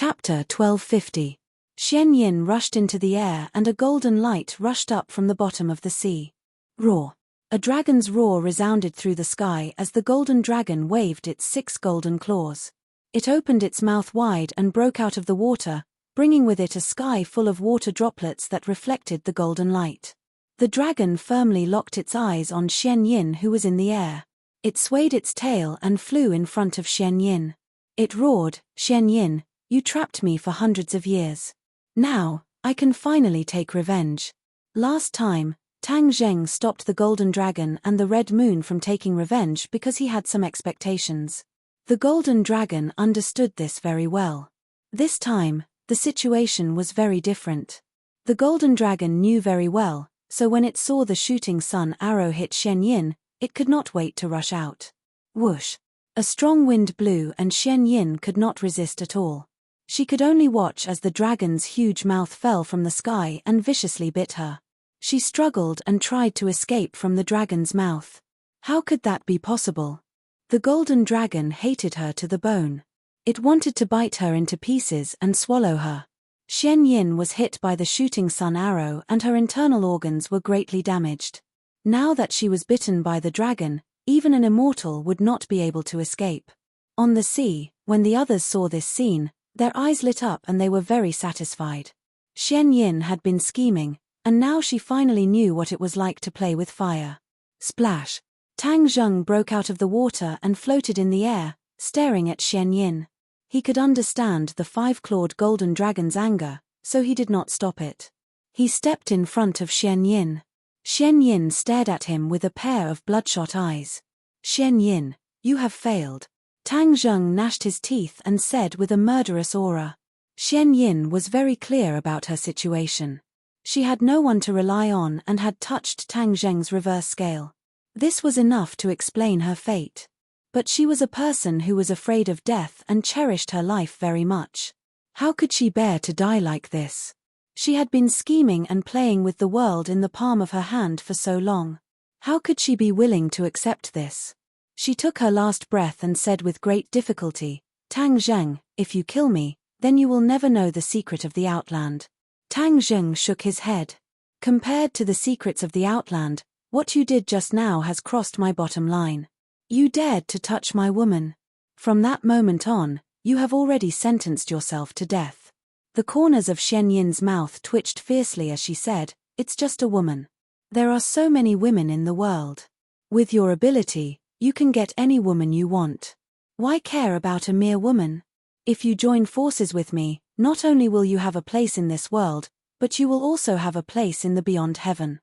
Chapter 1250. Xian Yin rushed into the air and a golden light rushed up from the bottom of the sea. Roar. A dragon's roar resounded through the sky as the golden dragon waved its 6 golden claws. It opened its mouth wide and broke out of the water, bringing with it a sky full of water droplets that reflected the golden light. The dragon firmly locked its eyes on Xian Yin, who was in the air. It swayed its tail and flew in front of Xian Yin. It roared, "Xian Yin, you trapped me for hundreds of years. Now, I can finally take revenge." Last time, Tang Zheng stopped the golden dragon and the red moon from taking revenge because he had some expectations. The golden dragon understood this very well. This time, the situation was very different. The golden dragon knew very well, so when it saw the shooting sun arrow hit Xian Yin, it could not wait to rush out. Whoosh! A strong wind blew and Xian Yin could not resist at all. She could only watch as the dragon's huge mouth fell from the sky and viciously bit her. She struggled and tried to escape from the dragon's mouth. How could that be possible? The golden dragon hated her to the bone. It wanted to bite her into pieces and swallow her. Xian Yin was hit by the shooting sun arrow and her internal organs were greatly damaged. Now that she was bitten by the dragon, even an immortal would not be able to escape. On the sea, when the others saw this scene, their eyes lit up and they were very satisfied. Xian Yin had been scheming, and now she finally knew what it was like to play with fire. Splash! Tang Zheng broke out of the water and floated in the air, staring at Xian Yin. He could understand the 5-clawed golden dragon's anger, so he did not stop it. He stepped in front of Xian Yin. Xian Yin stared at him with a pair of bloodshot eyes. "Xian Yin, you have failed." Tang Zheng gnashed his teeth and said with a murderous aura. Xian Yin was very clear about her situation. She had no one to rely on and had touched Tang Zheng's reverse scale. This was enough to explain her fate. But she was a person who was afraid of death and cherished her life very much. How could she bear to die like this? She had been scheming and playing with the world in the palm of her hand for so long. How could she be willing to accept this? She took her last breath and said with great difficulty, "Tang Zheng, if you kill me, then you will never know the secret of the Outland." Tang Zheng shook his head. "Compared to the secrets of the Outland, what you did just now has crossed my bottom line. You dared to touch my woman. From that moment on, you have already sentenced yourself to death." The corners of Xian Yin's mouth twitched fiercely as she said, "It's just a woman. There are so many women in the world. With your ability, you can get any woman you want. Why care about a mere woman? If you join forces with me, not only will you have a place in this world, but you will also have a place in the beyond heaven."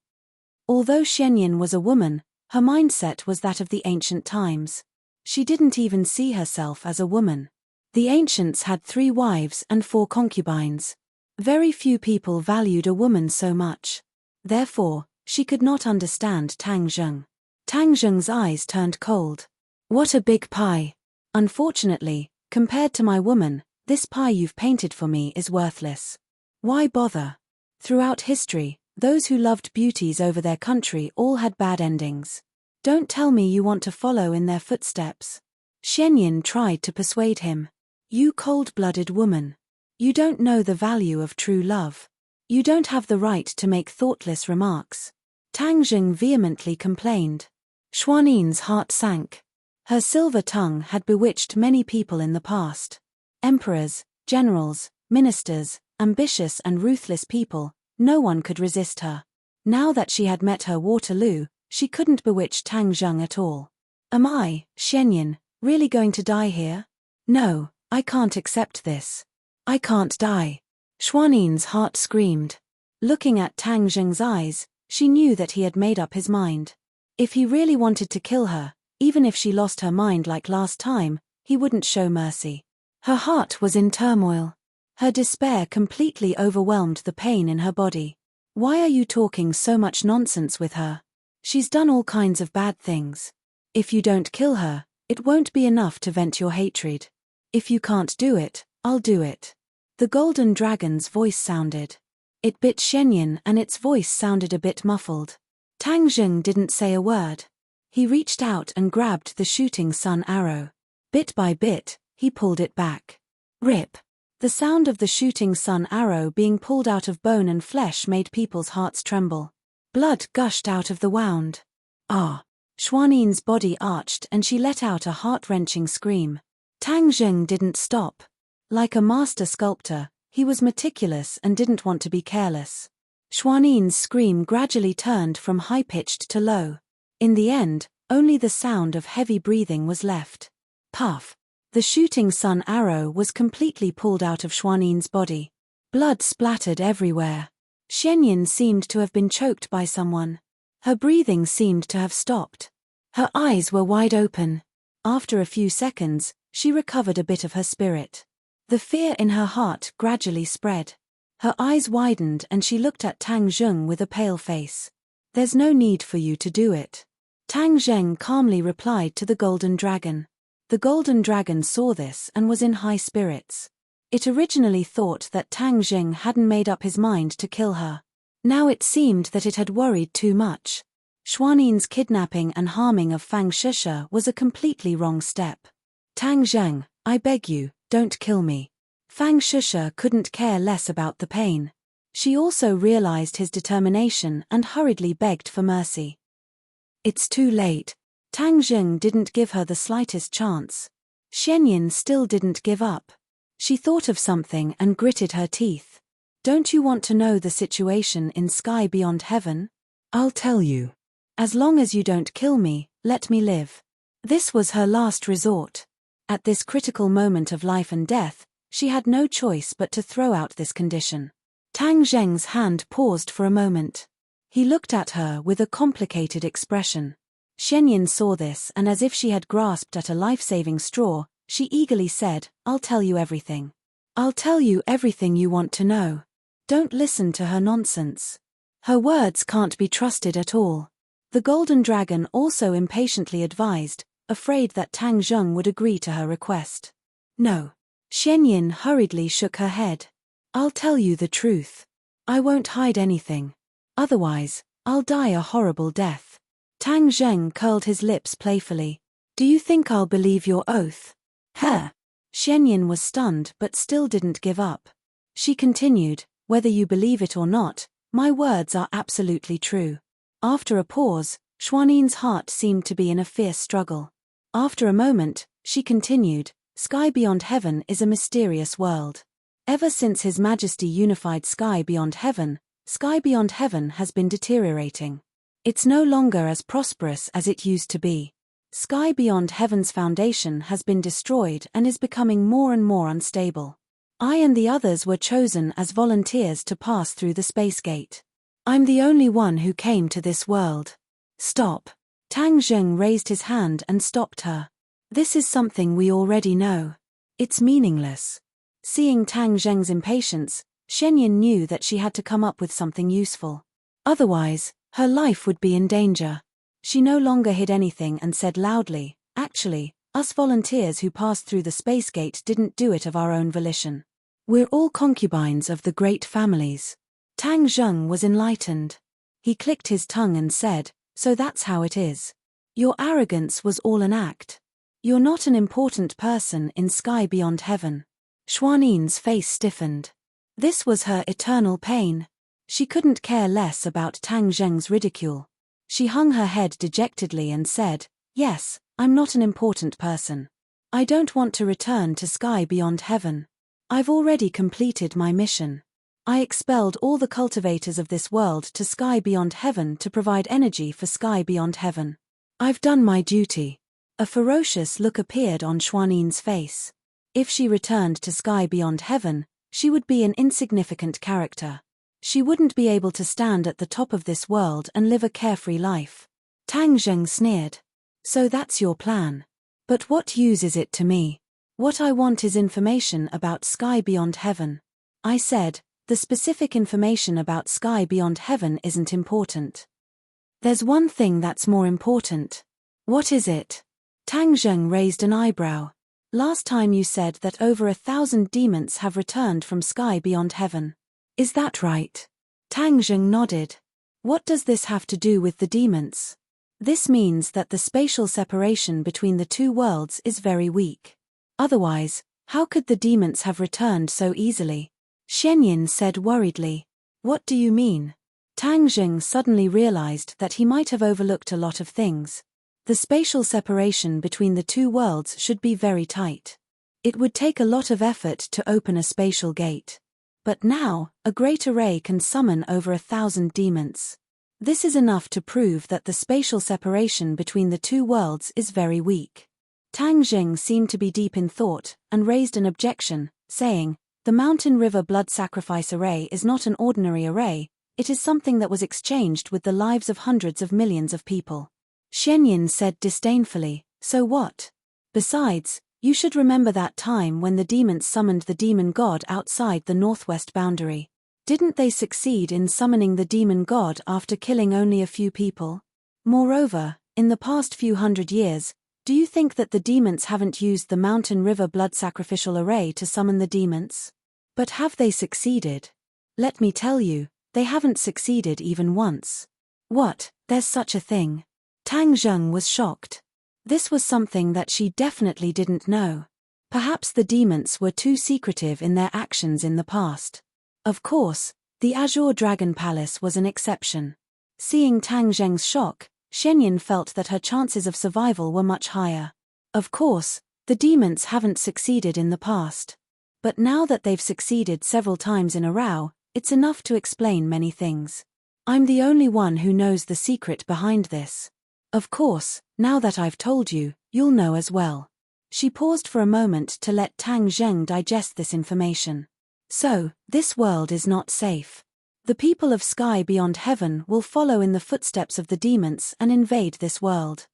Although Xian Yin was a woman, her mindset was that of the ancient times. She didn't even see herself as a woman. The ancients had 3 wives and 4 concubines. Very few people valued a woman so much. Therefore, she could not understand Tang Zheng. Tang Zheng's eyes turned cold. "What a big pie. Unfortunately, compared to my woman, this pie you've painted for me is worthless. Why bother? Throughout history, those who loved beauties over their country all had bad endings. Don't tell me you want to follow in their footsteps." Xian Yin tried to persuade him. "You cold-blooded woman. You don't know the value of true love. You don't have the right to make thoughtless remarks." Tang Zheng vehemently complained. Xuan Yin's heart sank. Her silver tongue had bewitched many people in the past. Emperors, generals, ministers, ambitious and ruthless people, no one could resist her. Now that she had met her Waterloo, she couldn't bewitch Tang Zheng at all. "Am I, Xian Yin, really going to die here? No, I can't accept this. I can't die." Xuan Yin's heart screamed. Looking at Tang Zheng's eyes, she knew that he had made up his mind. If he really wanted to kill her, even if she lost her mind like last time, he wouldn't show mercy. Her heart was in turmoil. Her despair completely overwhelmed the pain in her body. Why are you talking so much nonsense with her? She's done all kinds of bad things. If you don't kill her, it won't be enough to vent your hatred. If you can't do it, I'll do it. The golden dragon's voice sounded. It bit Xian Yin and its voice sounded a bit muffled. Tang Zheng didn't say a word. He reached out and grabbed the shooting sun arrow. Bit by bit, he pulled it back. Rip! The sound of the shooting sun arrow being pulled out of bone and flesh made people's hearts tremble. Blood gushed out of the wound. Ah! Xuanine's body arched and she let out a heart-wrenching scream. Tang Zheng didn't stop. Like a master sculptor, he was meticulous and didn't want to be careless. Xuanine's scream gradually turned from high-pitched to low. In the end, only the sound of heavy breathing was left. Puff! The shooting sun arrow was completely pulled out of Xuanine's body. Blood splattered everywhere. Xianyin seemed to have been choked by someone. Her breathing seemed to have stopped. Her eyes were wide open. After a few seconds, she recovered a bit of her spirit. The fear in her heart gradually spread. Her eyes widened and she looked at Tang Zheng with a pale face. "There's no need for you to do it." Tang Zheng calmly replied to the golden dragon. The golden dragon saw this and was in high spirits. It originally thought that Tang Zheng hadn't made up his mind to kill her. Now it seemed that it had worried too much. Xuanine's kidnapping and harming of Fang Shisha was a completely wrong step. "Tang Zheng, I beg you, don't kill me." Fang Shisha couldn't care less about the pain. She also realized his determination and hurriedly begged for mercy. It's too late. Tang Zheng didn't give her the slightest chance. Xianyin still didn't give up. She thought of something and gritted her teeth. "Don't you want to know the situation in Sky Beyond Heaven? I'll tell you. As long as you don't kill me, let me live." This was her last resort. At this critical moment of life and death, she had no choice but to throw out this condition. Tang Zheng's hand paused for a moment. He looked at her with a complicated expression. Xianyin saw this and as if she had grasped at a life-saving straw, she eagerly said, "I'll tell you everything. I'll tell you everything you want to know." Don't listen to her nonsense. Her words can't be trusted at all. The golden dragon also impatiently advised, afraid that Tang Zheng would agree to her request. "No." Xianyin hurriedly shook her head. "I'll tell you the truth. I won't hide anything. Otherwise, I'll die a horrible death." Tang Zheng curled his lips playfully. "Do you think I'll believe your oath?" "Huh." Xianyin was stunned but still didn't give up. She continued, "Whether you believe it or not, my words are absolutely true." After a pause, Xuanine's heart seemed to be in a fierce struggle. After a moment, she continued, "Sky Beyond Heaven is a mysterious world. Ever since His Majesty unified Sky Beyond Heaven has been deteriorating. It's no longer as prosperous as it used to be. Sky Beyond Heaven's foundation has been destroyed and is becoming more and more unstable. I and the others were chosen as volunteers to pass through the space gate. I'm the only one who came to this world." "Stop." Tang Zheng raised his hand and stopped her. "This is something we already know. It's meaningless." Seeing Tang Zheng's impatience, Xianyin knew that she had to come up with something useful. Otherwise, her life would be in danger. She no longer hid anything and said loudly, "Actually, us volunteers who passed through the space gate didn't do it of our own volition. We're all concubines of the great families." Tang Zheng was enlightened. He clicked his tongue and said, "So that's how it is. Your arrogance was all an act. You're not an important person in Sky Beyond Heaven." Xuanine's face stiffened. This was her eternal pain. She couldn't care less about Tang Zheng's ridicule. She hung her head dejectedly and said, "Yes, I'm not an important person. I don't want to return to Sky Beyond Heaven. I've already completed my mission. I expelled all the cultivators of this world to Sky Beyond Heaven to provide energy for Sky Beyond Heaven. I've done my duty." A ferocious look appeared on Xuanine's face. If she returned to Sky Beyond Heaven, she would be an insignificant character. She wouldn't be able to stand at the top of this world and live a carefree life. Tang Zheng sneered. "So that's your plan. But what use is it to me? What I want is information about Sky Beyond Heaven." I said, "The specific information about Sky Beyond Heaven isn't important. There's one thing that's more important." "What is it?" Tang Zheng raised an eyebrow. "Last time you said that over 1,000 demons have returned from Sky Beyond Heaven. Is that right?" Tang Zheng nodded. "What does this have to do with the demons?" "This means that the spatial separation between the two worlds is very weak. Otherwise, How could the demons have returned so easily? Xianyin said worriedly. What do you mean? Tang Zheng suddenly realized that he might have overlooked a lot of things. The spatial separation between the two worlds should be very tight. It would take a lot of effort to open a spatial gate. But now, a great array can summon over 1,000 demons. This is enough to prove that the spatial separation between the two worlds is very weak. Tang Zheng seemed to be deep in thought, and raised an objection, saying, "The Mountain River Blood Sacrifice Array is not an ordinary array, it is something that was exchanged with the lives of hundreds of millions of people." Xianyin said disdainfully, "So what? Besides, you should remember that time when the demons summoned the demon god outside the northwest boundary. Didn't they succeed in summoning the demon god after killing only a few people? Moreover, in the past few hundred years, do you think that the demons haven't used the Mountain River Blood Sacrificial Array to summon the demons? But have they succeeded? Let me tell you, they haven't succeeded even once." "What, there's such a thing?" Tang Zheng was shocked. This was something that she definitely didn't know. Perhaps the demons were too secretive in their actions in the past. Of course, the Azure Dragon Palace was an exception. Seeing Tang Zheng's shock, Xianyin felt that her chances of survival were much higher. Of course, the demons haven't succeeded in the past. But now that they've succeeded several times in a row, it's enough to explain many things. I'm the only one who knows the secret behind this. Of course, now that I've told you, you'll know as well. She paused for a moment to let Tang Zheng digest this information. So, this world is not safe. The people of Sky Beyond Heaven will follow in the footsteps of the demons and invade this world.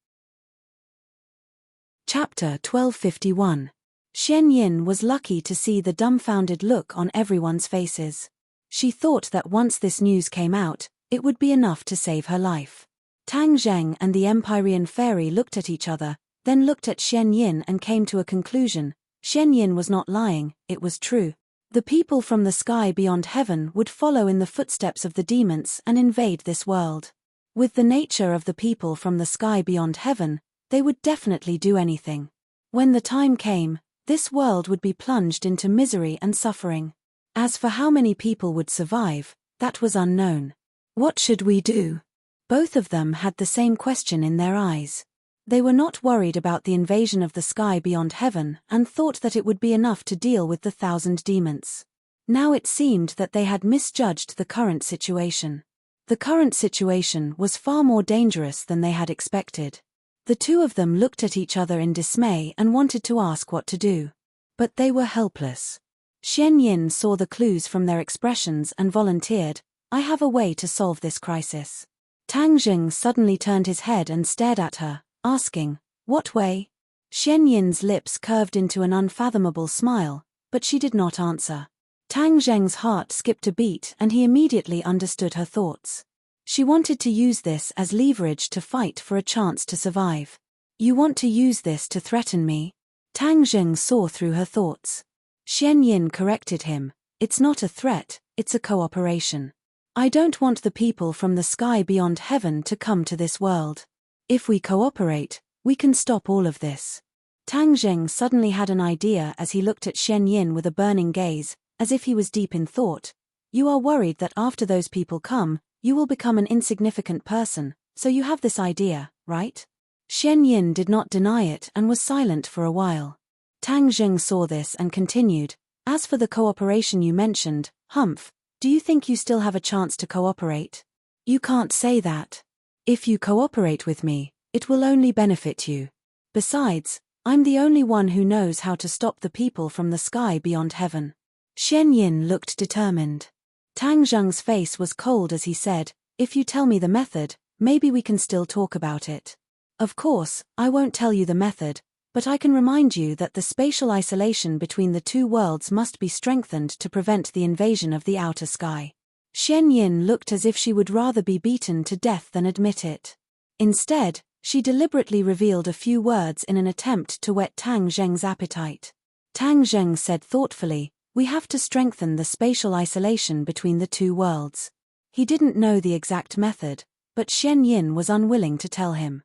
Chapter 1251. Xianyin was lucky to see the dumbfounded look on everyone's faces. She thought that once this news came out, it would be enough to save her life. Tang Zheng and the Empyrean fairy looked at each other, then looked at Xianyin and came to a conclusion. Xianyin was not lying, it was true. The people from the Sky Beyond Heaven would follow in the footsteps of the demons and invade this world. With the nature of the people from the Sky Beyond Heaven, they would definitely do anything. When the time came, this world would be plunged into misery and suffering. As for how many people would survive, that was unknown. What should we do? Both of them had the same question in their eyes. They were not worried about the invasion of the Sky Beyond Heaven and thought that it would be enough to deal with the 1,000 demons. Now it seemed that they had misjudged the current situation. The current situation was far more dangerous than they had expected. The two of them looked at each other in dismay and wanted to ask what to do. But they were helpless. Xianyin saw the clues from their expressions and volunteered, "I have a way to solve this crisis." Tang Zheng suddenly turned his head and stared at her, asking, "What way?" Xianyin's lips curved into an unfathomable smile, but she did not answer. Tang Zheng's heart skipped a beat and he immediately understood her thoughts. She wanted to use this as leverage to fight for a chance to survive. "You want to use this to threaten me?" Tang Zheng saw through her thoughts. Xianyin corrected him, "It's not a threat, it's a cooperation. I don't want the people from the Sky Beyond Heaven to come to this world. If we cooperate, we can stop all of this." Tang Zheng suddenly had an idea as he looked at Xianyin with a burning gaze, as if he was deep in thought. "You are worried that after those people come, you will become an insignificant person, so you have this idea, right?" Xianyin did not deny it and was silent for a while. Tang Zheng saw this and continued, "As for the cooperation you mentioned, Humph, do you think you still have a chance to cooperate? You can't say that. If you cooperate with me, it will only benefit you. Besides, I'm the only one who knows how to stop the people from the Sky Beyond Heaven." Xianyin looked determined. Tang Zheng's face was cold as he said, "If you tell me the method, maybe we can still talk about it. Of course, I won't tell you the method, but I can remind you that the spatial isolation between the two worlds must be strengthened to prevent the invasion of the outer sky." Xianyin looked as if she would rather be beaten to death than admit it. Instead, she deliberately revealed a few words in an attempt to whet Tang Zheng's appetite. Tang Zheng said thoughtfully, "We have to strengthen the spatial isolation between the two worlds." He didn't know the exact method, but Xianyin was unwilling to tell him.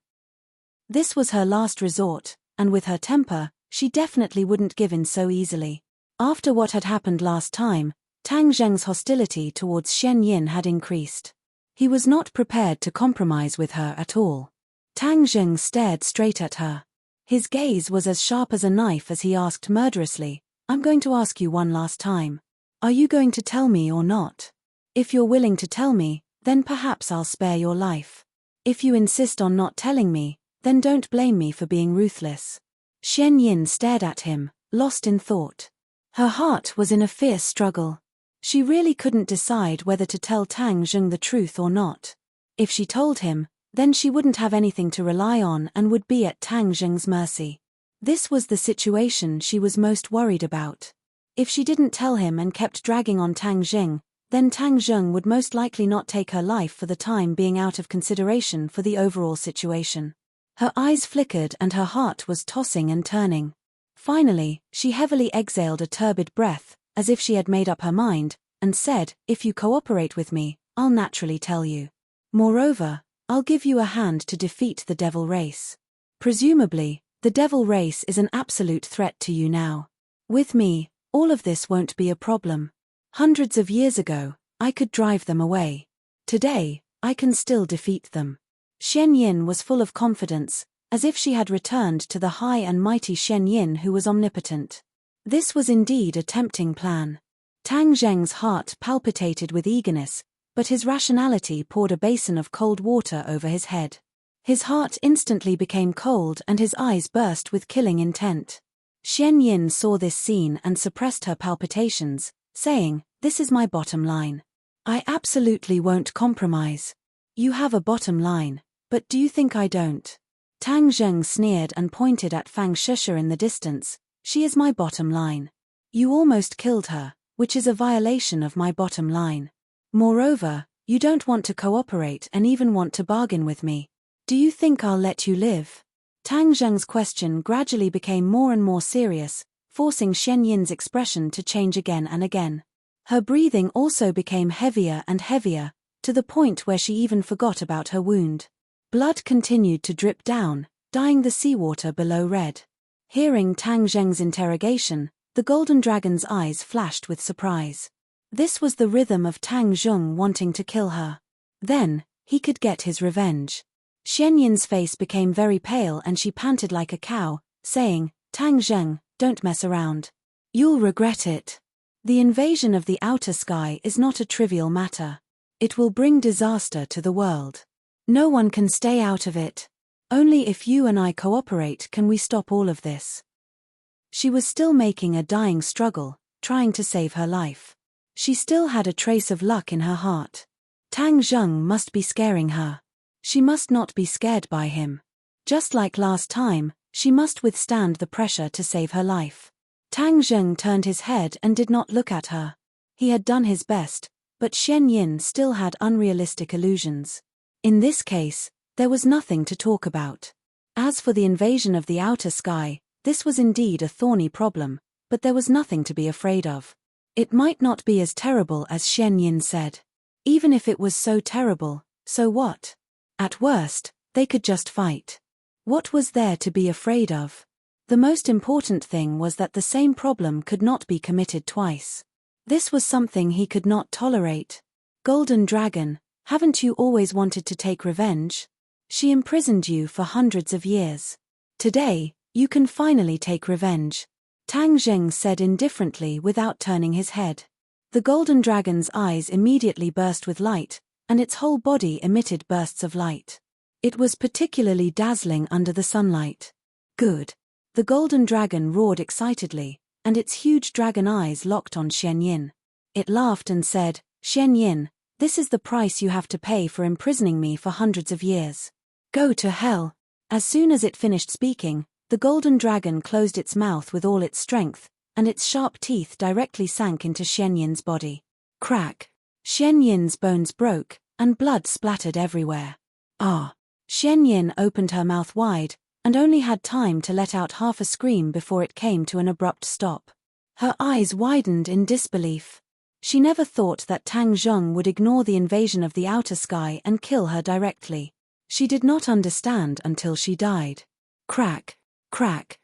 This was her last resort, and with her temper, She definitely wouldn't give in so easily. After what had happened last time, Tang Zheng's hostility towards Xian Yin had increased. He was not prepared to compromise with her at all. Tang Zheng stared straight at her. His gaze was as sharp as a knife as he asked murderously, "I'm going to ask you one last time. Are you going to tell me or not? If you're willing to tell me, then perhaps I'll spare your life. If you insist on not telling me, then don't blame me for being ruthless." Xian Yin stared at him, lost in thought. Her heart was in a fierce struggle. She really couldn't decide whether to tell Tang Zheng the truth or not. If she told him, then she wouldn't have anything to rely on and would be at Tang Zheng's mercy. This was the situation she was most worried about. If she didn't tell him and kept dragging on Tang Zheng, then Tang Zheng would most likely not take her life for the time being out of consideration for the overall situation. Her eyes flickered and her heart was tossing and turning. Finally, she heavily exhaled a turbid breath, as if she had made up her mind, and said, "If you cooperate with me, I'll naturally tell you. Moreover, I'll give you a hand to defeat the devil race. Presumably, the devil race is an absolute threat to you now. With me, all of this won't be a problem. Hundreds of years ago, I could drive them away. Today, I can still defeat them." Xian Yin was full of confidence, as if she had returned to the high and mighty Xian Yin who was omnipotent. This was indeed a tempting plan. Tang Zheng's heart palpitated with eagerness, but his rationality poured a basin of cold water over his head. His heart instantly became cold and his eyes burst with killing intent. Xian Yin saw this scene and suppressed her palpitations, saying, "This is my bottom line. I absolutely won't compromise." "You have a bottom line, but do you think I don't?" Tang Zheng sneered and pointed at Fang Shusha in the distance. "She is my bottom line. You almost killed her, which is a violation of my bottom line. Moreover, you don't want to cooperate and even want to bargain with me. Do you think I'll let you live?" Tang Zheng's question gradually became more and more serious, forcing Xian Yin's expression to change again and again. Her breathing also became heavier and heavier, to the point where she even forgot about her wound. Blood continued to drip down, dyeing the seawater below red. Hearing Tang Zheng's interrogation, the golden dragon's eyes flashed with surprise. This was the rhythm of Tang Zheng wanting to kill her. Then, he could get his revenge. Xian Yin's face became very pale and she panted like a cow, saying, "Tang Zheng, don't mess around. You'll regret it. The invasion of the outer sky is not a trivial matter. It will bring disaster to the world. No one can stay out of it. Only if you and I cooperate can we stop all of this." She was still making a dying struggle, trying to save her life. She still had a trace of luck in her heart. Tang Zheng must be scaring her. She must not be scared by him. Just like last time, she must withstand the pressure to save her life. Tang Zheng turned his head and did not look at her. He had done his best, but Xian Yin still had unrealistic illusions. In this case, there was nothing to talk about. As for the invasion of the outer sky, this was indeed a thorny problem, but there was nothing to be afraid of. It might not be as terrible as Xian Yin said. Even if it was so terrible, so what? At worst, they could just fight. What was there to be afraid of? The most important thing was that the same problem could not be committed twice. This was something he could not tolerate. Golden Dragon, haven't you always wanted to take revenge? She imprisoned you for hundreds of years. Today, you can finally take revenge. Tang Zheng said indifferently without turning his head. The golden dragon's eyes immediately burst with light, and its whole body emitted bursts of light. It was particularly dazzling under the sunlight. "Good." The golden dragon roared excitedly, and its huge dragon eyes locked on Xian Yin. It laughed and said, "Xian Yin, this is the price you have to pay for imprisoning me for hundreds of years. Go to hell." As soon as it finished speaking, the golden dragon closed its mouth with all its strength, and its sharp teeth directly sank into Xian Yin's body. Crack! Xian Yin's bones broke, and blood splattered everywhere. Ah! Xian Yin opened her mouth wide, and only had time to let out half a scream before it came to an abrupt stop. Her eyes widened in disbelief. She never thought that Tang Zheng would ignore the invasion of the outer sky and kill her directly. She did not understand until she died. Crack! Crack!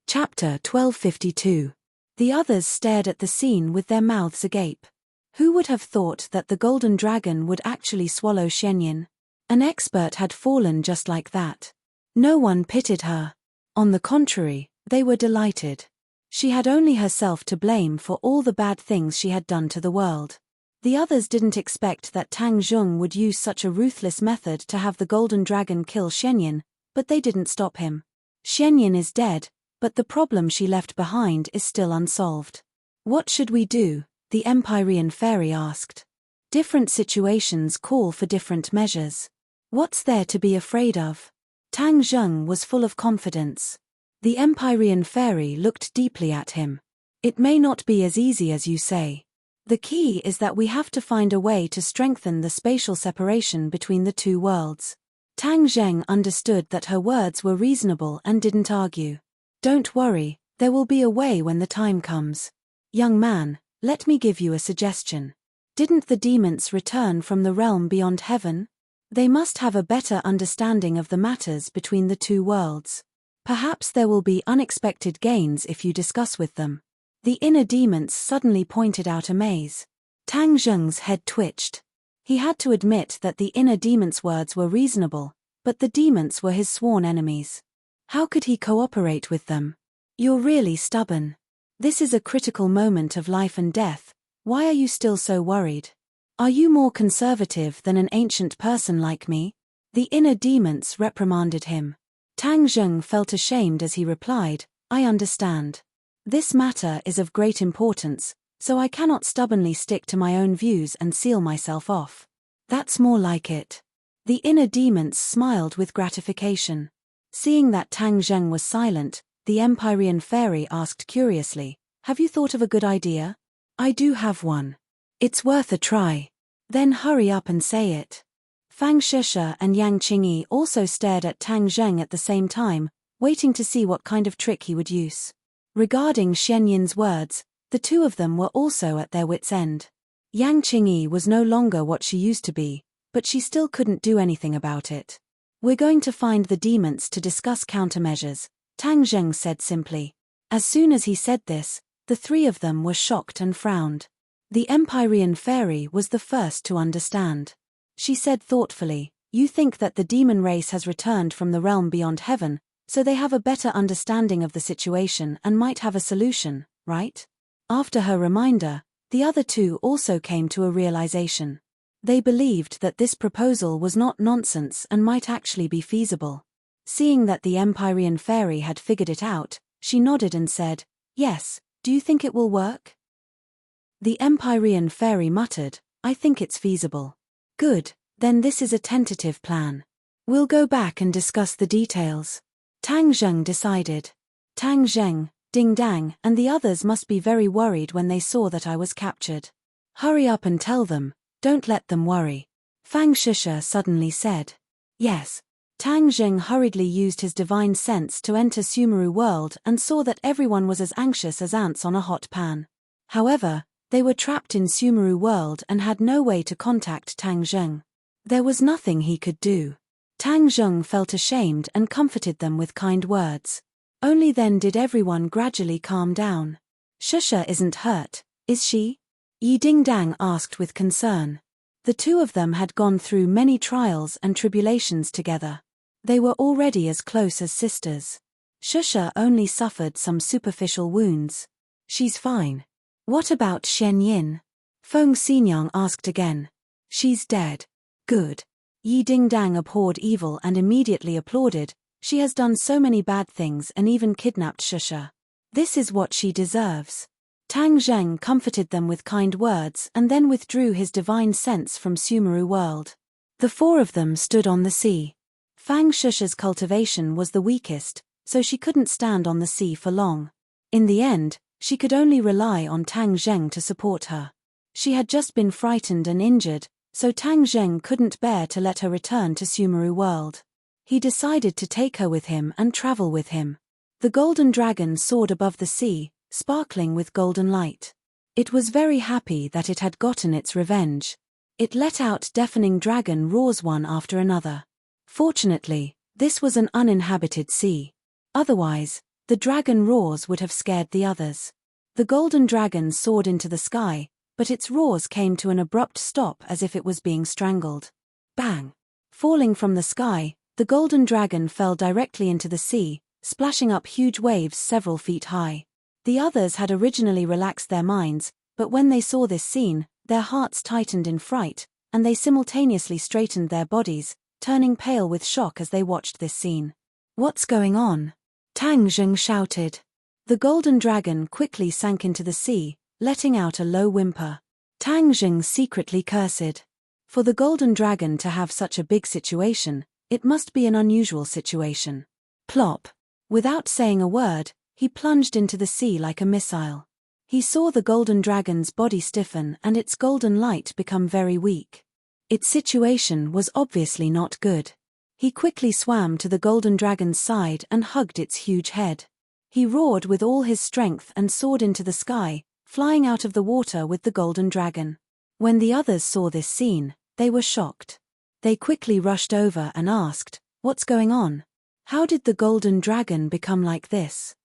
Chapter 1252. The others stared at the scene with their mouths agape. Who would have thought that the golden dragon would actually swallow Xianyin? An expert had fallen just like that. No one pitied her. On the contrary, they were delighted. She had only herself to blame for all the bad things she had done to the world. The others didn't expect that Tang Zheng would use such a ruthless method to have the golden dragon kill Xianyin, but they didn't stop him. Xianyin is dead, but the problem she left behind is still unsolved. What should we do? The Empyrean fairy asked. Different situations call for different measures. What's there to be afraid of? Tang Zheng was full of confidence. The Empyrean fairy looked deeply at him. It may not be as easy as you say. The key is that we have to find a way to strengthen the spatial separation between the two worlds. Tang Zheng understood that her words were reasonable and didn't argue. Don't worry, there will be a way when the time comes. Young man, let me give you a suggestion. Didn't the demons return from the realm beyond heaven? They must have a better understanding of the matters between the two worlds. Perhaps there will be unexpected gains if you discuss with them. The inner demons suddenly pointed out a maze. Tang Zheng's head twitched. He had to admit that the inner demons' words were reasonable, but the demons were his sworn enemies. How could he cooperate with them? You're really stubborn. This is a critical moment of life and death. Why are you still so worried? Are you more conservative than an ancient person like me? The inner demons reprimanded him. Tang Zheng felt ashamed as he replied, I understand. This matter is of great importance, so I cannot stubbornly stick to my own views and seal myself off. That's more like it. The inner demons smiled with gratification. Seeing that Tang Zheng was silent, the Empyrean fairy asked curiously, Have you thought of a good idea? I do have one. It's worth a try. Then hurry up and say it. Fang Shisha and Yang Qingyi also stared at Tang Zheng at the same time, waiting to see what kind of trick he would use. Regarding Xianyin's words, the two of them were also at their wits' end. Yang Qingyi was no longer what she used to be, but she still couldn't do anything about it. We're going to find the demons to discuss countermeasures, Tang Zheng said simply. As soon as he said this, the three of them were shocked and frowned. The Empyrean fairy was the first to understand. She said thoughtfully, You think that the demon race has returned from the realm beyond heaven, so they have a better understanding of the situation and might have a solution, right? After her reminder, the other two also came to a realization. They believed that this proposal was not nonsense and might actually be feasible. Seeing that the Empyrean fairy had figured it out, she nodded and said, Yes, do you think it will work? The Empyrean fairy muttered, I think it's feasible. Good, then this is a tentative plan. We'll go back and discuss the details. Tang Zheng decided. Tang Zheng, Ding Dang, and the others must be very worried when they saw that I was captured. Hurry up and tell them. Don't let them worry. Fang Shisha suddenly said. Yes. Tang Zheng hurriedly used his divine sense to enter Sumeru world and saw that everyone was as anxious as ants on a hot pan. However, they were trapped in Sumeru world and had no way to contact Tang Zheng. There was nothing he could do. Tang Zheng felt ashamed and comforted them with kind words. Only then did everyone gradually calm down. Shisha isn't hurt, is she? Yi Ding Dang asked with concern. The two of them had gone through many trials and tribulations together. They were already as close as sisters. Shisha only suffered some superficial wounds. She's fine. What about Xianyin? Feng Xinyang asked again. She's dead. Good. Yi Ding Dang abhorred evil and immediately applauded. She has done so many bad things and even kidnapped Shisha. This is what she deserves. Tang Zheng comforted them with kind words and then withdrew his divine sense from Sumeru world. The four of them stood on the sea. Fang Shisha's cultivation was the weakest, so she couldn't stand on the sea for long. In the end, she could only rely on Tang Zheng to support her. She had just been frightened and injured, so Tang Zheng couldn't bear to let her return to Sumeru world. He decided to take her with him and travel with him. The golden dragon soared above the sea, sparkling with golden light. It was very happy that it had gotten its revenge. It let out deafening dragon roars one after another. Fortunately, this was an uninhabited sea. Otherwise, The dragon roars would have scared the others. The golden dragon soared into the sky, but its roars came to an abrupt stop as if it was being strangled. Bang! Falling from the sky, the golden dragon fell directly into the sea, splashing up huge waves several feet high. The others had originally relaxed their minds, but when they saw this scene, their hearts tightened in fright, and they simultaneously straightened their bodies, turning pale with shock as they watched this scene. "What's going on?" Tang Zheng shouted. The golden dragon quickly sank into the sea, letting out a low whimper. Tang Zheng secretly cursed. For the golden dragon to have such a big situation, it must be an unusual situation. Plop! Without saying a word, he plunged into the sea like a missile. He saw the golden dragon's body stiffen and its golden light become very weak. Its situation was obviously not good. He quickly swam to the golden dragon's side and hugged its huge head. He roared with all his strength and soared into the sky, flying out of the water with the golden dragon. When the others saw this scene, they were shocked. They quickly rushed over and asked, "What's going on? How did the golden dragon become like this?"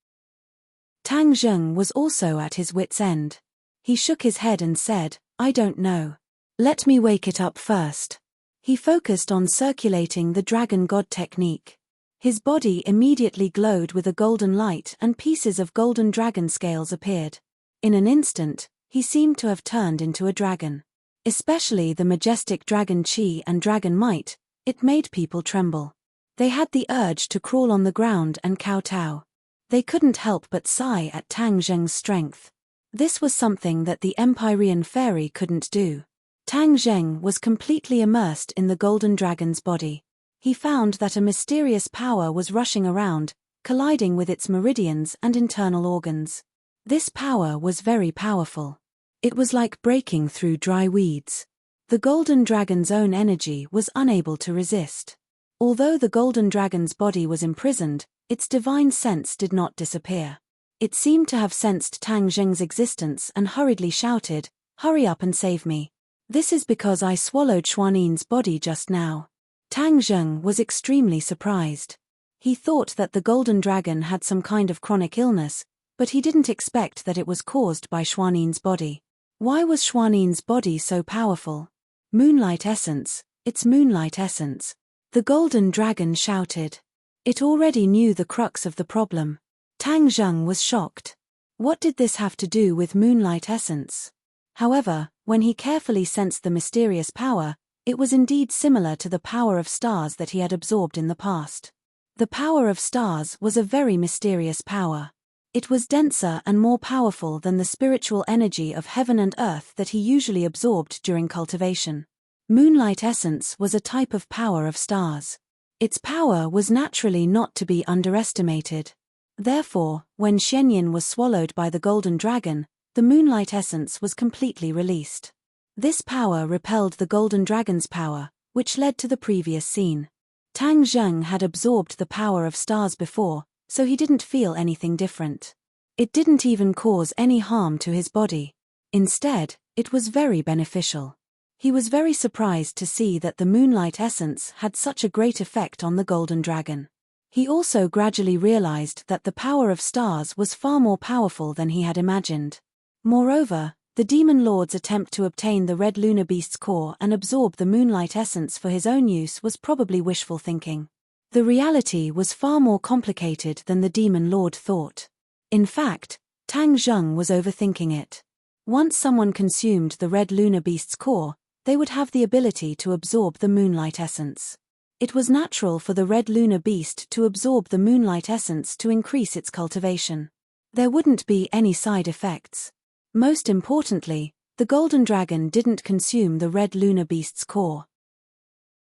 Tang Zheng was also at his wits' end. He shook his head and said, "I don't know. Let me wake it up first." He focused on circulating the dragon god technique. His body immediately glowed with a golden light and pieces of golden dragon scales appeared. In an instant, he seemed to have turned into a dragon. Especially the majestic dragon chi and dragon might, it made people tremble. They had the urge to crawl on the ground and kowtow. They couldn't help but sigh at Tang Zheng's strength. This was something that the Empyrean fairy couldn't do. Tang Zheng was completely immersed in the golden dragon's body. He found that a mysterious power was rushing around, colliding with its meridians and internal organs. This power was very powerful. It was like breaking through dry weeds. The golden dragon's own energy was unable to resist. Although the golden dragon's body was imprisoned, its divine sense did not disappear. It seemed to have sensed Tang Zheng's existence and hurriedly shouted, "Hurry up and save me. This is because I swallowed Xuanin's body just now." Tang Zheng was extremely surprised. He thought that the golden dragon had some kind of chronic illness, but he didn't expect that it was caused by Xuanin's body. Why was Xuanin's body so powerful? Moonlight essence, it's moonlight essence. The golden dragon shouted. It already knew the crux of the problem. Tang Zheng was shocked. What did this have to do with moonlight essence? However, when he carefully sensed the mysterious power, it was indeed similar to the power of stars that he had absorbed in the past. The power of stars was a very mysterious power. It was denser and more powerful than the spiritual energy of heaven and earth that he usually absorbed during cultivation. Moonlight essence was a type of power of stars. Its power was naturally not to be underestimated. Therefore, when Xianyin was swallowed by the golden dragon, the moonlight essence was completely released. This power repelled the golden dragon's power, which led to the previous scene. Tang Zheng had absorbed the power of stars before, so he didn't feel anything different. It didn't even cause any harm to his body. Instead, it was very beneficial. He was very surprised to see that the moonlight essence had such a great effect on the golden dragon. He also gradually realized that the power of stars was far more powerful than he had imagined. Moreover, the demon lord's attempt to obtain the red lunar beast's core and absorb the moonlight essence for his own use was probably wishful thinking. The reality was far more complicated than the demon lord thought. In fact, Tang Zheng was overthinking it. Once someone consumed the red lunar beast's core, they would have the ability to absorb the moonlight essence. It was natural for the red lunar beast to absorb the moonlight essence to increase its cultivation. There wouldn't be any side effects. Most importantly, the golden dragon didn't consume the red lunar beast's core.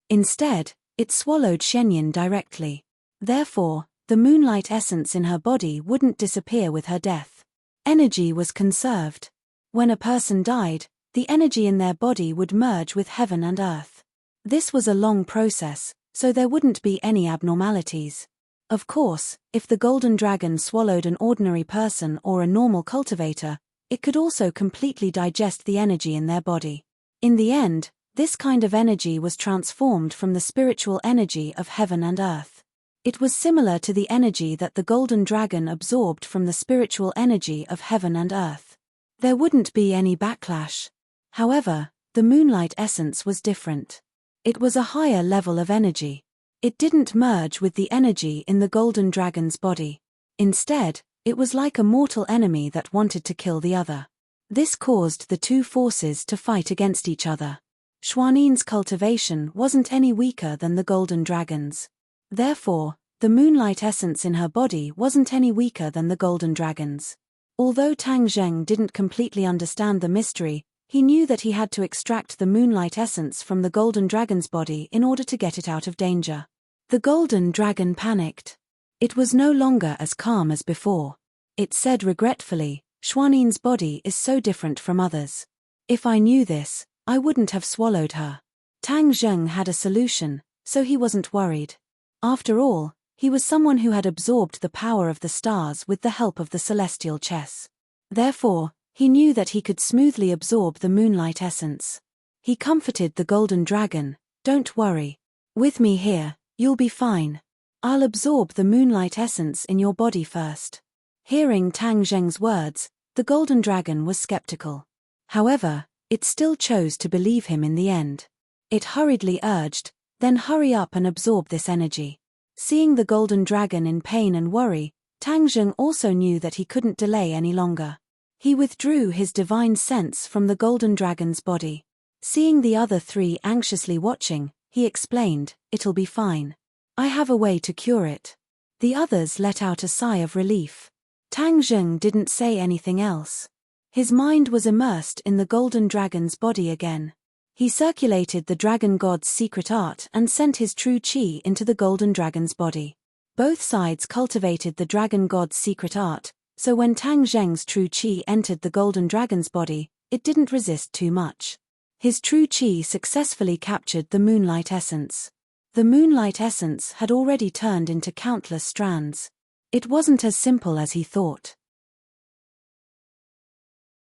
Instead, it swallowed Xianyin directly. Therefore, the moonlight essence in her body wouldn't disappear with her death. Energy was conserved. When a person died, the energy in their body would merge with heaven and earth. This was a long process, so there wouldn't be any abnormalities. Of course, if the golden dragon swallowed an ordinary person or a normal cultivator, it could also completely digest the energy in their body. In the end, this kind of energy was transformed from the spiritual energy of heaven and earth. It was similar to the energy that the golden dragon absorbed from the spiritual energy of heaven and earth. There wouldn't be any backlash. However, the moonlight essence was different. It was a higher level of energy. It didn't merge with the energy in the golden dragon's body. Instead, it was like a mortal enemy that wanted to kill the other. This caused the two forces to fight against each other. Xuanin's cultivation wasn't any weaker than the golden dragon's. Therefore, the moonlight essence in her body wasn't any weaker than the golden dragon's. Although Tang Zheng didn't completely understand the mystery, he knew that he had to extract the moonlight essence from the golden dragon's body in order to get it out of danger. The golden dragon panicked. It was no longer as calm as before. It said regretfully, "Xuanin's body is so different from others. If I knew this, I wouldn't have swallowed her." Tang Zheng had a solution, so he wasn't worried. After all, he was someone who had absorbed the power of the stars with the help of the celestial chess. Therefore, he knew that he could smoothly absorb the moonlight essence. He comforted the golden dragon, "Don't worry. With me here, you'll be fine. I'll absorb the moonlight essence in your body first." Hearing Tang Zheng's words, the golden dragon was skeptical. However, it still chose to believe him in the end. It hurriedly urged, "Then hurry up and absorb this energy." Seeing the golden dragon in pain and worry, Tang Zheng also knew that he couldn't delay any longer. He withdrew his divine sense from the golden dragon's body. Seeing the other three anxiously watching, he explained, "It'll be fine. I have a way to cure it." The others let out a sigh of relief. Tang Zheng didn't say anything else. His mind was immersed in the golden dragon's body again. He circulated the dragon god's secret art and sent his true qi into the golden dragon's body. Both sides cultivated the dragon god's secret art, so when Tang Zheng's true qi entered the golden dragon's body, it didn't resist too much. His true qi successfully captured the moonlight essence. The moonlight essence had already turned into countless strands. It wasn't as simple as he thought.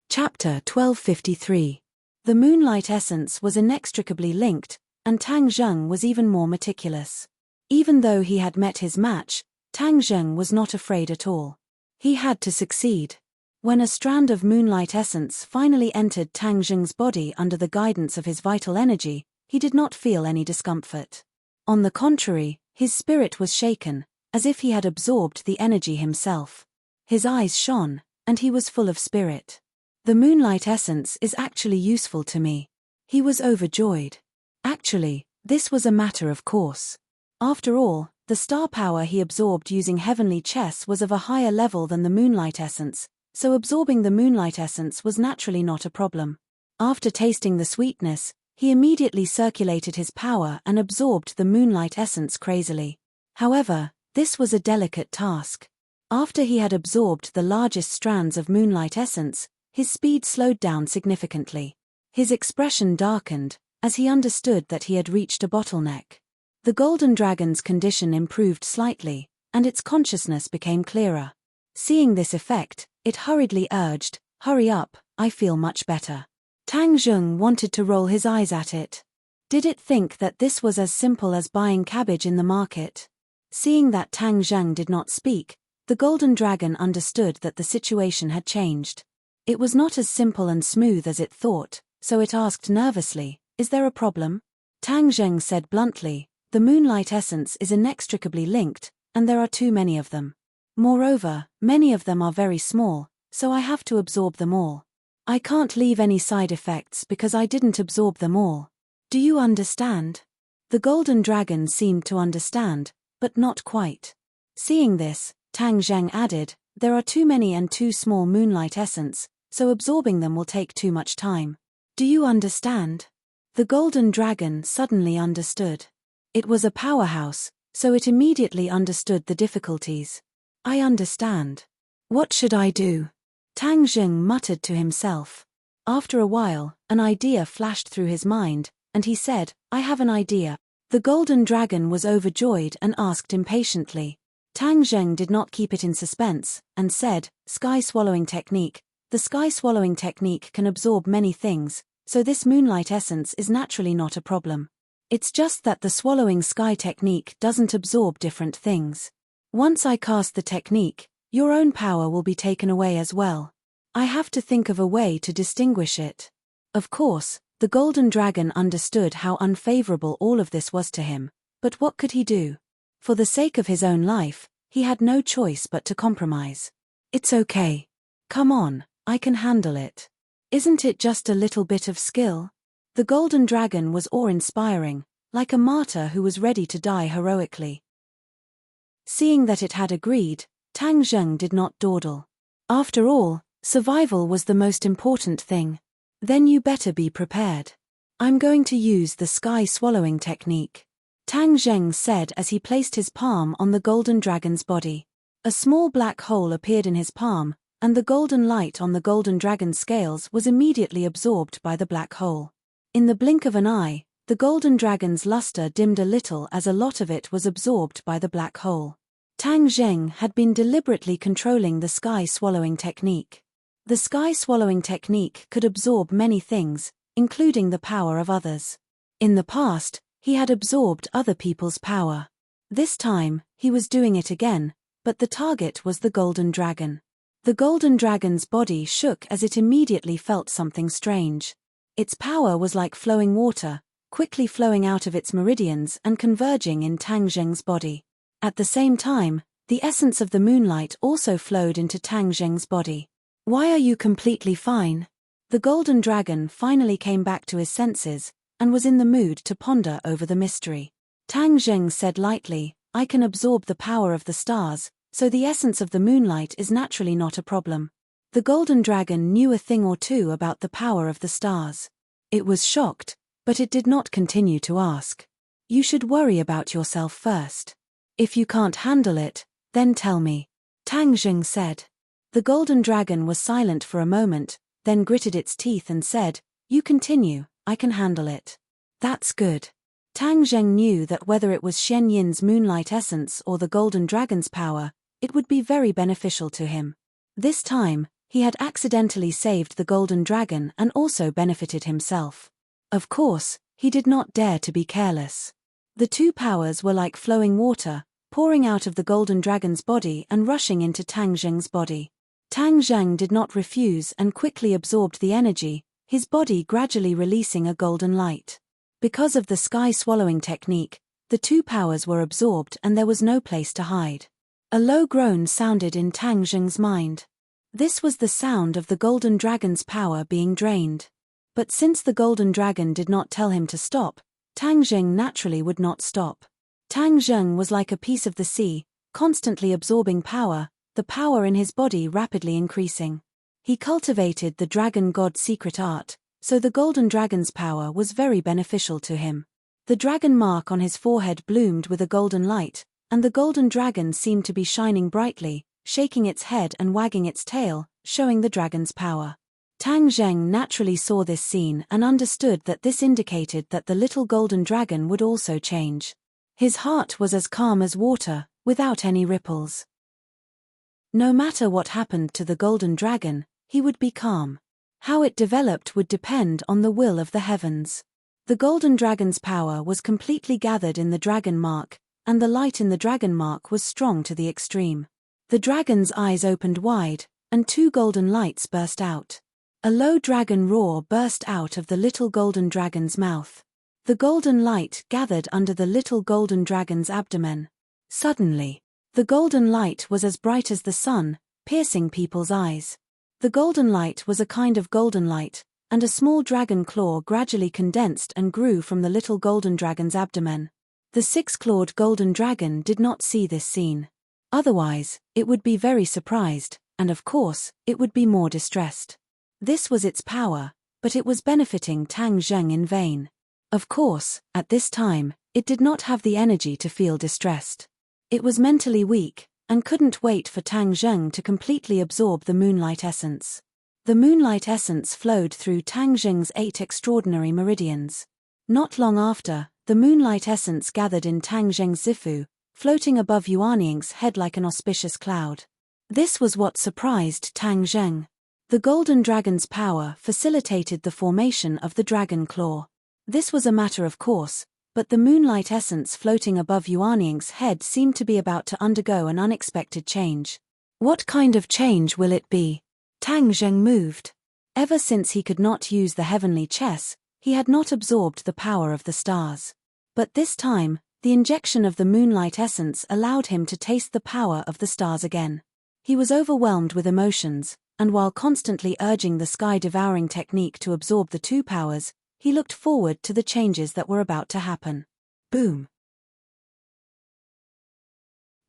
Chapter 1253. The moonlight essence was inextricably linked, and Tang Zheng was even more meticulous. Even though he had met his match, Tang Zheng was not afraid at all. He had to succeed. When a strand of moonlight essence finally entered Tang Zheng's body under the guidance of his vital energy, he did not feel any discomfort. On the contrary, his spirit was shaken, as if he had absorbed the energy himself. His eyes shone, and he was full of spirit. "The moonlight essence is actually useful to me." He was overjoyed. Actually, this was a matter of course. After all, the star power he absorbed using heavenly chess was of a higher level than the moonlight essence, so absorbing the moonlight essence was naturally not a problem. After tasting the sweetness, he immediately circulated his power and absorbed the moonlight essence crazily. However, this was a delicate task. After he had absorbed the largest strands of moonlight essence, his speed slowed down significantly. His expression darkened, as he understood that he had reached a bottleneck. The golden dragon's condition improved slightly, and its consciousness became clearer. Seeing this effect, it hurriedly urged, "Hurry up, I feel much better." Tang Zheng wanted to roll his eyes at it. Did it think that this was as simple as buying cabbage in the market? Seeing that Tang Zheng did not speak, the golden dragon understood that the situation had changed. It was not as simple and smooth as it thought, so it asked nervously, "Is there a problem?" Tang Zheng said bluntly, "The moonlight essence is inextricably linked, and there are too many of them. Moreover, many of them are very small, so I have to absorb them all. I can't leave any side effects because I didn't absorb them all. Do you understand?" The golden dragon seemed to understand, but not quite. Seeing this, Tang Zheng added, "There are too many and too small moonlight essence, so absorbing them will take too much time. Do you understand?" The golden dragon suddenly understood. It was a powerhouse, so it immediately understood the difficulties. "I understand. What should I do?" Tang Zheng muttered to himself. After a while, an idea flashed through his mind, and he said, "I have an idea." The golden dragon was overjoyed and asked impatiently. Tang Zheng did not keep it in suspense, and said, "Sky swallowing technique. The sky swallowing technique can absorb many things, so this moonlight essence is naturally not a problem." It's just that the swallowing sky technique doesn't absorb different things. Once I cast the technique, your own power will be taken away as well. I have to think of a way to distinguish it. Of course, the golden dragon understood how unfavorable all of this was to him, but what could he do? For the sake of his own life, he had no choice but to compromise. It's okay. Come on, I can handle it. Isn't it just a little bit of skill? The golden dragon was awe-inspiring, like a martyr who was ready to die heroically. Seeing that it had agreed, Tang Zheng did not dawdle. After all, survival was the most important thing. Then you better be prepared. I'm going to use the sky swallowing technique, Tang Zheng said as he placed his palm on the golden dragon's body. A small black hole appeared in his palm, and the golden light on the golden dragon's scales was immediately absorbed by the black hole. In the blink of an eye, the golden dragon's luster dimmed a little as a lot of it was absorbed by the black hole. Tang Zheng had been deliberately controlling the sky swallowing technique. The sky swallowing technique could absorb many things, including the power of others. In the past, he had absorbed other people's power. This time, he was doing it again, but the target was the golden dragon. The golden dragon's body shook as it immediately felt something strange. Its power was like flowing water, quickly flowing out of its meridians and converging in Tang Zheng's body. At the same time, the essence of the moonlight also flowed into Tang Zheng's body. Why are you completely fine? The golden dragon finally came back to his senses, and was in the mood to ponder over the mystery. Tang Zheng said lightly, I can absorb the power of the stars, so the essence of the moonlight is naturally not a problem. The golden dragon knew a thing or two about the power of the stars. It was shocked, but it did not continue to ask. You should worry about yourself first. If you can't handle it, then tell me, Tang Zheng said. The golden dragon was silent for a moment, then gritted its teeth and said, You continue, I can handle it. That's good. Tang Zheng knew that whether it was Xian Yin's moonlight essence or the golden dragon's power, it would be very beneficial to him. This time, he had accidentally saved the golden dragon and also benefited himself. Of course, he did not dare to be careless. The two powers were like flowing water, pouring out of the golden dragon's body and rushing into Tang Zheng's body. Tang Zheng did not refuse and quickly absorbed the energy, his body gradually releasing a golden light. Because of the sky swallowing technique, the two powers were absorbed and there was no place to hide. A low groan sounded in Tang Zheng's mind. This was the sound of the golden dragon's power being drained. But since the golden dragon did not tell him to stop, Tang Zheng naturally would not stop. Tang Zheng was like a piece of the sea, constantly absorbing power, the power in his body rapidly increasing. He cultivated the dragon god's secret art, so the golden dragon's power was very beneficial to him. The dragon mark on his forehead bloomed with a golden light, and the golden dragon seemed to be shining brightly, shaking its head and wagging its tail, showing the dragon's power. Tang Zheng naturally saw this scene and understood that this indicated that the little golden dragon would also change. His heart was as calm as water, without any ripples. No matter what happened to the golden dragon, he would be calm. How it developed would depend on the will of the heavens. The golden dragon's power was completely gathered in the dragon mark, and the light in the dragon mark was strong to the extreme. The dragon's eyes opened wide, and two golden lights burst out. A low dragon roar burst out of the little golden dragon's mouth. The golden light gathered under the little golden dragon's abdomen. Suddenly, the golden light was as bright as the sun, piercing people's eyes. The golden light was a kind of golden light, and a small dragon claw gradually condensed and grew from the little golden dragon's abdomen. The six-clawed golden dragon did not see this scene. Otherwise, it would be very surprised, and of course, it would be more distressed. This was its power, but it was benefiting Tang Zheng in vain. Of course, at this time, it did not have the energy to feel distressed. It was mentally weak, and couldn't wait for Tang Zheng to completely absorb the moonlight essence. The moonlight essence flowed through Tang Zheng's 8 extraordinary meridians. Not long after, the moonlight essence gathered in Tang Zheng's zifu, floating above Yuanying's head like an auspicious cloud. This was what surprised Tang Zheng. The golden dragon's power facilitated the formation of the dragon claw. This was a matter of course, but the moonlight essence floating above Yuanying's head seemed to be about to undergo an unexpected change. What kind of change will it be? Tang Zheng moved. Ever since he could not use the heavenly chess, he had not absorbed the power of the stars. But this time, the injection of the moonlight essence allowed him to taste the power of the stars again. He was overwhelmed with emotions, and while constantly urging the sky-devouring technique to absorb the two powers, he looked forward to the changes that were about to happen. Boom.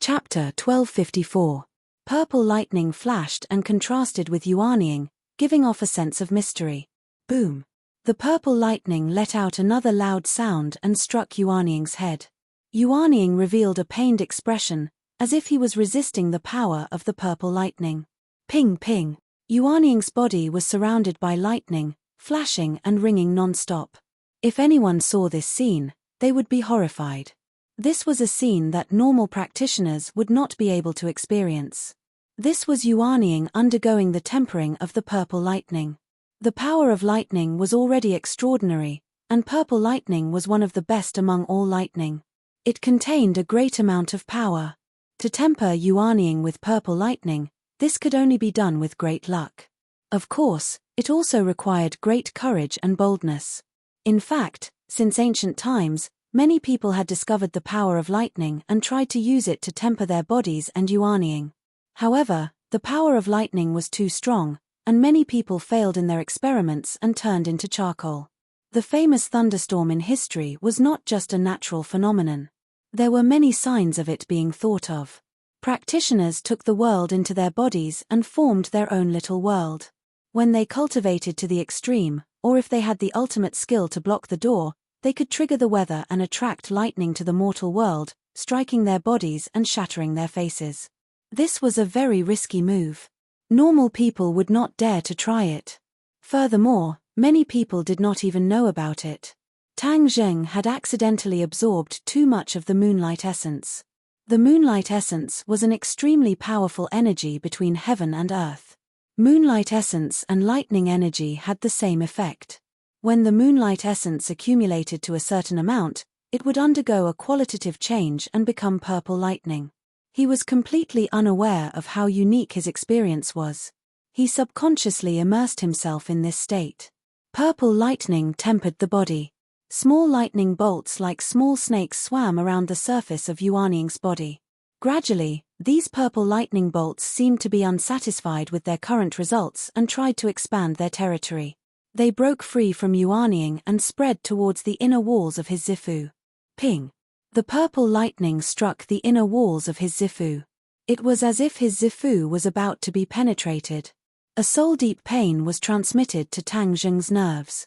Chapter 1254. Purple lightning flashed and contrasted with Yuanying, giving off a sense of mystery. Boom. The purple lightning let out another loud sound and struck Yuanying's head. Yuanying revealed a pained expression, as if he was resisting the power of the purple lightning. Ping ping. Yuanying's body was surrounded by lightning, flashing and ringing non-stop. If anyone saw this scene, they would be horrified. This was a scene that normal practitioners would not be able to experience. This was Yuanying undergoing the tempering of the purple lightning. The power of lightning was already extraordinary, and purple lightning was one of the best among all lightning. It contained a great amount of power. To temper Yuanying with purple lightning, this could only be done with great luck. Of course, it also required great courage and boldness. In fact, since ancient times, many people had discovered the power of lightning and tried to use it to temper their bodies and Yuanying. However, the power of lightning was too strong, and many people failed in their experiments and turned into charcoal. The famous thunderstorm in history was not just a natural phenomenon. There were many signs of it being thought of. Practitioners took the world into their bodies and formed their own little world. When they cultivated to the extreme, or if they had the ultimate skill to block the door, they could trigger the weather and attract lightning to the mortal world, striking their bodies and shattering their faces. This was a very risky move. Normal people would not dare to try it. Furthermore, many people did not even know about it. Tang Zheng had accidentally absorbed too much of the moonlight essence. The moonlight essence was an extremely powerful energy between heaven and earth. Moonlight essence and lightning energy had the same effect. When the moonlight essence accumulated to a certain amount, it would undergo a qualitative change and become purple lightning. He was completely unaware of how unique his experience was. He subconsciously immersed himself in this state. Purple lightning tempered the body. Small lightning bolts like small snakes swam around the surface of Yuanying's body. Gradually, these purple lightning bolts seemed to be unsatisfied with their current results and tried to expand their territory. They broke free from Yuanying and spread towards the inner walls of his Zifu. Ping! The purple lightning struck the inner walls of his Zifu. It was as if his Zifu was about to be penetrated. A soul-deep pain was transmitted to Tang Zheng's nerves.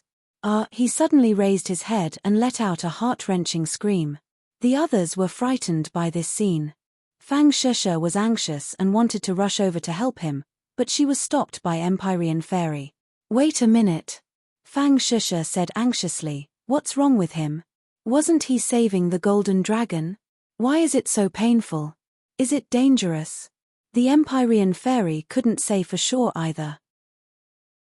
He suddenly raised his head and let out a heart-wrenching scream. The others were frightened by this scene. Fang Shisha was anxious and wanted to rush over to help him, but she was stopped by Empyrean Fairy. "Wait a minute," Fang Shisha said anxiously. "What's wrong with him? Wasn't he saving the golden dragon? Why is it so painful? Is it dangerous?" The Empyrean Fairy couldn't say for sure either.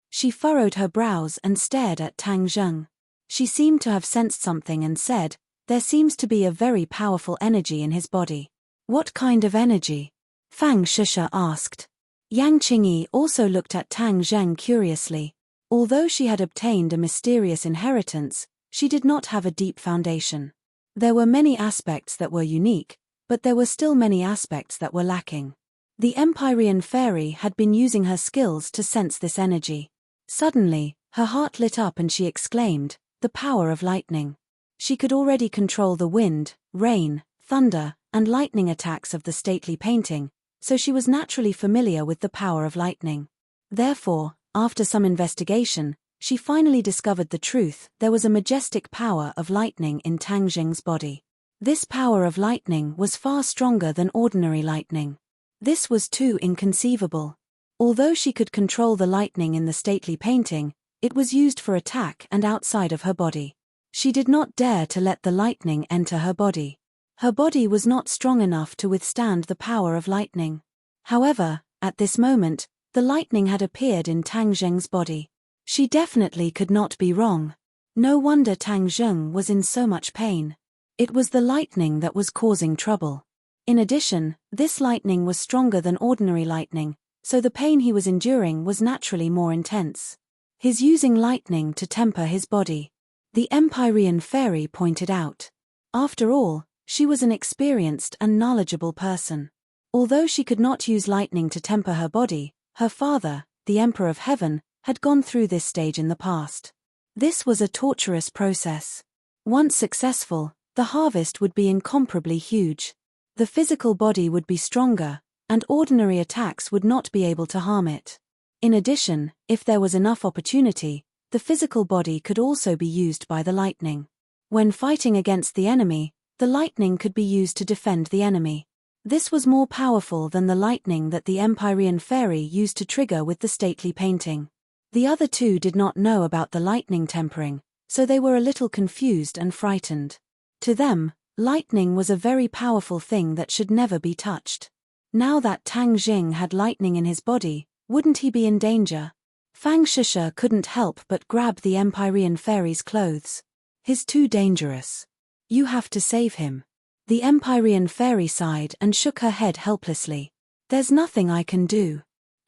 She furrowed her brows and stared at Tang Zheng. She seemed to have sensed something and said, "There seems to be a very powerful energy in his body." "What kind of energy?" Fang Shisha asked. Yang Qingyi also looked at Tang Zheng curiously. Although she had obtained a mysterious inheritance, she did not have a deep foundation. There were many aspects that were unique, but there were still many aspects that were lacking. The Empyrean Fairy had been using her skills to sense this energy. Suddenly, her heart lit up and she exclaimed, "The power of lightning." She could already control the wind, rain, thunder, and lightning attacks of the stately painting, so she was naturally familiar with the power of lightning. Therefore, after some investigation, she finally discovered the truth: there was a majestic power of lightning in Tang Zheng's body. This power of lightning was far stronger than ordinary lightning. This was too inconceivable. Although she could control the lightning in the stately painting, it was used for attack and outside of her body. She did not dare to let the lightning enter her body. Her body was not strong enough to withstand the power of lightning. However, at this moment, the lightning had appeared in Tang Zheng's body. She definitely could not be wrong. No wonder Tang Zheng was in so much pain. It was the lightning that was causing trouble. In addition, this lightning was stronger than ordinary lightning, so the pain he was enduring was naturally more intense. He's using lightning to temper his body, the Empyrean fairy pointed out. After all, she was an experienced and knowledgeable person. Although she could not use lightning to temper her body, her father, the Emperor of Heaven, had gone through this stage in the past. This was a torturous process. Once successful, the harvest would be incomparably huge. The physical body would be stronger, and ordinary attacks would not be able to harm it. In addition, if there was enough opportunity, the physical body could also be used by the lightning. When fighting against the enemy, the lightning could be used to defend the enemy. This was more powerful than the lightning that the Empyrean fairy used to trigger with the stately painting. The other two did not know about the lightning tempering, so they were a little confused and frightened. To them, lightning was a very powerful thing that should never be touched. Now that Tang Jing had lightning in his body, wouldn't he be in danger? Fang Shisha couldn't help but grab the Empyrean fairy's clothes. He's too dangerous. You have to save him. The Empyrean fairy sighed and shook her head helplessly. There's nothing I can do.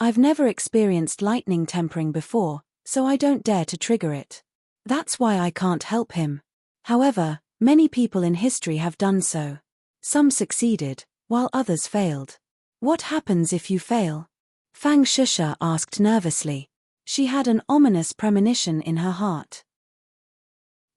I've never experienced lightning tempering before, so I don't dare to trigger it. That's why I can't help him. However, many people in history have done so. Some succeeded, while others failed. What happens if you fail? Fang Shisha asked nervously. She had an ominous premonition in her heart.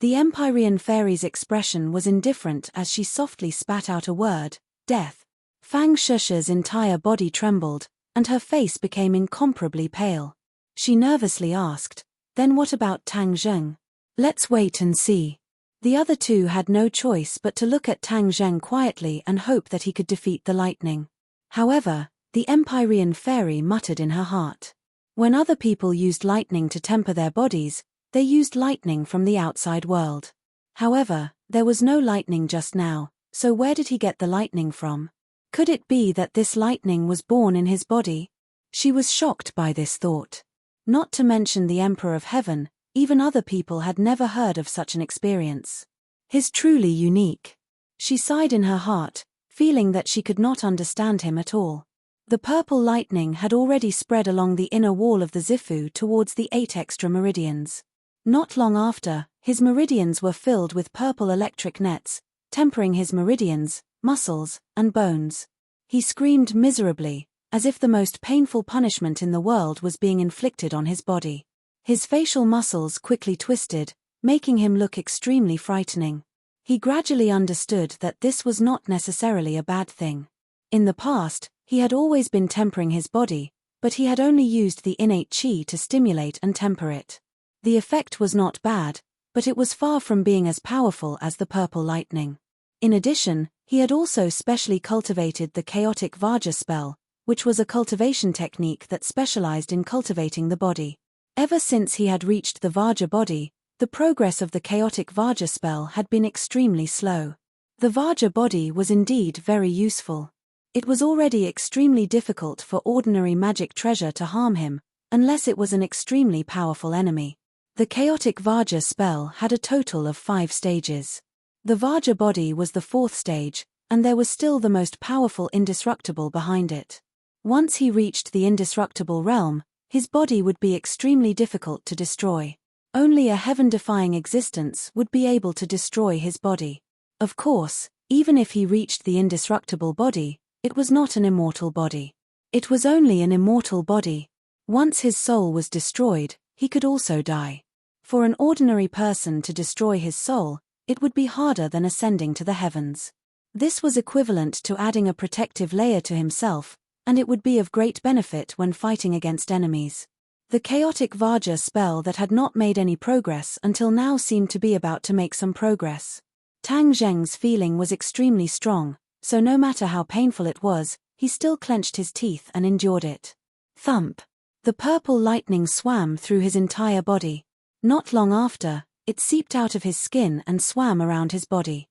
The Empyrean fairy's expression was indifferent as she softly spat out a word, death. Fang Shisha's entire body trembled, and her face became incomparably pale. She nervously asked, then what about Tang Zheng? Let's wait and see. The other two had no choice but to look at Tang Zheng quietly and hope that he could defeat the lightning. However, the Empyrean fairy muttered in her heart. When other people used lightning to temper their bodies, they used lightning from the outside world. However, there was no lightning just now, so where did he get the lightning from? Could it be that this lightning was born in his body? She was shocked by this thought. Not to mention the Emperor of Heaven, even other people had never heard of such an experience. He's truly unique. She sighed in her heart, feeling that she could not understand him at all. The purple lightning had already spread along the inner wall of the Zifu towards the 8 extra meridians. Not long after, his meridians were filled with purple electric nets, tempering his meridians, muscles, and bones. He screamed miserably, as if the most painful punishment in the world was being inflicted on his body. His facial muscles quickly twisted, making him look extremely frightening. He gradually understood that this was not necessarily a bad thing. In the past, he had always been tempering his body, but he had only used the innate qi to stimulate and temper it. The effect was not bad, but it was far from being as powerful as the purple lightning. In addition, he had also specially cultivated the chaotic Vajra spell, which was a cultivation technique that specialized in cultivating the body. Ever since he had reached the Vajra body, the progress of the chaotic Vajra spell had been extremely slow. The Vajra body was indeed very useful. It was already extremely difficult for ordinary magic treasure to harm him, unless it was an extremely powerful enemy. The chaotic Vajra spell had a total of 5 stages. The Vajra body was the 4th stage, and there was still the most powerful indestructible behind it. Once he reached the indestructible realm, his body would be extremely difficult to destroy. Only a heaven-defying existence would be able to destroy his body. Of course, even if he reached the indestructible body, it was not an immortal body. It was only an immortal body. Once his soul was destroyed, he could also die. For an ordinary person to destroy his soul, it would be harder than ascending to the heavens. This was equivalent to adding a protective layer to himself, and it would be of great benefit when fighting against enemies. The chaotic Vajra spell that had not made any progress until now seemed to be about to make some progress. Tang Zheng's feeling was extremely strong, so no matter how painful it was, he still clenched his teeth and endured it. Thump! The purple lightning swam through his entire body. Not long after, it seeped out of his skin and swam around his body.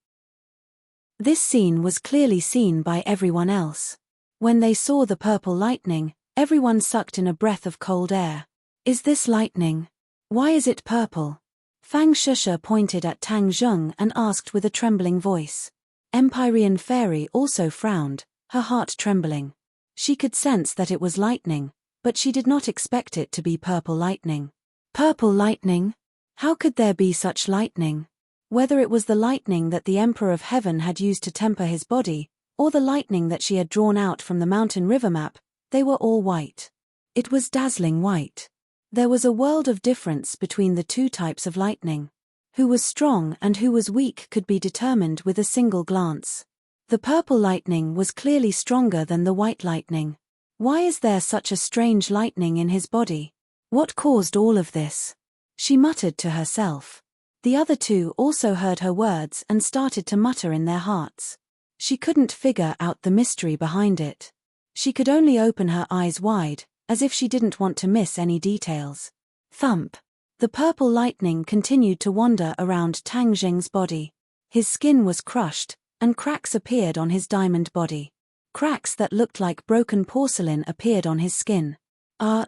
This scene was clearly seen by everyone else. When they saw the purple lightning, everyone sucked in a breath of cold air. Is this lightning? Why is it purple? Fang Shusha pointed at Tang Zheng and asked with a trembling voice. Empyrean Fairy also frowned, her heart trembling. She could sense that it was lightning, but she did not expect it to be purple lightning. Purple lightning? How could there be such lightning? Whether it was the lightning that the Emperor of Heaven had used to temper his body, or the lightning that she had drawn out from the mountain river map, they were all white. It was dazzling white. There was a world of difference between the two types of lightning. Who was strong and who was weak could be determined with a single glance. The purple lightning was clearly stronger than the white lightning. Why is there such a strange lightning in his body? What caused all of this? She muttered to herself. The other two also heard her words and started to mutter in their hearts. She couldn't figure out the mystery behind it. She could only open her eyes wide, as if she didn't want to miss any details. Thump. The purple lightning continued to wander around Tang Zheng's body. His skin was crushed, and cracks appeared on his diamond body. Cracks that looked like broken porcelain appeared on his skin.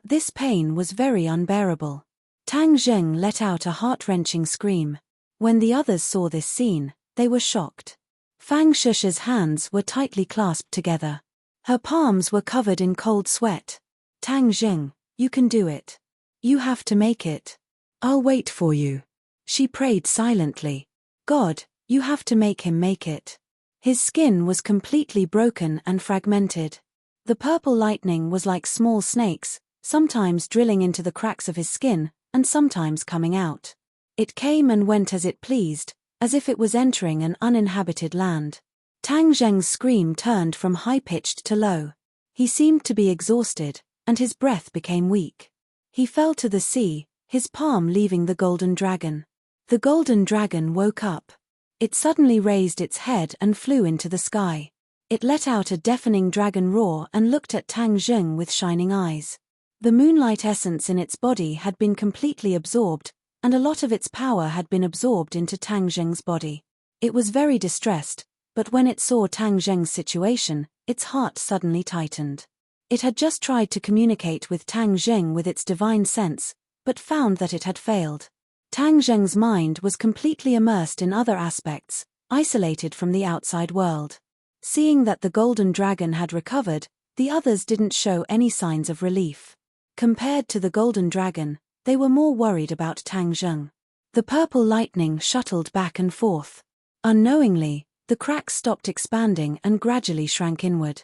This pain was very unbearable. Tang Zheng let out a heart-wrenching scream. When the others saw this scene, they were shocked. Fang Shusha's hands were tightly clasped together. Her palms were covered in cold sweat. Tang Zheng, you can do it. You have to make it. I'll wait for you. She prayed silently. God, you have to make him make it. His skin was completely broken and fragmented. The purple lightning was like small snakes, sometimes drilling into the cracks of his skin, and sometimes coming out. It came and went as it pleased, as if it was entering an uninhabited land. Tang Zheng's scream turned from high-pitched to low. He seemed to be exhausted, and his breath became weak. He fell to the sea, his palm leaving the golden dragon. The golden dragon woke up. It suddenly raised its head and flew into the sky. It let out a deafening dragon roar and looked at Tang Zheng with shining eyes. The moonlight essence in its body had been completely absorbed, and a lot of its power had been absorbed into Tang Zheng's body. It was very distressed, but when it saw Tang Zheng's situation, its heart suddenly tightened. It had just tried to communicate with Tang Zheng with its divine sense, but found that it had failed. Tang Zheng's mind was completely immersed in other aspects, isolated from the outside world. Seeing that the golden dragon had recovered, the others didn't show any signs of relief. Compared to the golden dragon, they were more worried about Tang Zheng. The purple lightning shuttled back and forth. Unknowingly, the cracks stopped expanding and gradually shrank inward.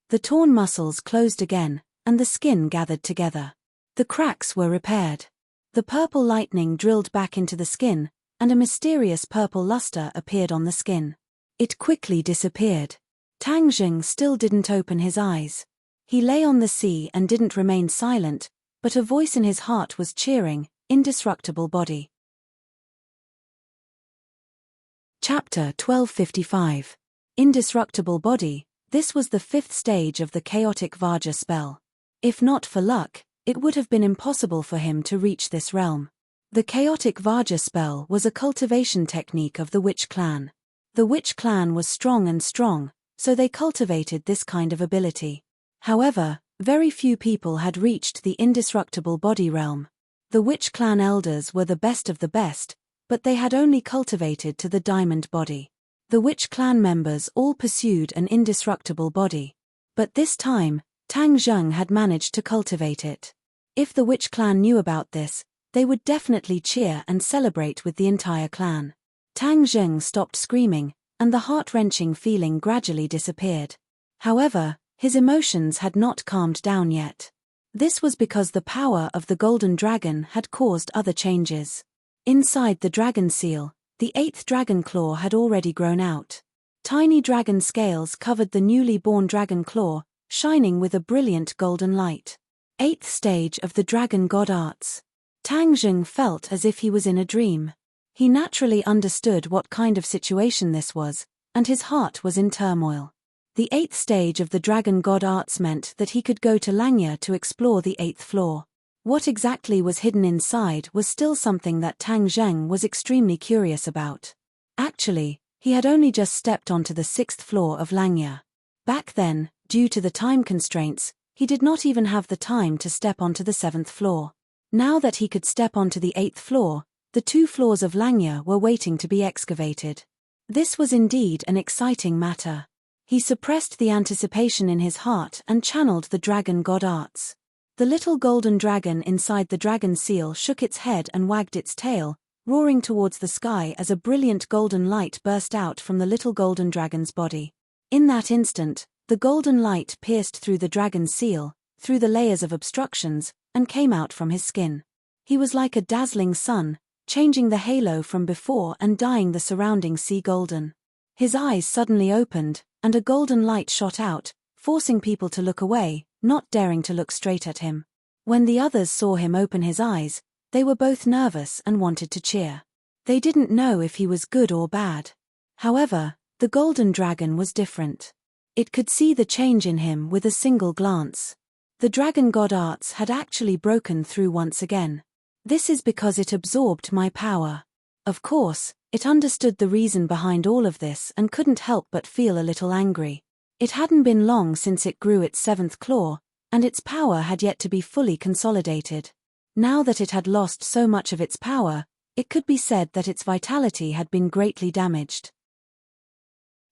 The torn muscles closed again, and the skin gathered together. The cracks were repaired. The purple lightning drilled back into the skin, and a mysterious purple luster appeared on the skin. It quickly disappeared. Tang Zheng still didn't open his eyes. He lay on the sea and didn't remain silent, but a voice in his heart was cheering, "Indestructible body." Chapter 1255. Indestructible body. This was the fifth stage of the chaotic Vajra spell. If not for luck, it would have been impossible for him to reach this realm. The chaotic Vajra spell was a cultivation technique of the witch clan. The witch clan was strong and strong, so they cultivated this kind of ability. However, very few people had reached the indestructible body realm. The witch clan elders were the best of the best, but they had only cultivated to the diamond body. The witch clan members all pursued an indestructible body. But this time, Tang Zheng had managed to cultivate it. If the witch clan knew about this, they would definitely cheer and celebrate with the entire clan. Tang Zheng stopped screaming, and the heart-wrenching feeling gradually disappeared. However, his emotions had not calmed down yet. This was because the power of the golden dragon had caused other changes. Inside the dragon seal, the eighth dragon claw had already grown out. Tiny dragon scales covered the newly born dragon claw, shining with a brilliant golden light. Eighth stage of the dragon god arts. Tang Zheng felt as if he was in a dream. He naturally understood what kind of situation this was, and his heart was in turmoil. The eighth stage of the dragon god arts meant that he could go to Langya to explore the eighth floor. What exactly was hidden inside was still something that Tang Zheng was extremely curious about. Actually, he had only just stepped onto the sixth floor of Langya. Back then, due to the time constraints, he did not even have the time to step onto the seventh floor. Now that he could step onto the eighth floor, The 2 floors of Langya were waiting to be excavated. This was indeed an exciting matter. He suppressed the anticipation in his heart and channeled the dragon god arts. The little golden dragon inside the dragon seal shook its head and wagged its tail, roaring towards the sky as a brilliant golden light burst out from the little golden dragon's body. In that instant, the golden light pierced through the dragon's seal, through the layers of obstructions, and came out from his skin. He was like a dazzling sun, changing the halo from before and dyeing the surrounding sea golden. His eyes suddenly opened, and a golden light shot out, forcing people to look away, not daring to look straight at him. When the others saw him open his eyes, they were both nervous and wanted to cheer. They didn't know if he was good or bad. However, the golden dragon was different. It could see the change in him with a single glance. The dragon god arts had actually broken through once again. This is because it absorbed my power. Of course, it understood the reason behind all of this and couldn't help but feel a little angry. It hadn't been long since it grew its 7th claw, and its power had yet to be fully consolidated. Now that it had lost so much of its power, it could be said that its vitality had been greatly damaged.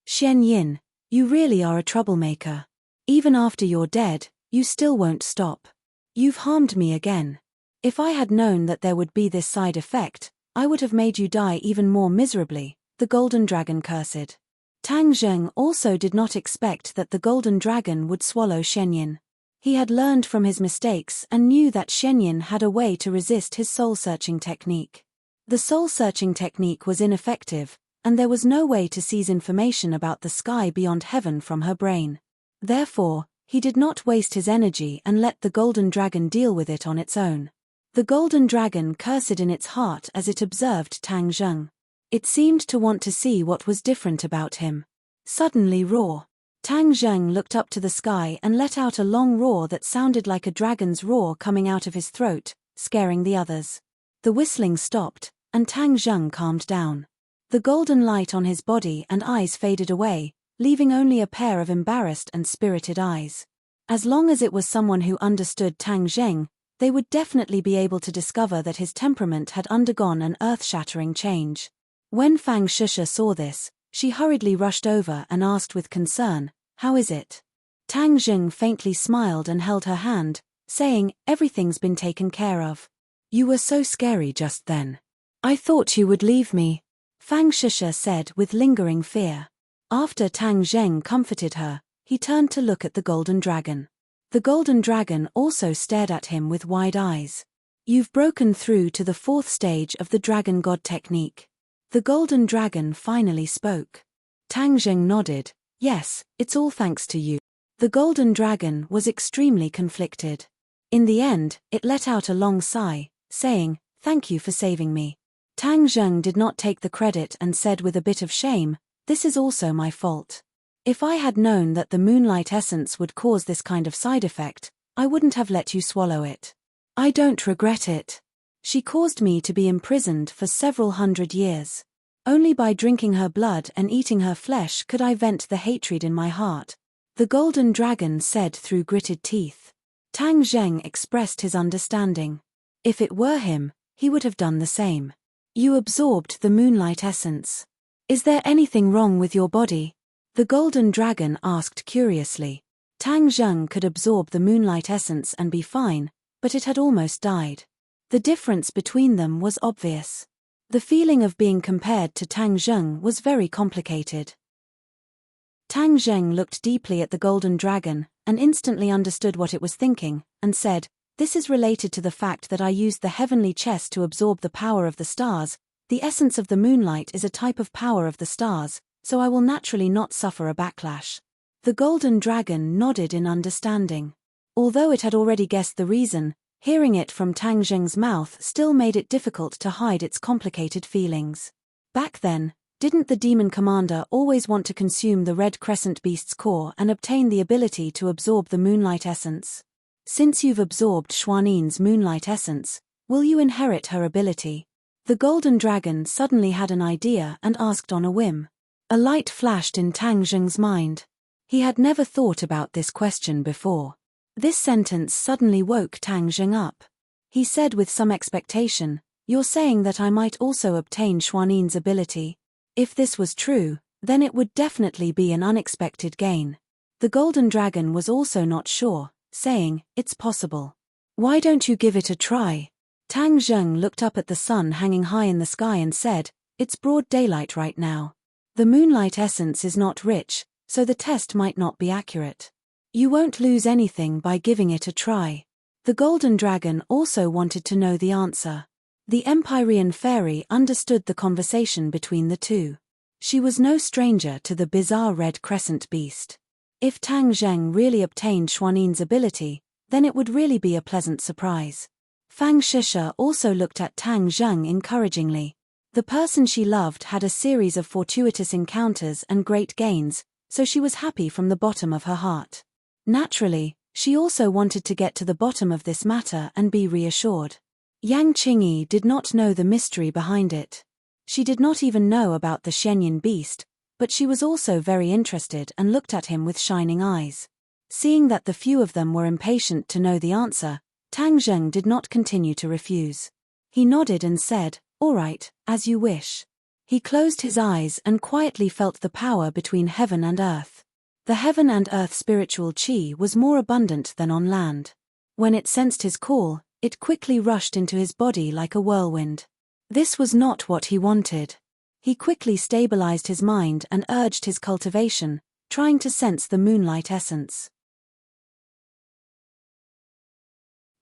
Xian Yin, you really are a troublemaker. Even after you're dead, you still won't stop. You've harmed me again. If I had known that there would be this side effect, I would have made you die even more miserably, the golden dragon cursed. Tang Zheng also did not expect that the golden dragon would swallow Shenyin. He had learned from his mistakes and knew that Shenyin had a way to resist his soul-searching technique. The soul-searching technique was ineffective, and there was no way to seize information about the sky beyond heaven from her brain. Therefore, he did not waste his energy and let the golden dragon deal with it on its own. The golden dragon cursed in its heart as it observed Tang Zheng. It seemed to want to see what was different about him. Suddenly roar. Tang Zheng looked up to the sky and let out a long roar that sounded like a dragon's roar coming out of his throat, scaring the others. The whistling stopped, and Tang Zheng calmed down. The golden light on his body and eyes faded away, leaving only a pair of embarrassed and spirited eyes. As long as it was someone who understood Tang Zheng, they would definitely be able to discover that his temperament had undergone an earth-shattering change. When Fang Shusha saw this, she hurriedly rushed over and asked with concern, "How is it?" Tang Zheng faintly smiled and held her hand, saying, "Everything's been taken care of. You were so scary just then. I thought you would leave me," Fang Shusha said with lingering fear. After Tang Zheng comforted her, he turned to look at the golden dragon. The golden dragon also stared at him with wide eyes. "You've broken through to the 4th stage of the dragon god technique." The golden dragon finally spoke. Tang Zheng nodded. "Yes, it's all thanks to you." The golden dragon was extremely conflicted. In the end, it let out a long sigh, saying, "Thank you for saving me." Tang Zheng did not take the credit and said with a bit of shame, "This is also my fault. If I had known that the moonlight essence would cause this kind of side effect, I wouldn't have let you swallow it. I don't regret it. She caused me to be imprisoned for several hundred years. Only by drinking her blood and eating her flesh could I vent the hatred in my heart," the golden dragon said through gritted teeth. Tang Zheng expressed his understanding. If it were him, he would have done the same. "You absorbed the moonlight essence. Is there anything wrong with your body?" the golden dragon asked curiously. Tang Zheng could absorb the moonlight essence and be fine, but it had almost died. The difference between them was obvious. The feeling of being compared to Tang Zheng was very complicated. Tang Zheng looked deeply at the golden dragon, and instantly understood what it was thinking, and said, "This is related to the fact that I used the heavenly chest to absorb the power of the stars. The essence of the moonlight is a type of power of the stars, so I will naturally not suffer a backlash." The golden dragon nodded in understanding. Although it had already guessed the reason, hearing it from Tang Zheng's mouth still made it difficult to hide its complicated feelings. Back then, didn't the demon commander always want to consume the red crescent beast's core and obtain the ability to absorb the moonlight essence? Since you've absorbed Xuanin's moonlight essence, will you inherit her ability? The golden dragon suddenly had an idea and asked on a whim. A light flashed in Tang Zheng's mind. He had never thought about this question before. This sentence suddenly woke Tang Zheng up. He said with some expectation, You're saying that I might also obtain Xuanin's ability? If this was true, then it would definitely be an unexpected gain. The golden dragon was also not sure, saying, it's possible. Why don't you give it a try? Tang Zheng looked up at the sun hanging high in the sky and said, it's broad daylight right now. The moonlight essence is not rich, so the test might not be accurate. You won't lose anything by giving it a try. The golden dragon also wanted to know the answer. The Empyrean fairy understood the conversation between the two. She was no stranger to the bizarre red crescent beast. If Tang Zheng really obtained Xuanin's ability, then it would really be a pleasant surprise. Fang Shisha also looked at Tang Zheng encouragingly. The person she loved had a series of fortuitous encounters and great gains, so she was happy from the bottom of her heart. Naturally, she also wanted to get to the bottom of this matter and be reassured. Yang Qingyi did not know the mystery behind it. She did not even know about the Shenyan beast, but she was also very interested and looked at him with shining eyes. Seeing that the few of them were impatient to know the answer, Tang Zheng did not continue to refuse. He nodded and said, all right, as you wish. He closed his eyes and quietly felt the power between heaven and earth. The heaven and earth spiritual qi was more abundant than on land. When it sensed his call, it quickly rushed into his body like a whirlwind. This was not what he wanted. He quickly stabilized his mind and urged his cultivation, trying to sense the moonlight essence.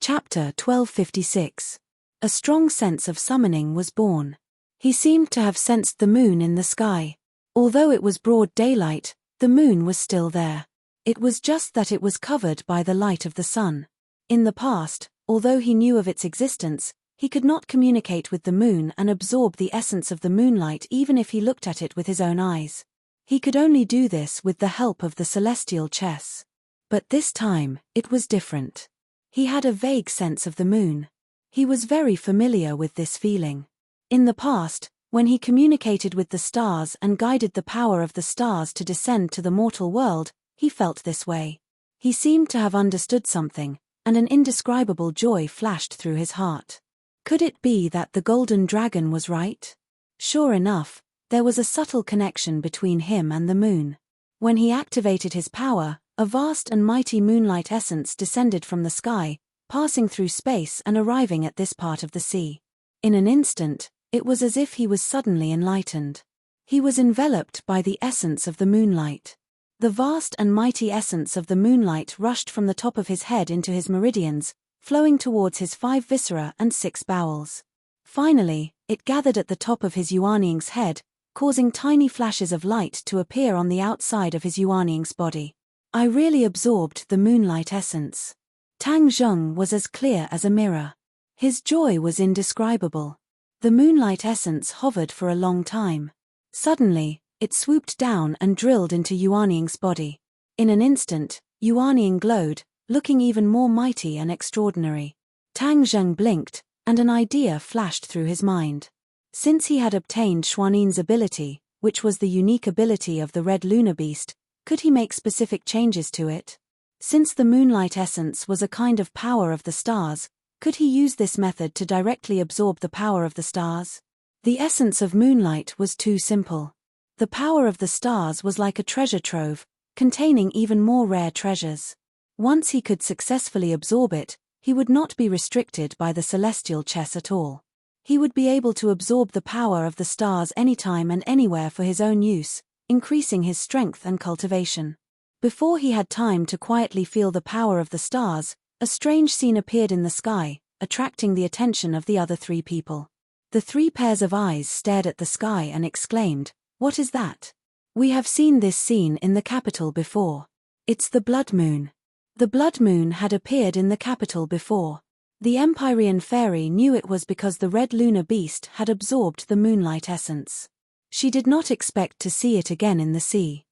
Chapter 1256. A strong sense of summoning was born. He seemed to have sensed the moon in the sky. Although it was broad daylight, the moon was still there. It was just that it was covered by the light of the sun. In the past, although he knew of its existence, he could not communicate with the moon and absorb the essence of the moonlight even if he looked at it with his own eyes. He could only do this with the help of the celestial chess. But this time, it was different. He had a vague sense of the moon. He was very familiar with this feeling. In the past, when he communicated with the stars and guided the power of the stars to descend to the mortal world, he felt this way. He seemed to have understood something, and an indescribable joy flashed through his heart. Could it be that the golden dragon was right? Sure enough, there was a subtle connection between him and the moon. When he activated his power, a vast and mighty moonlight essence descended from the sky, passing through space and arriving at this part of the sea. In an instant, it was as if he was suddenly enlightened. He was enveloped by the essence of the moonlight. The vast and mighty essence of the moonlight rushed from the top of his head into his meridians, flowing towards his 5 viscera and 6 bowels. Finally, it gathered at the top of his Yuanying's head, causing tiny flashes of light to appear on the outside of his Yuanying's body. I really absorbed the moonlight essence. Tang Zheng was as clear as a mirror. His joy was indescribable. The moonlight essence hovered for a long time. Suddenly, it swooped down and drilled into Yuanying's body. In an instant, Yuanying glowed, looking even more mighty and extraordinary. Tang Zheng blinked, and an idea flashed through his mind. Since he had obtained Xuanin's ability, which was the unique ability of the red lunar beast, could he make specific changes to it? Since the moonlight essence was a kind of power of the stars, could he use this method to directly absorb the power of the stars? The essence of moonlight was too simple. The power of the stars was like a treasure trove, containing even more rare treasures. Once he could successfully absorb it, he would not be restricted by the celestial chess at all. He would be able to absorb the power of the stars anytime and anywhere for his own use, increasing his strength and cultivation. Before he had time to quietly feel the power of the stars, a strange scene appeared in the sky, attracting the attention of the other 3 people. The 3 pairs of eyes stared at the sky and exclaimed, "What is that? We have seen this scene in the capital before. It's the blood moon." The blood moon had appeared in the capital before. The Empyrean fairy knew it was because the red lunar beast had absorbed the moonlight essence. She did not expect to see it again in the sea.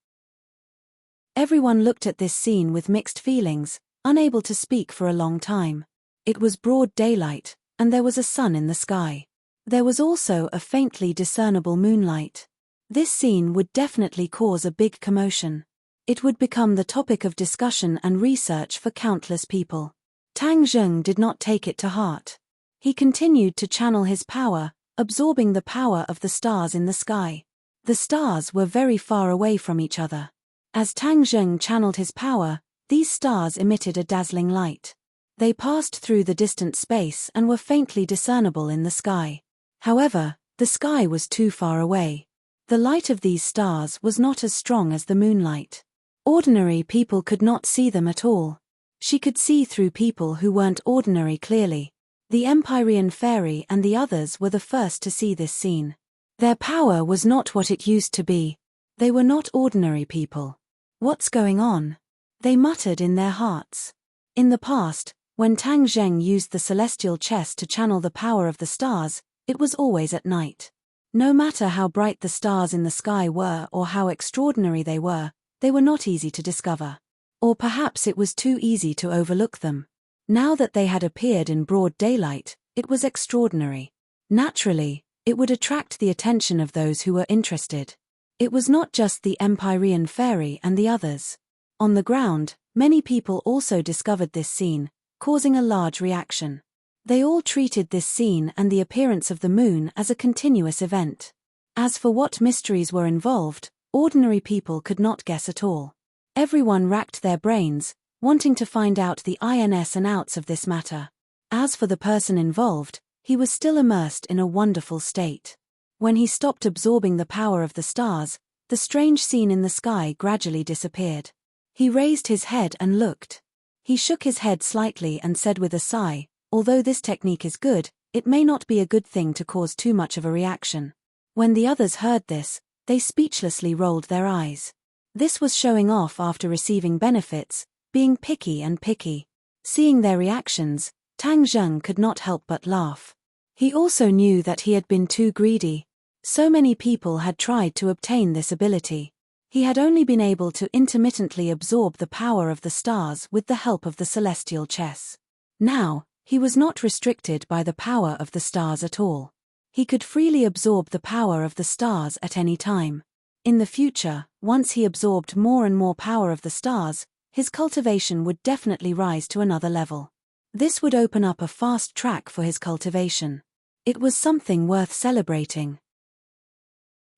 Everyone looked at this scene with mixed feelings, unable to speak for a long time. It was broad daylight, and there was a sun in the sky. There was also a faintly discernible moonlight. This scene would definitely cause a big commotion. It would become the topic of discussion and research for countless people. Tang Zheng did not take it to heart. He continued to channel his power, absorbing the power of the stars in the sky. The stars were very far away from each other. As Tang Zheng channeled his power, these stars emitted a dazzling light. They passed through the distant space and were faintly discernible in the sky. However, the sky was too far away. The light of these stars was not as strong as the moonlight. Ordinary people could not see them at all. She could see through people who weren't ordinary clearly. The Empyrean fairy and the others were the first to see this scene. Their power was not what it used to be. They were not ordinary people. What's going on? They muttered in their hearts. In the past, when Tang Zheng used the celestial chest to channel the power of the stars, it was always at night. No matter how bright the stars in the sky were or how extraordinary they were not easy to discover. Or perhaps it was too easy to overlook them. Now that they had appeared in broad daylight, it was extraordinary. Naturally, it would attract the attention of those who were interested. It was not just the Empyrean fairy and the others. On the ground, many people also discovered this scene, causing a large reaction. They all treated this scene and the appearance of the moon as a continuous event. As for what mysteries were involved, ordinary people could not guess at all. Everyone racked their brains, wanting to find out the ins and outs of this matter. As for the person involved, he was still immersed in a wonderful state. When he stopped absorbing the power of the stars, the strange scene in the sky gradually disappeared. He raised his head and looked. He shook his head slightly and said with a sigh, "Although this technique is good, it may not be a good thing to cause too much of a reaction." When the others heard this, they speechlessly rolled their eyes. This was showing off after receiving benefits, being picky and picky. Seeing their reactions, Tang Zheng could not help but laugh. He also knew that he had been too greedy. So many people had tried to obtain this ability. He had only been able to intermittently absorb the power of the stars with the help of the celestial chess. Now, he was not restricted by the power of the stars at all. He could freely absorb the power of the stars at any time. In the future, once he absorbed more and more power of the stars, his cultivation would definitely rise to another level. This would open up a fast track for his cultivation. It was something worth celebrating.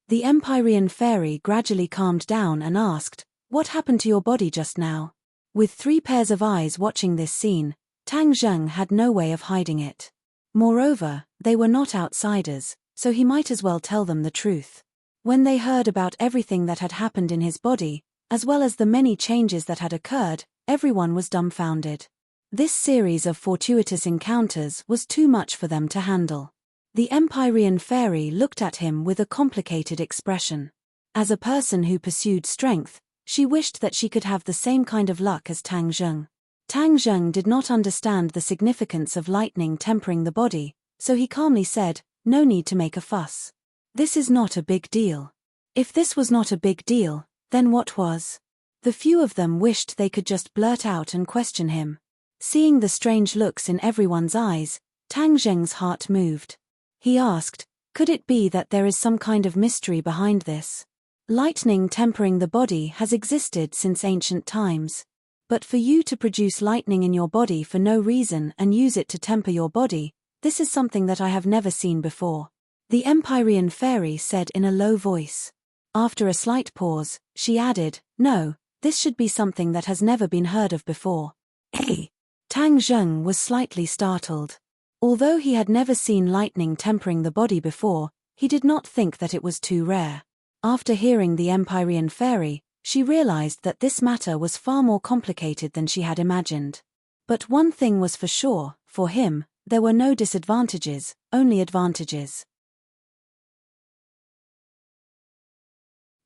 The Empyrean fairy gradually calmed down and asked, "What happened to your body just now?" With 3 pairs of eyes watching this scene, Tang Zheng had no way of hiding it. Moreover, they were not outsiders, so he might as well tell them the truth. When they heard about everything that had happened in his body, as well as the many changes that had occurred, everyone was dumbfounded. This series of fortuitous encounters was too much for them to handle. The Empyrean fairy looked at him with a complicated expression. As a person who pursued strength, she wished that she could have the same kind of luck as Tang Zheng. Tang Zheng did not understand the significance of lightning tempering the body, so he calmly said, "No need to make a fuss. This is not a big deal." If this was not a big deal, then what was? The few of them wished they could just blurt out and question him. Seeing the strange looks in everyone's eyes, Tang Zheng's heart moved. He asked, "Could it be that there is some kind of mystery behind this? Lightning tempering the body has existed since ancient times. But for you to produce lightning in your body for no reason and use it to temper your body, this is something that I have never seen before," the Empyrean fairy said in a low voice. After a slight pause, she added, "No, this should be something that has never been heard of before." Hey! Tang Zheng was slightly startled. Although he had never seen lightning tempering the body before, he did not think that it was too rare. After hearing the Empyrean fairy, she realized that this matter was far more complicated than she had imagined. But one thing was for sure, for him, there were no disadvantages, only advantages.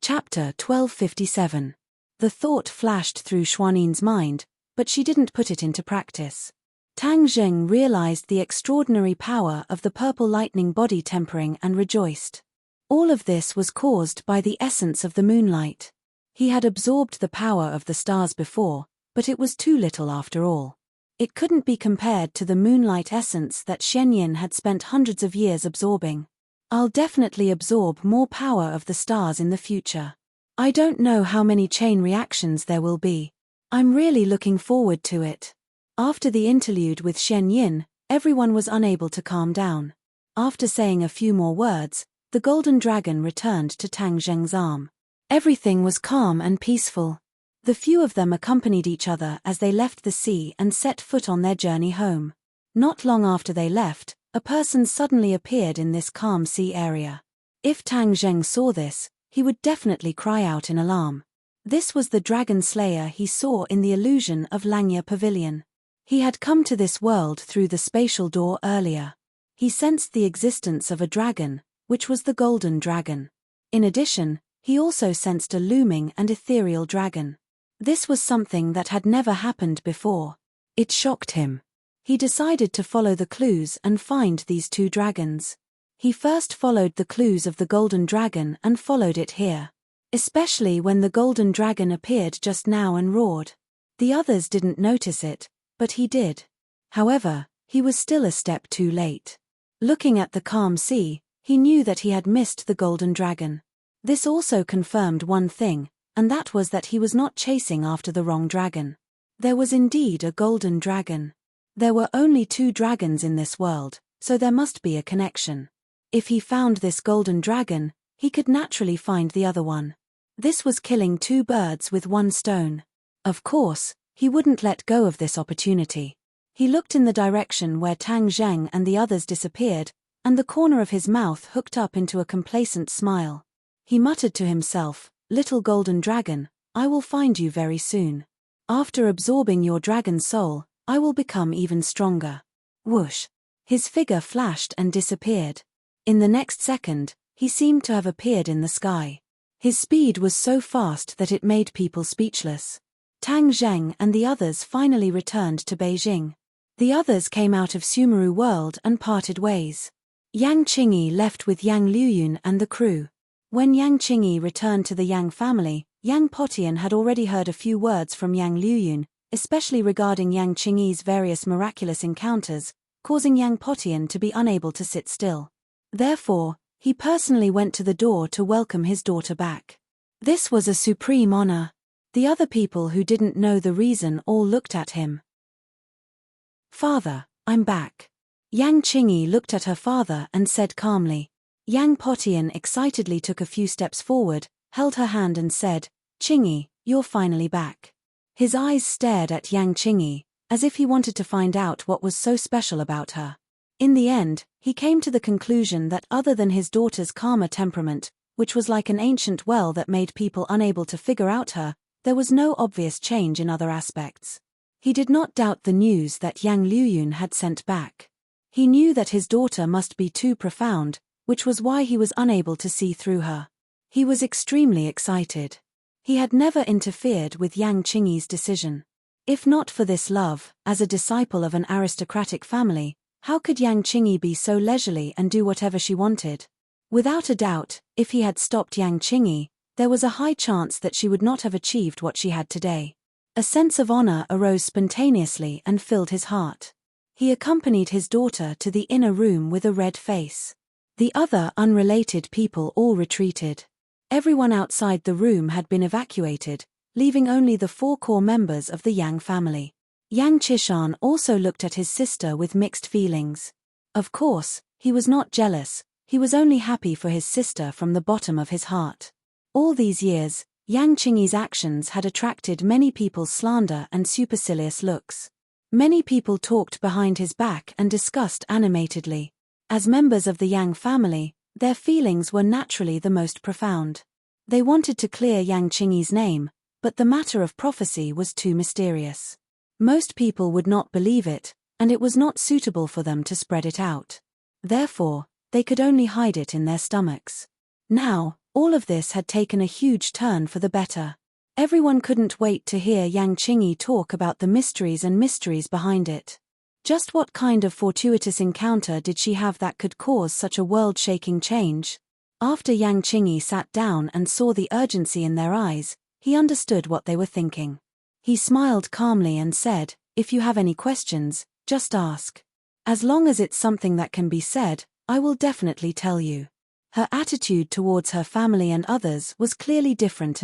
Chapter 1257. The thought flashed through Xuanin's mind, but she didn't put it into practice. Tang Zheng realized the extraordinary power of the purple lightning body tempering and rejoiced. All of this was caused by the essence of the moonlight. He had absorbed the power of the stars before, but it was too little after all. It couldn't be compared to the moonlight essence that Xuanyin had spent hundreds of years absorbing. "I'll definitely absorb more power of the stars in the future. I don't know how many chain reactions there will be. I'm really looking forward to it." After the interlude with Xuanyin, everyone was unable to calm down. After saying a few more words, the golden dragon returned to Tang Zheng's arm. Everything was calm and peaceful. The few of them accompanied each other as they left the sea and set foot on their journey home. Not long after they left, a person suddenly appeared in this calm sea area. If Tang Zheng saw this, he would definitely cry out in alarm. This was the dragon slayer he saw in the illusion of Langya Pavilion. He had come to this world through the spatial door earlier. He sensed the existence of a dragon, which was the golden dragon. In addition, he also sensed a looming and ethereal dragon. This was something that had never happened before. It shocked him. He decided to follow the clues and find these two dragons. He first followed the clues of the golden dragon and followed it here. Especially when the golden dragon appeared just now and roared. The others didn't notice it, but he did. However, he was still a step too late. Looking at the calm sea, he knew that he had missed the golden dragon. This also confirmed one thing, and that was that he was not chasing after the wrong dragon. There was indeed a golden dragon. There were only two dragons in this world, so there must be a connection. If he found this golden dragon, he could naturally find the other one. This was killing two birds with one stone. Of course, he wouldn't let go of this opportunity. He looked in the direction where Tang Zheng and the others disappeared, and the corner of his mouth hooked up into a complacent smile. He muttered to himself, "Little golden dragon, I will find you very soon. After absorbing your dragon soul, I will become even stronger." Whoosh! His figure flashed and disappeared. In the next second, he seemed to have appeared in the sky. His speed was so fast that it made people speechless. Tang Zheng and the others finally returned to Beijing. The others came out of Sumeru World and parted ways. Yang Qingyi left with Yang Liuyun and the crew. When Yang Qingyi returned to the Yang family, Yang Potian had already heard a few words from Yang Liuyun, especially regarding Yang Qingyi's various miraculous encounters, causing Yang Potian to be unable to sit still. Therefore, he personally went to the door to welcome his daughter back. This was a supreme honor. The other people who didn't know the reason all looked at him. "Father, I'm back." Yang Qingyi looked at her father and said calmly. Yang Potian excitedly took a few steps forward, held her hand and said, "Qingyi, you're finally back." His eyes stared at Yang Qingyi, as if he wanted to find out what was so special about her. In the end, he came to the conclusion that other than his daughter's calmer temperament, which was like an ancient well that made people unable to figure out her, there was no obvious change in other aspects. He did not doubt the news that Yang Liuyun had sent back. He knew that his daughter must be too profound, which was why he was unable to see through her. He was extremely excited. He had never interfered with Yang Qingyi's decision. If not for this love, as a disciple of an aristocratic family, how could Yang Qingyi be so leisurely and do whatever she wanted? Without a doubt, if he had stopped Yang Qingyi, there was a high chance that she would not have achieved what she had today. A sense of honor arose spontaneously and filled his heart. He accompanied his daughter to the inner room with a red face. The other unrelated people all retreated. Everyone outside the room had been evacuated, leaving only the 4 core members of the Yang family. Yang Qishan also looked at his sister with mixed feelings. Of course, he was not jealous, he was only happy for his sister from the bottom of his heart. All these years, Yang Qingyi's actions had attracted many people's slander and supercilious looks. Many people talked behind his back and discussed animatedly. As members of the Yang family, their feelings were naturally the most profound. They wanted to clear Yang Qingyi's name, but the matter of prophecy was too mysterious. Most people would not believe it, and it was not suitable for them to spread it out. Therefore, they could only hide it in their stomachs. Now, all of this had taken a huge turn for the better. Everyone couldn't wait to hear Yang Qingyi talk about the mysteries behind it. Just what kind of fortuitous encounter did she have that could cause such a world-shaking change? After Yang Qingyi sat down and saw the urgency in their eyes, he understood what they were thinking. He smiled calmly and said, "If you have any questions, just ask. As long as it's something that can be said, I will definitely tell you." Her attitude towards her family and others was clearly different.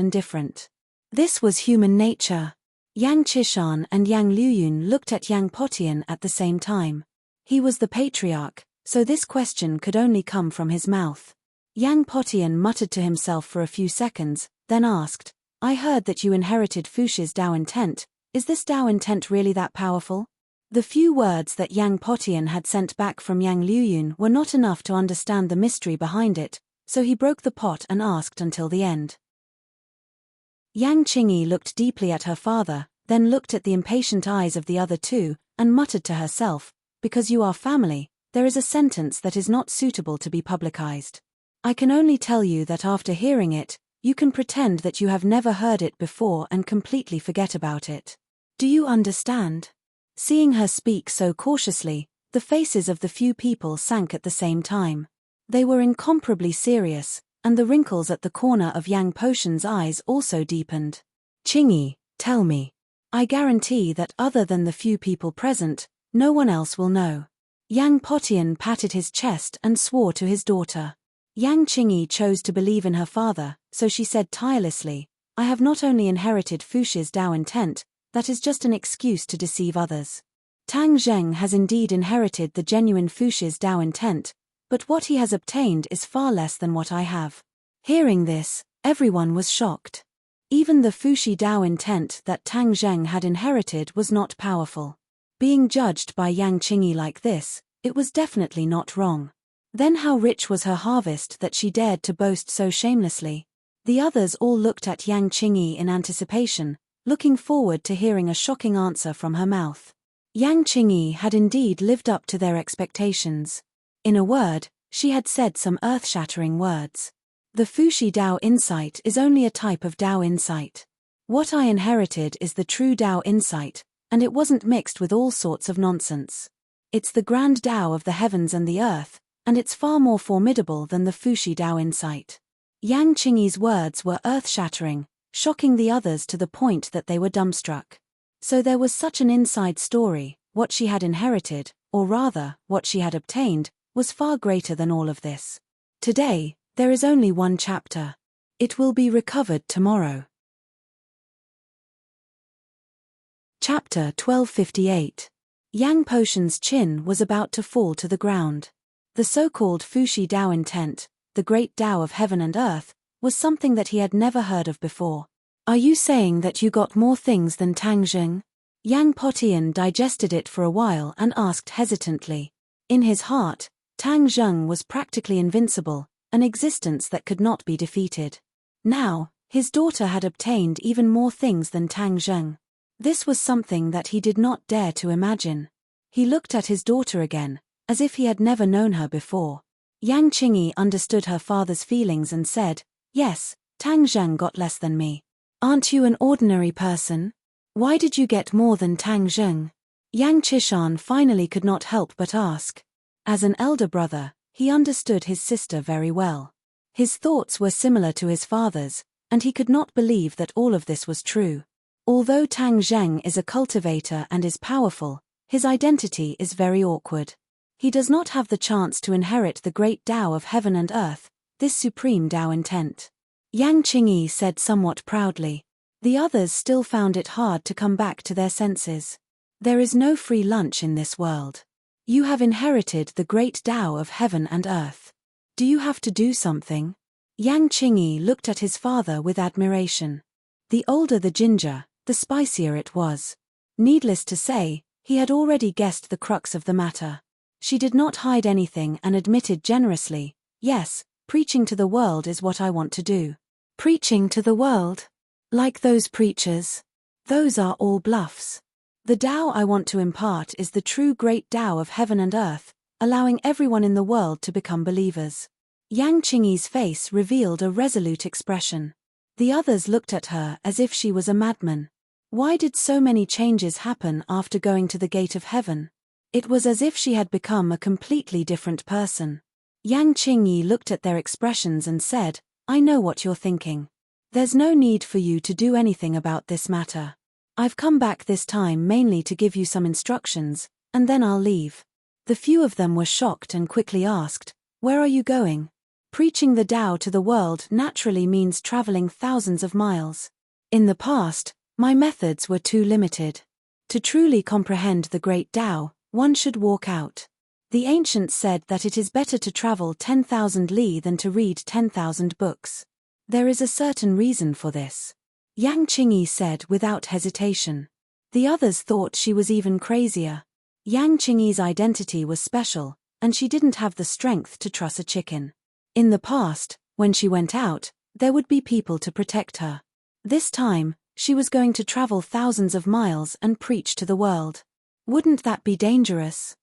This was human nature. Yang Qishan and Yang Liuyun looked at Yang Potian at the same time. He was the patriarch, so this question could only come from his mouth. Yang Potian muttered to himself for a few seconds, then asked, I heard that you inherited Fuxi's Tao intent. Is this Tao intent really that powerful? The few words that Yang Potian had sent back from Yang Liuyun were not enough to understand the mystery behind it, so he broke the pot and asked until the end. Yang Qingyi looked deeply at her father, then looked at the impatient eyes of the other two, and muttered to herself, because you are family, there is a sentence that is not suitable to be publicized. I can only tell you that after hearing it, you can pretend that you have never heard it before and completely forget about it. Do you understand? Seeing her speak so cautiously, the faces of the few people sank at the same time. They were incomparably serious, and the wrinkles at the corner of Yang Potian's eyes also deepened. Qingyi, tell me. I guarantee that other than the few people present, no one else will know. Yang Potian patted his chest and swore to his daughter. Yang Qingyi chose to believe in her father, so she said tirelessly, I have not only inherited Fuxi's Tao intent, that is just an excuse to deceive others. Tang Zheng has indeed inherited the genuine Fuxi's Tao intent, but what he has obtained is far less than what I have. Hearing this, everyone was shocked. Even the Fuxi Tao intent that Tang Zheng had inherited was not powerful. Being judged by Yang Qingyi like this, it was definitely not wrong. Then how rich was her harvest that she dared to boast so shamelessly? The others all looked at Yang Qingyi in anticipation, looking forward to hearing a shocking answer from her mouth. Yang Qingyi had indeed lived up to their expectations. In a word, she had said some earth-shattering words. The Fuxi Tao insight is only a type of Tao insight. What I inherited is the true Tao insight, and it wasn't mixed with all sorts of nonsense. It's the grand Tao of the heavens and the earth, and it's far more formidable than the Fuxi Tao insight. Yang Qingyi's words were earth-shattering, shocking the others to the point that they were dumbstruck. So there was such an inside story, what she had inherited, or rather, what she had obtained, was far greater than all of this. Today, there is only one chapter. It will be recovered tomorrow. Chapter 1258. Yang Potian's chin was about to fall to the ground. The so-called Fuxi Tao intent, the great Tao of heaven and earth, was something that he had never heard of before. Are you saying that you got more things than Tang Zheng? Yang Potian digested it for a while and asked hesitantly. In his heart, Tang Zheng was practically invincible, an existence that could not be defeated. Now, his daughter had obtained even more things than Tang Zheng. This was something that he did not dare to imagine. He looked at his daughter again, as if he had never known her before. Yang Qingyi understood her father's feelings and said, Yes, Tang Zheng got less than me. Aren't you an ordinary person? Why did you get more than Tang Zheng? Yang Qishan finally could not help but ask. As an elder brother, he understood his sister very well. His thoughts were similar to his father's, and he could not believe that all of this was true. Although Tang Zheng is a cultivator and is powerful, his identity is very awkward. He does not have the chance to inherit the great Tao of heaven and earth, this supreme Tao intent. Yang Qingyi said somewhat proudly. The others still found it hard to come back to their senses. There is no free lunch in this world. You have inherited the great Tao of heaven and earth. Do you have to do something? Yang Qingyi looked at his father with admiration. The older the ginger, the spicier it was. Needless to say, he had already guessed the crux of the matter. She did not hide anything and admitted generously, Yes, preaching to the world is what I want to do. Preaching to the world? Like those preachers? Those are all bluffs. The Tao I want to impart is the true great Tao of heaven and earth, allowing everyone in the world to become believers. Yang Qingyi's face revealed a resolute expression. The others looked at her as if she was a madman. Why did so many changes happen after going to the gate of heaven? It was as if she had become a completely different person. Yang Qingyi looked at their expressions and said, I know what you're thinking. There's no need for you to do anything about this matter. I've come back this time mainly to give you some instructions, and then I'll leave. The few of them were shocked and quickly asked, Where are you going? Preaching the Tao to the world naturally means traveling thousands of miles. In the past, my methods were too limited. To truly comprehend the great Tao, one should walk out. The ancients said that it is better to travel 10,000 li than to read 10,000 books. There is a certain reason for this. Yang Qingyi said without hesitation. The others thought she was even crazier. Yang Qingyi's identity was special, and she didn't have the strength to truss a chicken. In the past, when she went out, there would be people to protect her. This time, she was going to travel thousands of miles and preach to the world. Wouldn't that be dangerous?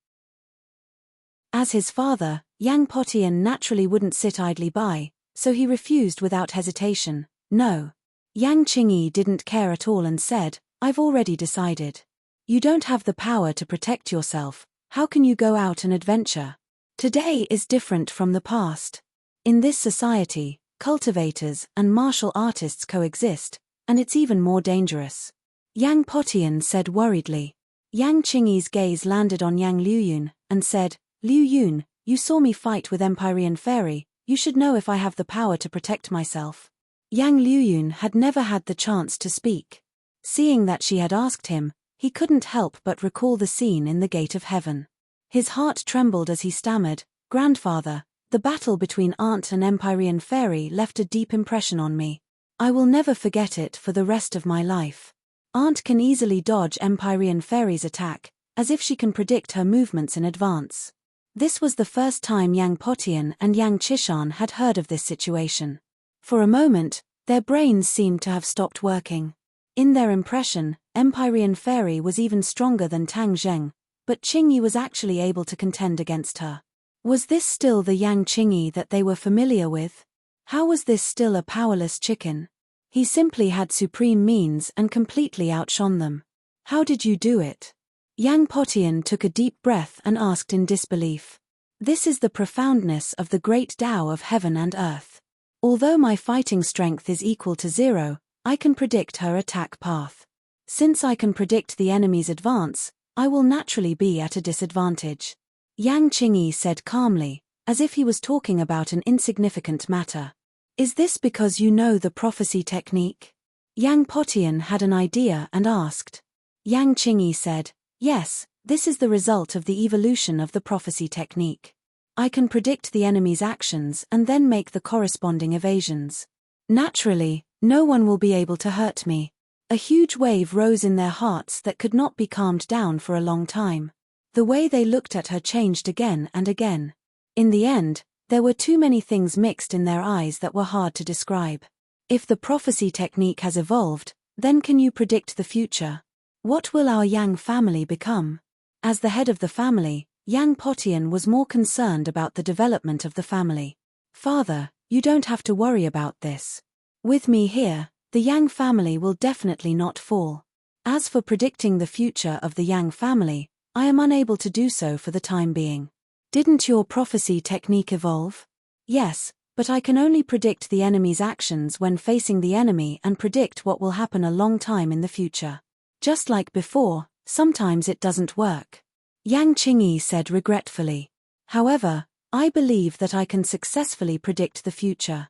As his father, Yang Potian naturally wouldn't sit idly by, so he refused without hesitation, no. Yang Qingyi didn't care at all and said, I've already decided. You don't have the power to protect yourself, how can you go out and adventure? Today is different from the past. In this society, cultivators and martial artists coexist, and it's even more dangerous. Yang Potian said worriedly. Yang Qingyi's gaze landed on Yang Liuyun, and said, Liuyun, you saw me fight with Empyrean Fairy, you should know if I have the power to protect myself. Yang Liuyun had never had the chance to speak. Seeing that she had asked him, he couldn't help but recall the scene in the Gate of Heaven. His heart trembled as he stammered, Grandfather, the battle between Aunt and Empyrean Fairy left a deep impression on me. I will never forget it for the rest of my life. Aunt can easily dodge Empyrean Fairy's attack, as if she can predict her movements in advance. This was the first time Yang Potian and Yang Qishan had heard of this situation. For a moment, their brains seemed to have stopped working. In their impression, Empyrean Fairy was even stronger than Tang Zheng, but Qingyi was actually able to contend against her. Was this still the Yang Qingyi that they were familiar with? How was this still a powerless chicken? He simply had supreme means and completely outshone them. How did you do it? Yang Potian took a deep breath and asked in disbelief. This is the profoundness of the great Tao of heaven and earth. Although my fighting strength is equal to 0, I can predict her attack path. Since I can predict the enemy's advance, I will naturally be at a disadvantage. Yang Qingyi said calmly, as if he was talking about an insignificant matter. Is this because you know the prophecy technique? Yang Potian had an idea and asked. Yang Qingyi said, yes, this is the result of the evolution of the prophecy technique. I can predict the enemy's actions and then make the corresponding evasions. Naturally, no one will be able to hurt me. A huge wave rose in their hearts that could not be calmed down for a long time. The way they looked at her changed again and again. In the end, there were too many things mixed in their eyes that were hard to describe. If the prophecy technique has evolved, then can you predict the future? What will our Yang family become? As the head of the family, Yang Potian was more concerned about the development of the family. Father, you don't have to worry about this. With me here, the Yang family will definitely not fall. As for predicting the future of the Yang family, I am unable to do so for the time being. Didn't your prophecy technique evolve? Yes, but I can only predict the enemy's actions when facing the enemy and predict what will happen a long time in the future. Just like before, sometimes it doesn't work. Yang Qingyi said regretfully. However, I believe that I can successfully predict the future.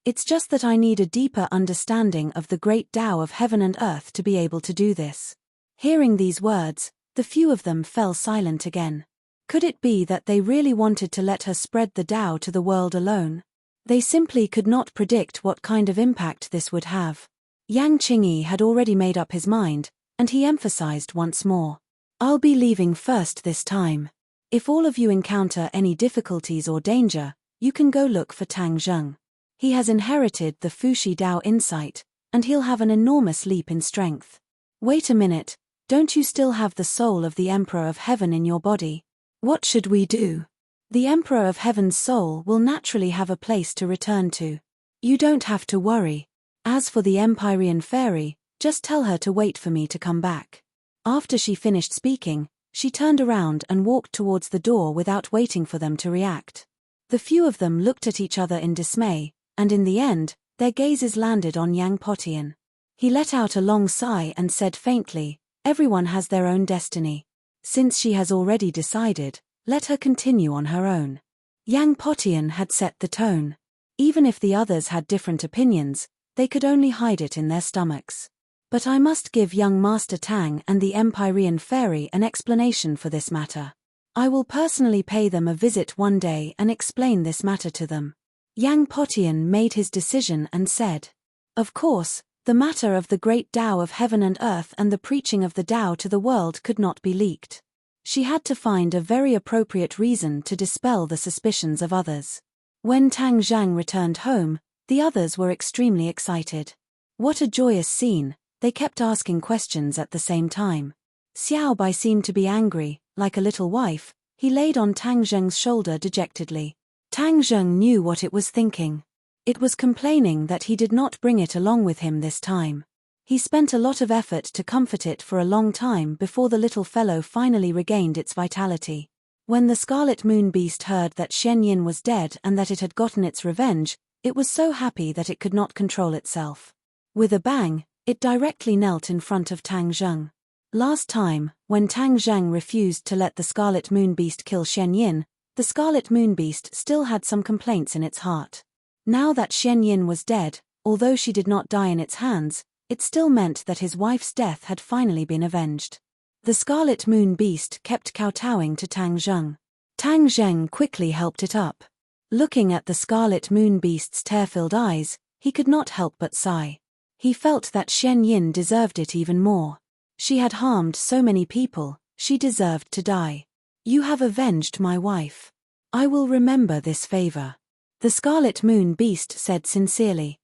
It's just that I need a deeper understanding of the great Tao of heaven and earth to be able to do this. Hearing these words, the few of them fell silent again. Could it be that they really wanted to let her spread the Tao to the world alone? They simply could not predict what kind of impact this would have. Yang Qingyi had already made up his mind, and he emphasized once more. I'll be leaving first this time. If all of you encounter any difficulties or danger, you can go look for Tang Zheng. He has inherited the Fushi Dao insight, and he'll have an enormous leap in strength. Wait a minute, don't you still have the soul of the Emperor of Heaven in your body? What should we do? The Emperor of Heaven's soul will naturally have a place to return to. You don't have to worry. As for the Empyrean Fairy, just tell her to wait for me to come back. After she finished speaking, she turned around and walked towards the door without waiting for them to react. The few of them looked at each other in dismay, and in the end, their gazes landed on Yang Potian. He let out a long sigh and said faintly, everyone has their own destiny. Since she has already decided, let her continue on her own. Yang Potian had set the tone. Even if the others had different opinions, they could only hide it in their stomachs. But I must give young Master Tang and the Empyrean Fairy an explanation for this matter. I will personally pay them a visit one day and explain this matter to them. Yang Potian made his decision and said, "Of course, the matter of the great Tao of heaven and earth and the preaching of the Tao to the world could not be leaked. She had to find a very appropriate reason to dispel the suspicions of others." When Tang Zhang returned home, the others were extremely excited. What a joyous scene, they kept asking questions at the same time. Xiao Bai seemed to be angry, like a little wife. He laid on Tang Zheng's shoulder dejectedly. Tang Zheng knew what it was thinking. It was complaining that he did not bring it along with him this time. He spent a lot of effort to comfort it for a long time before the little fellow finally regained its vitality. When the Scarlet Moon Beast heard that Xian Yin was dead and that it had gotten its revenge, it was so happy that it could not control itself. With a bang, it directly knelt in front of Tang Zheng. Last time, when Tang Zheng refused to let the Scarlet Moon Beast kill Xian Yin, the Scarlet Moon Beast still had some complaints in its heart. Now that Xian Yin was dead, although she did not die in its hands, it still meant that his wife's death had finally been avenged. The Scarlet Moon Beast kept kowtowing to Tang Zheng. Tang Zheng quickly helped it up. Looking at the Scarlet Moon Beast's tear-filled eyes, he could not help but sigh. He felt that Xian Yin deserved it even more. She had harmed so many people, she deserved to die. "You have avenged my wife. I will remember this favor," the Scarlet Moon Beast said sincerely.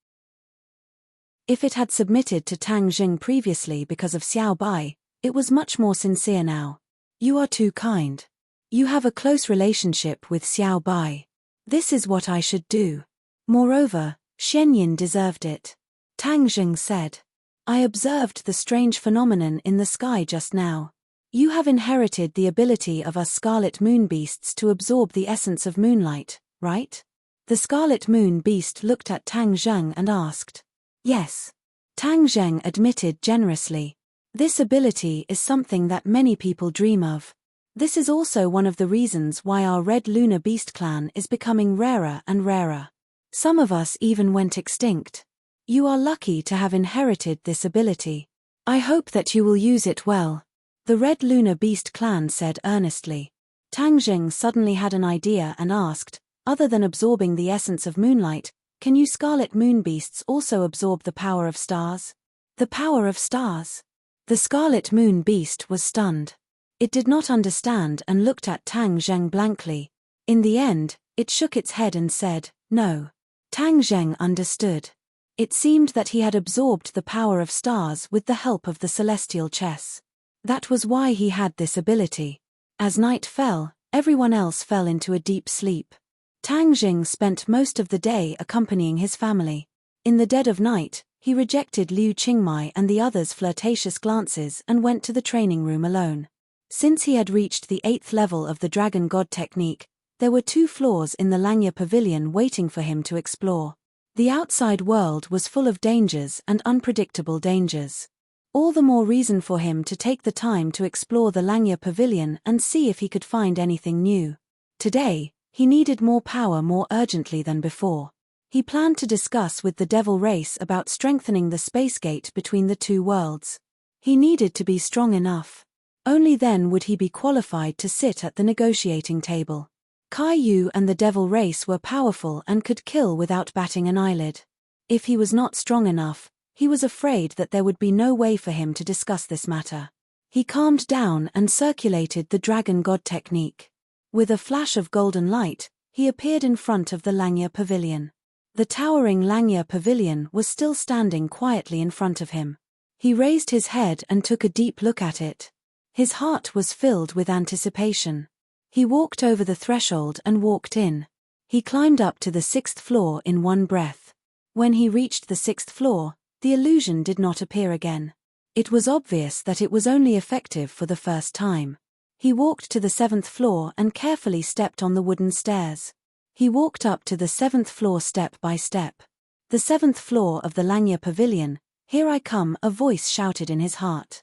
If it had submitted to Tang Zheng previously because of Xiao Bai, it was much more sincere now. "You are too kind. You have a close relationship with Xiao Bai. This is what I should do. Moreover, Xian Yin deserved it," Tang Zheng said. "I observed the strange phenomenon in the sky just now. You have inherited the ability of us Scarlet Moon Beasts to absorb the essence of moonlight, right?" The Scarlet Moon Beast looked at Tang Zheng and asked. "Yes." Tang Zheng admitted generously. "This ability is something that many people dream of. This is also one of the reasons why our Red Lunar Beast clan is becoming rarer and rarer. Some of us even went extinct. You are lucky to have inherited this ability. I hope that you will use it well," the Red Lunar Beast clan said earnestly. Tang Zheng suddenly had an idea and asked, "Other than absorbing the essence of moonlight, can you Scarlet Moon Beasts also absorb the power of stars?" "The power of stars?" The Scarlet Moon Beast was stunned. It did not understand and looked at Tang Zheng blankly. In the end, it shook its head and said, "No." Tang Zheng understood. It seemed that he had absorbed the power of stars with the help of the celestial chess. That was why he had this ability. As night fell, everyone else fell into a deep sleep. Tang Zheng spent most of the day accompanying his family. In the dead of night, he rejected Liu Qingmai and the others' flirtatious glances and went to the training room alone. Since he had reached the 8th level of the Dragon God technique, there were 2 floors in the Langya Pavilion waiting for him to explore. The outside world was full of dangers and unpredictable dangers. All the more reason for him to take the time to explore the Langya Pavilion and see if he could find anything new. Today, he needed more power more urgently than before. He planned to discuss with the Devil Race about strengthening the space gate between the 2 worlds. He needed to be strong enough. Only then would he be qualified to sit at the negotiating table. Kai Yu and the Devil Race were powerful and could kill without batting an eyelid. If he was not strong enough, he was afraid that there would be no way for him to discuss this matter. He calmed down and circulated the Dragon God technique. With a flash of golden light, he appeared in front of the Langya Pavilion. The towering Langya Pavilion was still standing quietly in front of him. He raised his head and took a deep look at it. His heart was filled with anticipation. He walked over the threshold and walked in. He climbed up to the 6th floor in one breath. When he reached the 6th floor, the illusion did not appear again. It was obvious that it was only effective for the first time. He walked to the 7th floor and carefully stepped on the wooden stairs. He walked up to the 7th floor step by step. The 7th floor of the Langya Pavilion, "Here I come," a voice shouted in his heart.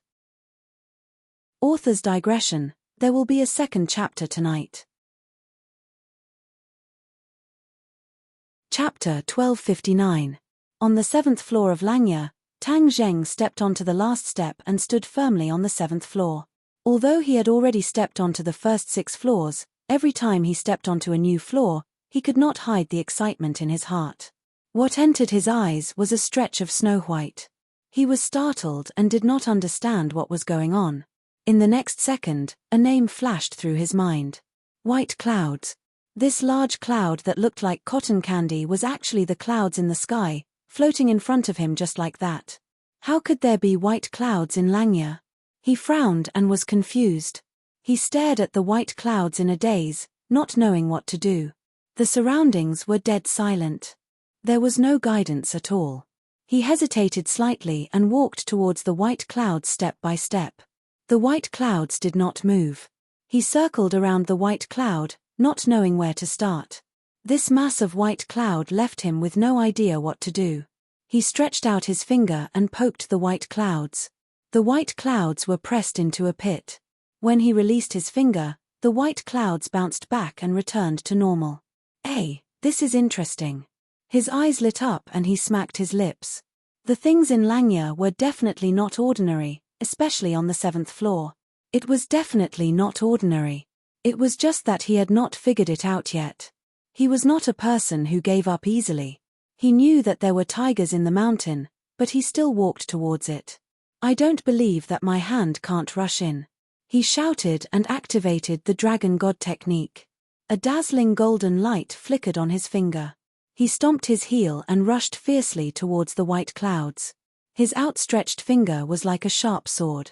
Author's digression. There will be a second chapter tonight. Chapter 1259. On the 7th floor of Langya, Tang Zheng stepped onto the last step and stood firmly on the 7th floor. Although he had already stepped onto the first 6 floors, every time he stepped onto a new floor, he could not hide the excitement in his heart. What entered his eyes was a stretch of snow white. He was startled and did not understand what was going on. In the next second, a name flashed through his mind. White clouds. This large cloud that looked like cotton candy was actually the clouds in the sky, floating in front of him just like that. How could there be white clouds in Langya? He frowned and was confused. He stared at the white clouds in a daze, not knowing what to do. The surroundings were dead silent. There was no guidance at all. He hesitated slightly and walked towards the white clouds step by step. The white clouds did not move. He circled around the white cloud, not knowing where to start. This mass of white cloud left him with no idea what to do. He stretched out his finger and poked the white clouds. The white clouds were pressed into a pit. When he released his finger, the white clouds bounced back and returned to normal. Hey, this is interesting. His eyes lit up and he smacked his lips. The things in Langya were definitely not ordinary, especially on the 7th floor. It was definitely not ordinary. It was just that he had not figured it out yet. He was not a person who gave up easily. He knew that there were tigers in the mountain, but he still walked towards it. I don't believe that my hand can't rush in. He shouted and activated the Dragon God technique. A dazzling golden light flickered on his finger. He stomped his heel and rushed fiercely towards the white clouds. His outstretched finger was like a sharp sword.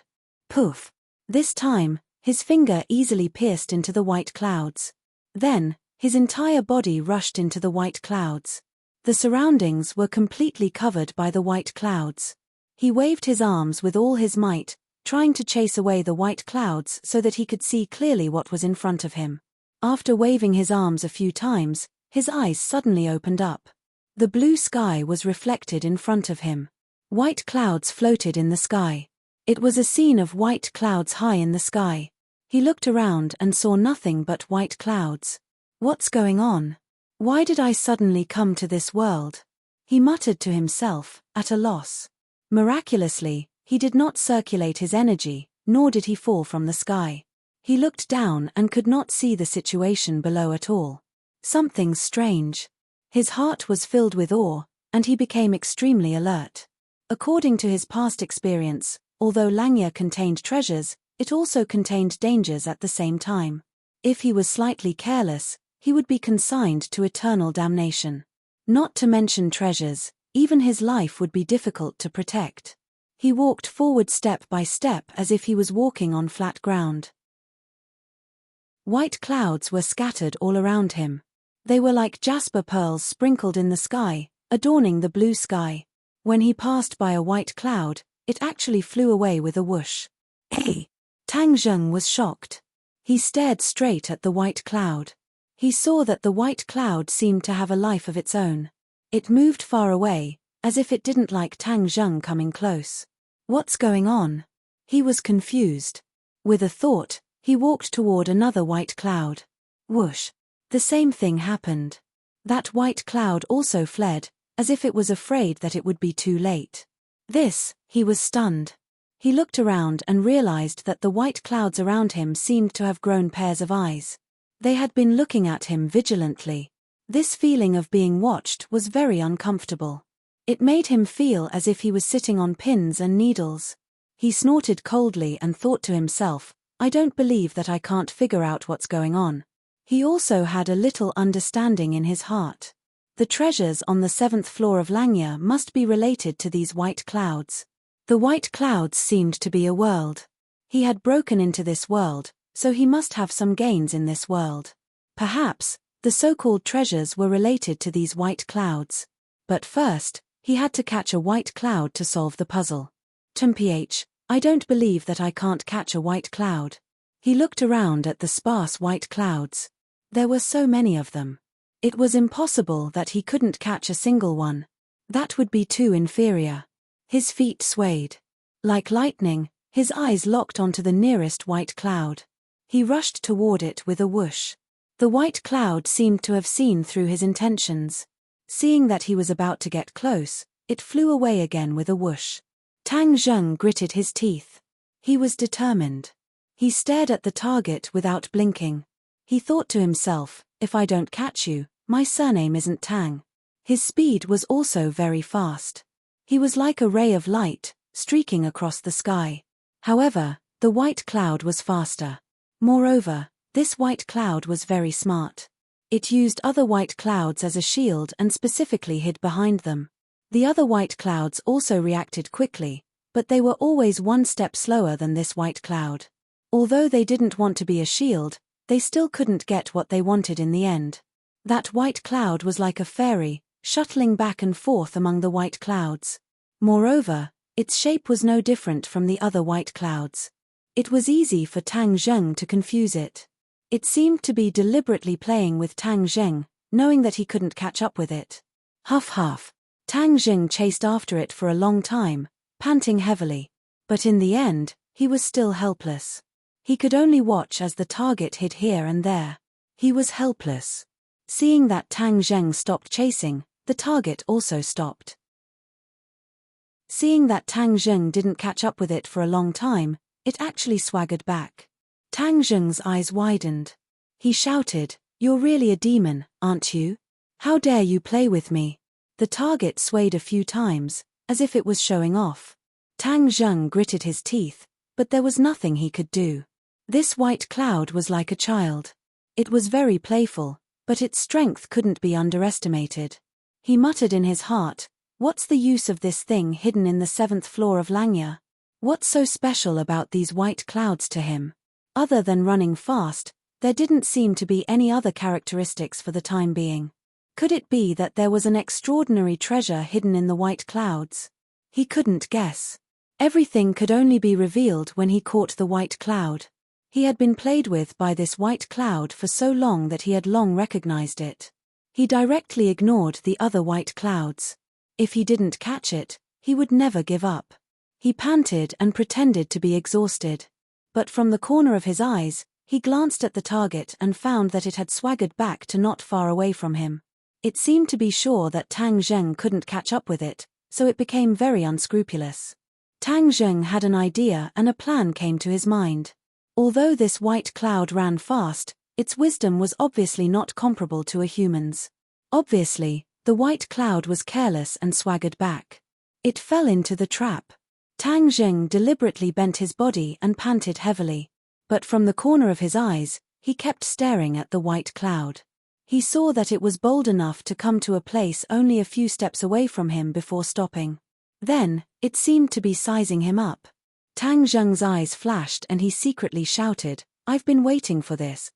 Poof! This time, his finger easily pierced into the white clouds. Then, his entire body rushed into the white clouds. The surroundings were completely covered by the white clouds. He waved his arms with all his might, trying to chase away the white clouds so that he could see clearly what was in front of him. After waving his arms a few times, his eyes suddenly opened up. The blue sky was reflected in front of him. White clouds floated in the sky. It was a scene of white clouds high in the sky. He looked around and saw nothing but white clouds. What's going on? Why did I suddenly come to this world? He muttered to himself, at a loss. Miraculously, he did not circulate his energy, nor did he fall from the sky. He looked down and could not see the situation below at all. Something strange. His heart was filled with awe, and he became extremely alert. According to his past experience, although Langya contained treasures, it also contained dangers at the same time. If he was slightly careless, he would be consigned to eternal damnation. Not to mention treasures, even his life would be difficult to protect. He walked forward step by step as if he was walking on flat ground. White clouds were scattered all around him. They were like jasper pearls sprinkled in the sky, adorning the blue sky. When he passed by a white cloud, it actually flew away with a whoosh. Hey! Tang Zheng was shocked. He stared straight at the white cloud. He saw that the white cloud seemed to have a life of its own. It moved far away, as if it didn't like Tang Zheng coming close. What's going on? He was confused. With a thought, he walked toward another white cloud. Whoosh! The same thing happened. That white cloud also fled, as if it was afraid that it would be too late. He was stunned. He looked around and realized that the white clouds around him seemed to have grown pairs of eyes. They had been looking at him vigilantly. This feeling of being watched was very uncomfortable. It made him feel as if he was sitting on pins and needles. He snorted coldly and thought to himself, I don't believe that I can't figure out what's going on. He also had a little understanding in his heart. The treasures on the 7th floor of Langya must be related to these white clouds. The white clouds seemed to be a world. He had broken into this world, so he must have some gains in this world. Perhaps, the so-called treasures were related to these white clouds. But first, he had to catch a white cloud to solve the puzzle. TMPH, I don't believe that I can't catch a white cloud. He looked around at the sparse white clouds. There were so many of them. It was impossible that he couldn't catch a single one. That would be too inferior. His feet swayed. Like lightning, his eyes locked onto the nearest white cloud. He rushed toward it with a whoosh. The white cloud seemed to have seen through his intentions. Seeing that he was about to get close, it flew away again with a whoosh. Tang Zheng gritted his teeth. He was determined. He stared at the target without blinking. He thought to himself, if I don't catch you, my surname isn't Tang. His speed was also very fast. He was like a ray of light, streaking across the sky. However, the white cloud was faster. Moreover, this white cloud was very smart. It used other white clouds as a shield and specifically hid behind them. The other white clouds also reacted quickly, but they were always one step slower than this white cloud. Although they didn't want to be a shield, they still couldn't get what they wanted in the end. That white cloud was like a fairy, shuttling back and forth among the white clouds. Moreover, its shape was no different from the other white clouds. It was easy for Tang Zheng to confuse it. It seemed to be deliberately playing with Tang Zheng, knowing that he couldn't catch up with it. Huff huff. Tang Zheng chased after it for a long time, panting heavily. But in the end, he was still helpless. He could only watch as the target hid here and there. He was helpless. Seeing that Tang Zheng stopped chasing, the target also stopped. Seeing that Tang Zheng didn't catch up with it for a long time, it actually swaggered back. Tang Zheng's eyes widened. He shouted, "You're really a demon, aren't you? How dare you play with me?" The target swayed a few times, as if it was showing off. Tang Zheng gritted his teeth, but there was nothing he could do. This white cloud was like a child. It was very playful, but its strength couldn't be underestimated. He muttered in his heart, "What's the use of this thing hidden in the 7th floor of Langya? What's so special about these white clouds to him?" Other than running fast, there didn't seem to be any other characteristics for the time being. Could it be that there was an extraordinary treasure hidden in the white clouds? He couldn't guess. Everything could only be revealed when he caught the white cloud. He had been played with by this white cloud for so long that he had long recognized it. He directly ignored the other white clouds. If he didn't catch it, he would never give up. He panted and pretended to be exhausted. But from the corner of his eyes, he glanced at the target and found that it had swaggered back to not far away from him. It seemed to be sure that Tang Zheng couldn't catch up with it, so it became very unscrupulous. Tang Zheng had an idea and a plan came to his mind. Although this white cloud ran fast, its wisdom was obviously not comparable to a human's. Obviously, the white cloud was careless and swaggered back. It fell into the trap. Tang Zheng deliberately bent his body and panted heavily. But from the corner of his eyes, he kept staring at the white cloud. He saw that it was bold enough to come to a place only a few steps away from him before stopping. Then, it seemed to be sizing him up. Tang Zheng's eyes flashed and he secretly shouted, "I've been waiting for this."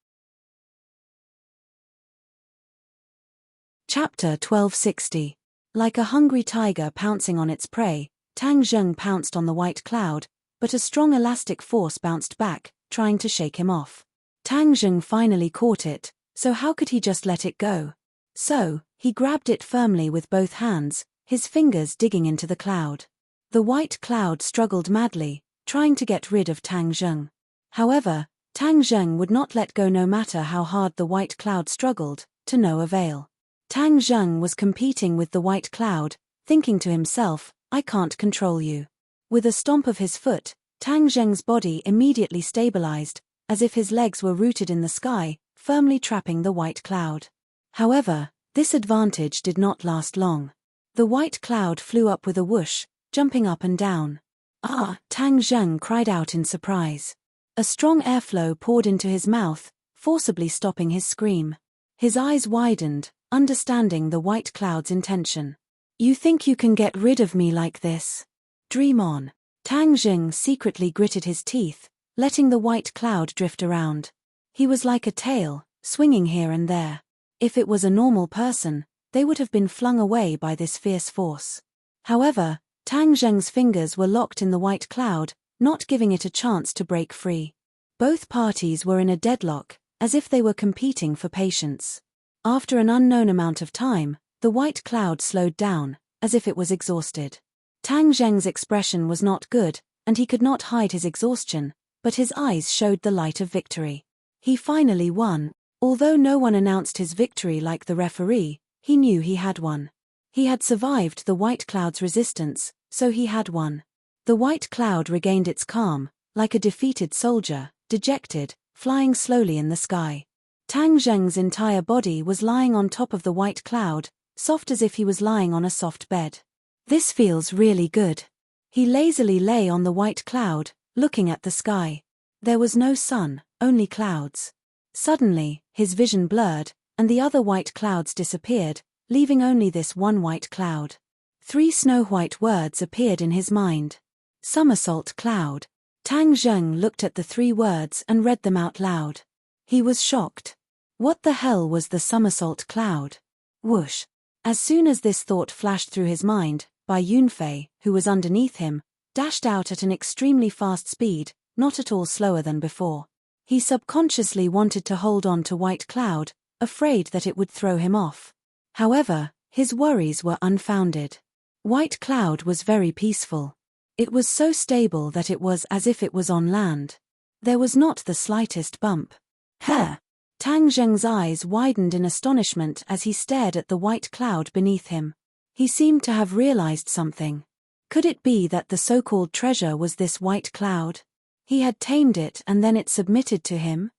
Chapter 1260. Like a hungry tiger pouncing on its prey, Tang Zheng pounced on the white cloud, but a strong elastic force bounced back, trying to shake him off. Tang Zheng finally caught it, so how could he just let it go? So, he grabbed it firmly with both hands, his fingers digging into the cloud. The white cloud struggled madly, trying to get rid of Tang Zheng. However, Tang Zheng would not let go no matter how hard the white cloud struggled, to no avail. Tang Zheng was competing with the white cloud, thinking to himself, "I can't control you." With a stomp of his foot, Tang Zheng's body immediately stabilized, as if his legs were rooted in the sky, firmly trapping the white cloud. However, this advantage did not last long. The white cloud flew up with a whoosh, jumping up and down. "Ah!" Tang Zheng cried out in surprise. A strong airflow poured into his mouth, forcibly stopping his scream. His eyes widened, understanding the white cloud's intention. "You think you can get rid of me like this? Dream on." Tang Zheng secretly gritted his teeth, letting the white cloud drift around. He was like a tail, swinging here and there. If it was a normal person, they would have been flung away by this fierce force. However, Tang Zheng's fingers were locked in the white cloud, not giving it a chance to break free. Both parties were in a deadlock, as if they were competing for patience. After an unknown amount of time, the white cloud slowed down, as if it was exhausted. Tang Zheng's expression was not good, and he could not hide his exhaustion, but his eyes showed the light of victory. He finally won. Although no one announced his victory like the referee, he knew he had won. He had survived the white cloud's resistance, so he had won. The white cloud regained its calm, like a defeated soldier, dejected, flying slowly in the sky. Tang Zheng's entire body was lying on top of the white cloud, soft as if he was lying on a soft bed. This feels really good. He lazily lay on the white cloud, looking at the sky. There was no sun, only clouds. Suddenly, his vision blurred, and the other white clouds disappeared, leaving only this one white cloud. 3 snow-white words appeared in his mind. Somersault cloud. Tang Zheng looked at the 3 words and read them out loud. He was shocked. What the hell was the somersault cloud? Whoosh. As soon as this thought flashed through his mind, Bai Yunfei, who was underneath him, dashed out at an extremely fast speed, not at all slower than before. He subconsciously wanted to hold on to White Cloud, afraid that it would throw him off. However, his worries were unfounded. White Cloud was very peaceful. It was so stable that it was as if it was on land. There was not the slightest bump. Huh! Tang Zheng's eyes widened in astonishment as he stared at the white cloud beneath him. He seemed to have realized something. Could it be that the so-called treasure was this white cloud? He had tamed it and then it submitted to him?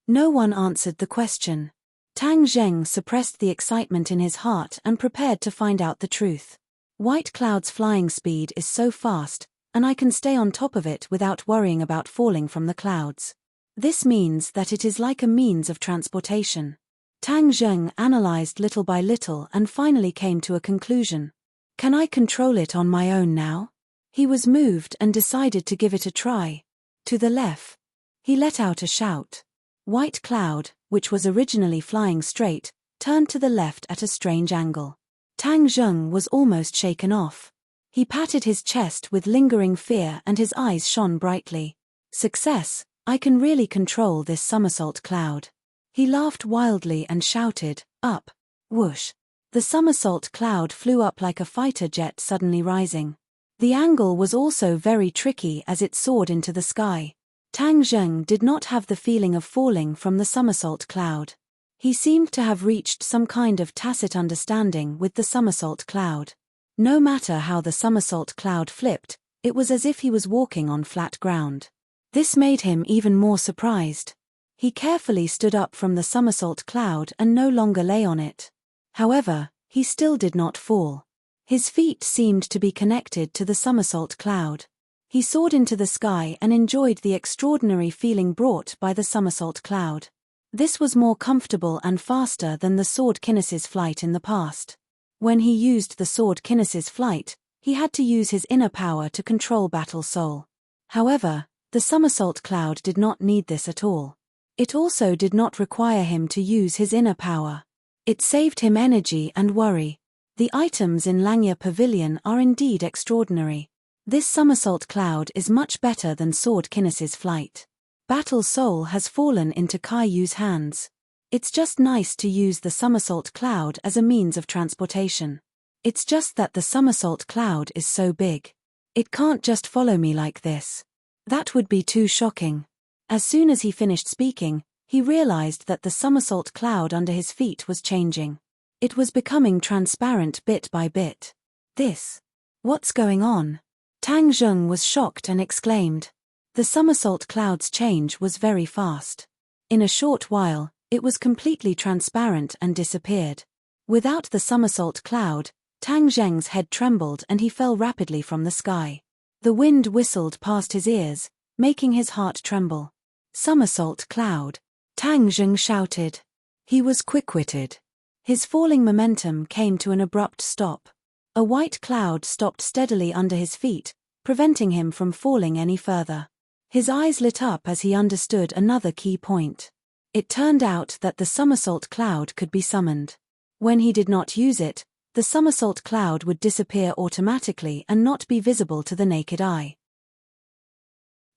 No one answered the question. Tang Zheng suppressed the excitement in his heart and prepared to find out the truth. White Cloud's flying speed is so fast, and I can stay on top of it without worrying about falling from the clouds. This means that it is like a means of transportation. Tang Zheng analyzed little by little and finally came to a conclusion. Can I control it on my own now? He was moved and decided to give it a try. To the left. He let out a shout. White Cloud, which was originally flying straight, turned to the left at a strange angle. Tang Zheng was almost shaken off. He patted his chest with lingering fear and his eyes shone brightly. Success! I can really control this somersault cloud. He laughed wildly and shouted, up. Whoosh. The somersault cloud flew up like a fighter jet suddenly rising. The angle was also very tricky as it soared into the sky. Tang Zheng did not have the feeling of falling from the somersault cloud. He seemed to have reached some kind of tacit understanding with the somersault cloud. No matter how the somersault cloud flipped, it was as if he was walking on flat ground. This made him even more surprised. He carefully stood up from the somersault cloud and no longer lay on it. However, he still did not fall. His feet seemed to be connected to the somersault cloud. He soared into the sky and enjoyed the extraordinary feeling brought by the somersault cloud. This was more comfortable and faster than the sword kinesis flight in the past. When he used the sword kinesis flight, he had to use his inner power to control Battle Soul. However, the somersault cloud did not need this at all. It also did not require him to use his inner power. It saved him energy and worry. The items in Langya Pavilion are indeed extraordinary. This somersault cloud is much better than sword kinesis flight. Battle Soul has fallen into Caillou's hands. It's just nice to use the somersault cloud as a means of transportation. It's just that the somersault cloud is so big. It can't just follow me like this. That would be too shocking. As soon as he finished speaking, he realized that the somersault cloud under his feet was changing. It was becoming transparent bit by bit. What's going on? Tang Zheng was shocked and exclaimed. The somersault cloud's change was very fast. In a short while, it was completely transparent and disappeared. Without the somersault cloud, Tang Zheng's head trembled and he fell rapidly from the sky. The wind whistled past his ears, making his heart tremble. Somersault cloud. Tang Zheng shouted. He was quick-witted. His falling momentum came to an abrupt stop. A white cloud stopped steadily under his feet, preventing him from falling any further. His eyes lit up as he understood another key point. It turned out that the somersault cloud could be summoned. When he did not use it, the somersault cloud would disappear automatically and not be visible to the naked eye.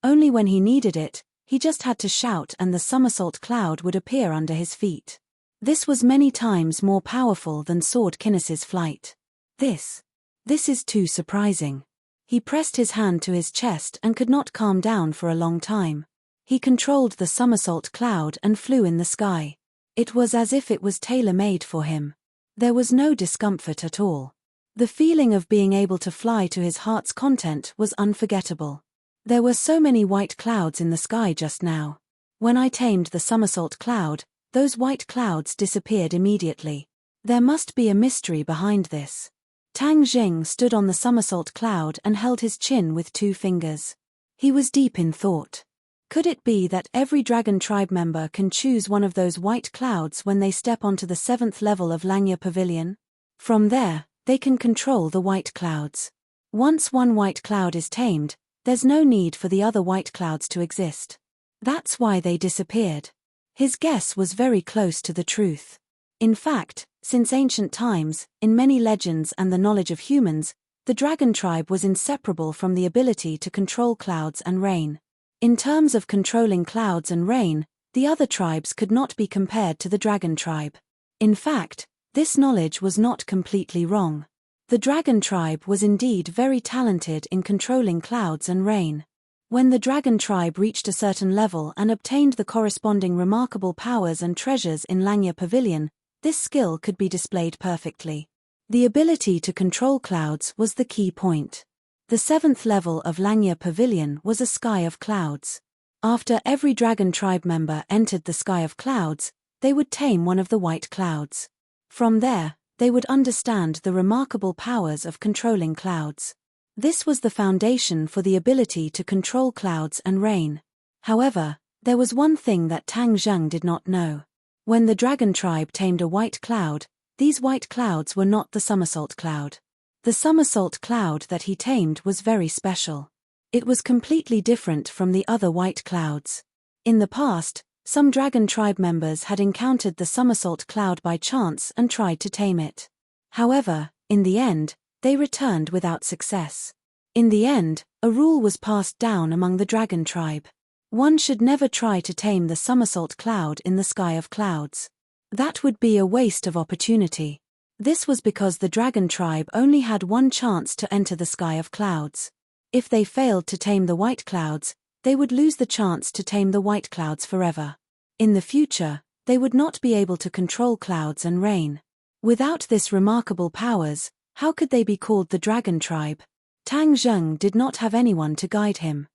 Only when he needed it, he just had to shout and the somersault cloud would appear under his feet. This was many times more powerful than sword kinesis flight. This is too surprising. He pressed his hand to his chest and could not calm down for a long time. He controlled the somersault cloud and flew in the sky. It was as if it was tailor-made for him. There was no discomfort at all. The feeling of being able to fly to his heart's content was unforgettable. There were so many white clouds in the sky just now. When I tamed the somersault cloud, those white clouds disappeared immediately. There must be a mystery behind this. Tang Jing stood on the somersault cloud and held his chin with 2 fingers. He was deep in thought. Could it be that every dragon tribe member can choose one of those white clouds when they step onto the 7th level of Langya Pavilion? From there, they can control the white clouds. Once one white cloud is tamed, there's no need for the other white clouds to exist. That's why they disappeared. His guess was very close to the truth. In fact, since ancient times, in many legends and the knowledge of humans, the dragon tribe was inseparable from the ability to control clouds and rain. In terms of controlling clouds and rain, the other tribes could not be compared to the dragon tribe. In fact, this knowledge was not completely wrong. The dragon tribe was indeed very talented in controlling clouds and rain. When the dragon tribe reached a certain level and obtained the corresponding remarkable powers and treasures in Langya Pavilion, this skill could be displayed perfectly. The ability to control clouds was the key point. The 7th level of Langya Pavilion was a sky of clouds. After every dragon tribe member entered the sky of clouds, they would tame one of the white clouds. From there, they would understand the remarkable powers of controlling clouds. This was the foundation for the ability to control clouds and rain. However, there was one thing that Tang Zheng did not know. When the dragon tribe tamed a white cloud, these white clouds were not the somersault cloud. The somersault cloud that he tamed was very special. It was completely different from the other white clouds. In the past, some dragon tribe members had encountered the somersault cloud by chance and tried to tame it. However, in the end, they returned without success. In the end, a rule was passed down among the dragon tribe. One should never try to tame the somersault cloud in the sky of clouds. That would be a waste of opportunity. This was because the dragon tribe only had one chance to enter the sky of clouds. If they failed to tame the white clouds, they would lose the chance to tame the white clouds forever. In the future, they would not be able to control clouds and rain. Without this remarkable powers, how could they be called the dragon tribe? Tang Zheng did not have anyone to guide him.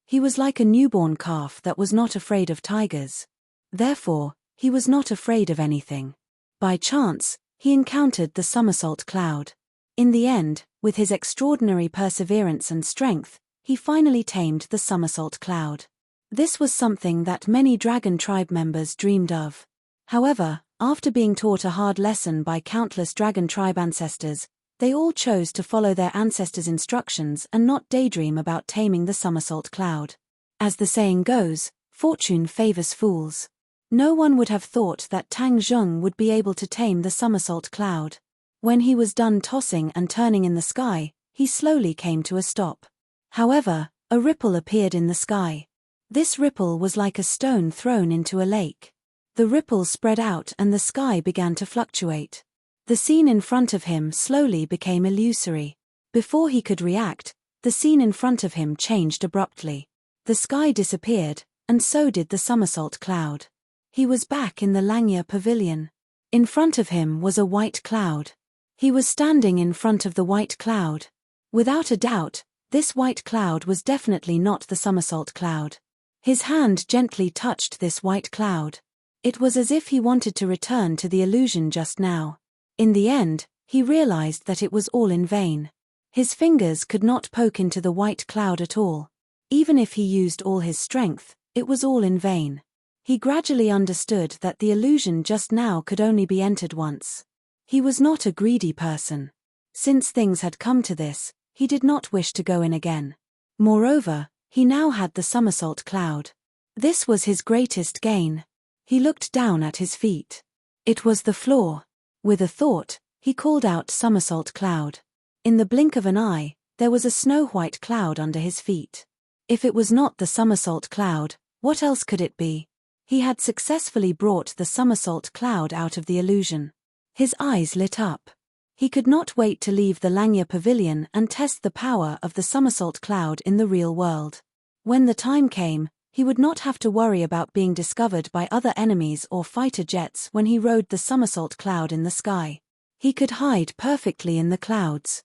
He was like a newborn calf that was not afraid of tigers. Therefore, he was not afraid of anything. By chance, he encountered the somersault cloud. In the end, with his extraordinary perseverance and strength, he finally tamed the somersault cloud. This was something that many dragon tribe members dreamed of. However, after being taught a hard lesson by countless dragon tribe ancestors, they all chose to follow their ancestors' instructions and not daydream about taming the somersault cloud. As the saying goes, fortune favors fools. No one would have thought that Tang Zheng would be able to tame the somersault cloud. When he was done tossing and turning in the sky, he slowly came to a stop. However, a ripple appeared in the sky. This ripple was like a stone thrown into a lake. The ripple spread out and the sky began to fluctuate. The scene in front of him slowly became illusory. Before he could react, the scene in front of him changed abruptly. The sky disappeared, and so did the somersault cloud. He was back in the Langya Pavilion. In front of him was a white cloud. He was standing in front of the white cloud. Without a doubt, this white cloud was definitely not the somersault cloud. His hand gently touched this white cloud. It was as if he wanted to return to the illusion just now. In the end, he realized that it was all in vain. His fingers could not poke into the white cloud at all. Even if he used all his strength, it was all in vain. He gradually understood that the illusion just now could only be entered once. He was not a greedy person. Since things had come to this, he did not wish to go in again. Moreover, he now had the somersault cloud. This was his greatest gain. He looked down at his feet. It was the floor. With a thought, he called out somersault cloud. In the blink of an eye, there was a snow-white cloud under his feet. If it was not the somersault cloud, what else could it be? He had successfully brought the somersault cloud out of the illusion. His eyes lit up. He could not wait to leave the Langya Pavilion and test the power of the somersault cloud in the real world. When the time came, he would not have to worry about being discovered by other enemies or fighter jets when he rode the somersault cloud in the sky. He could hide perfectly in the clouds.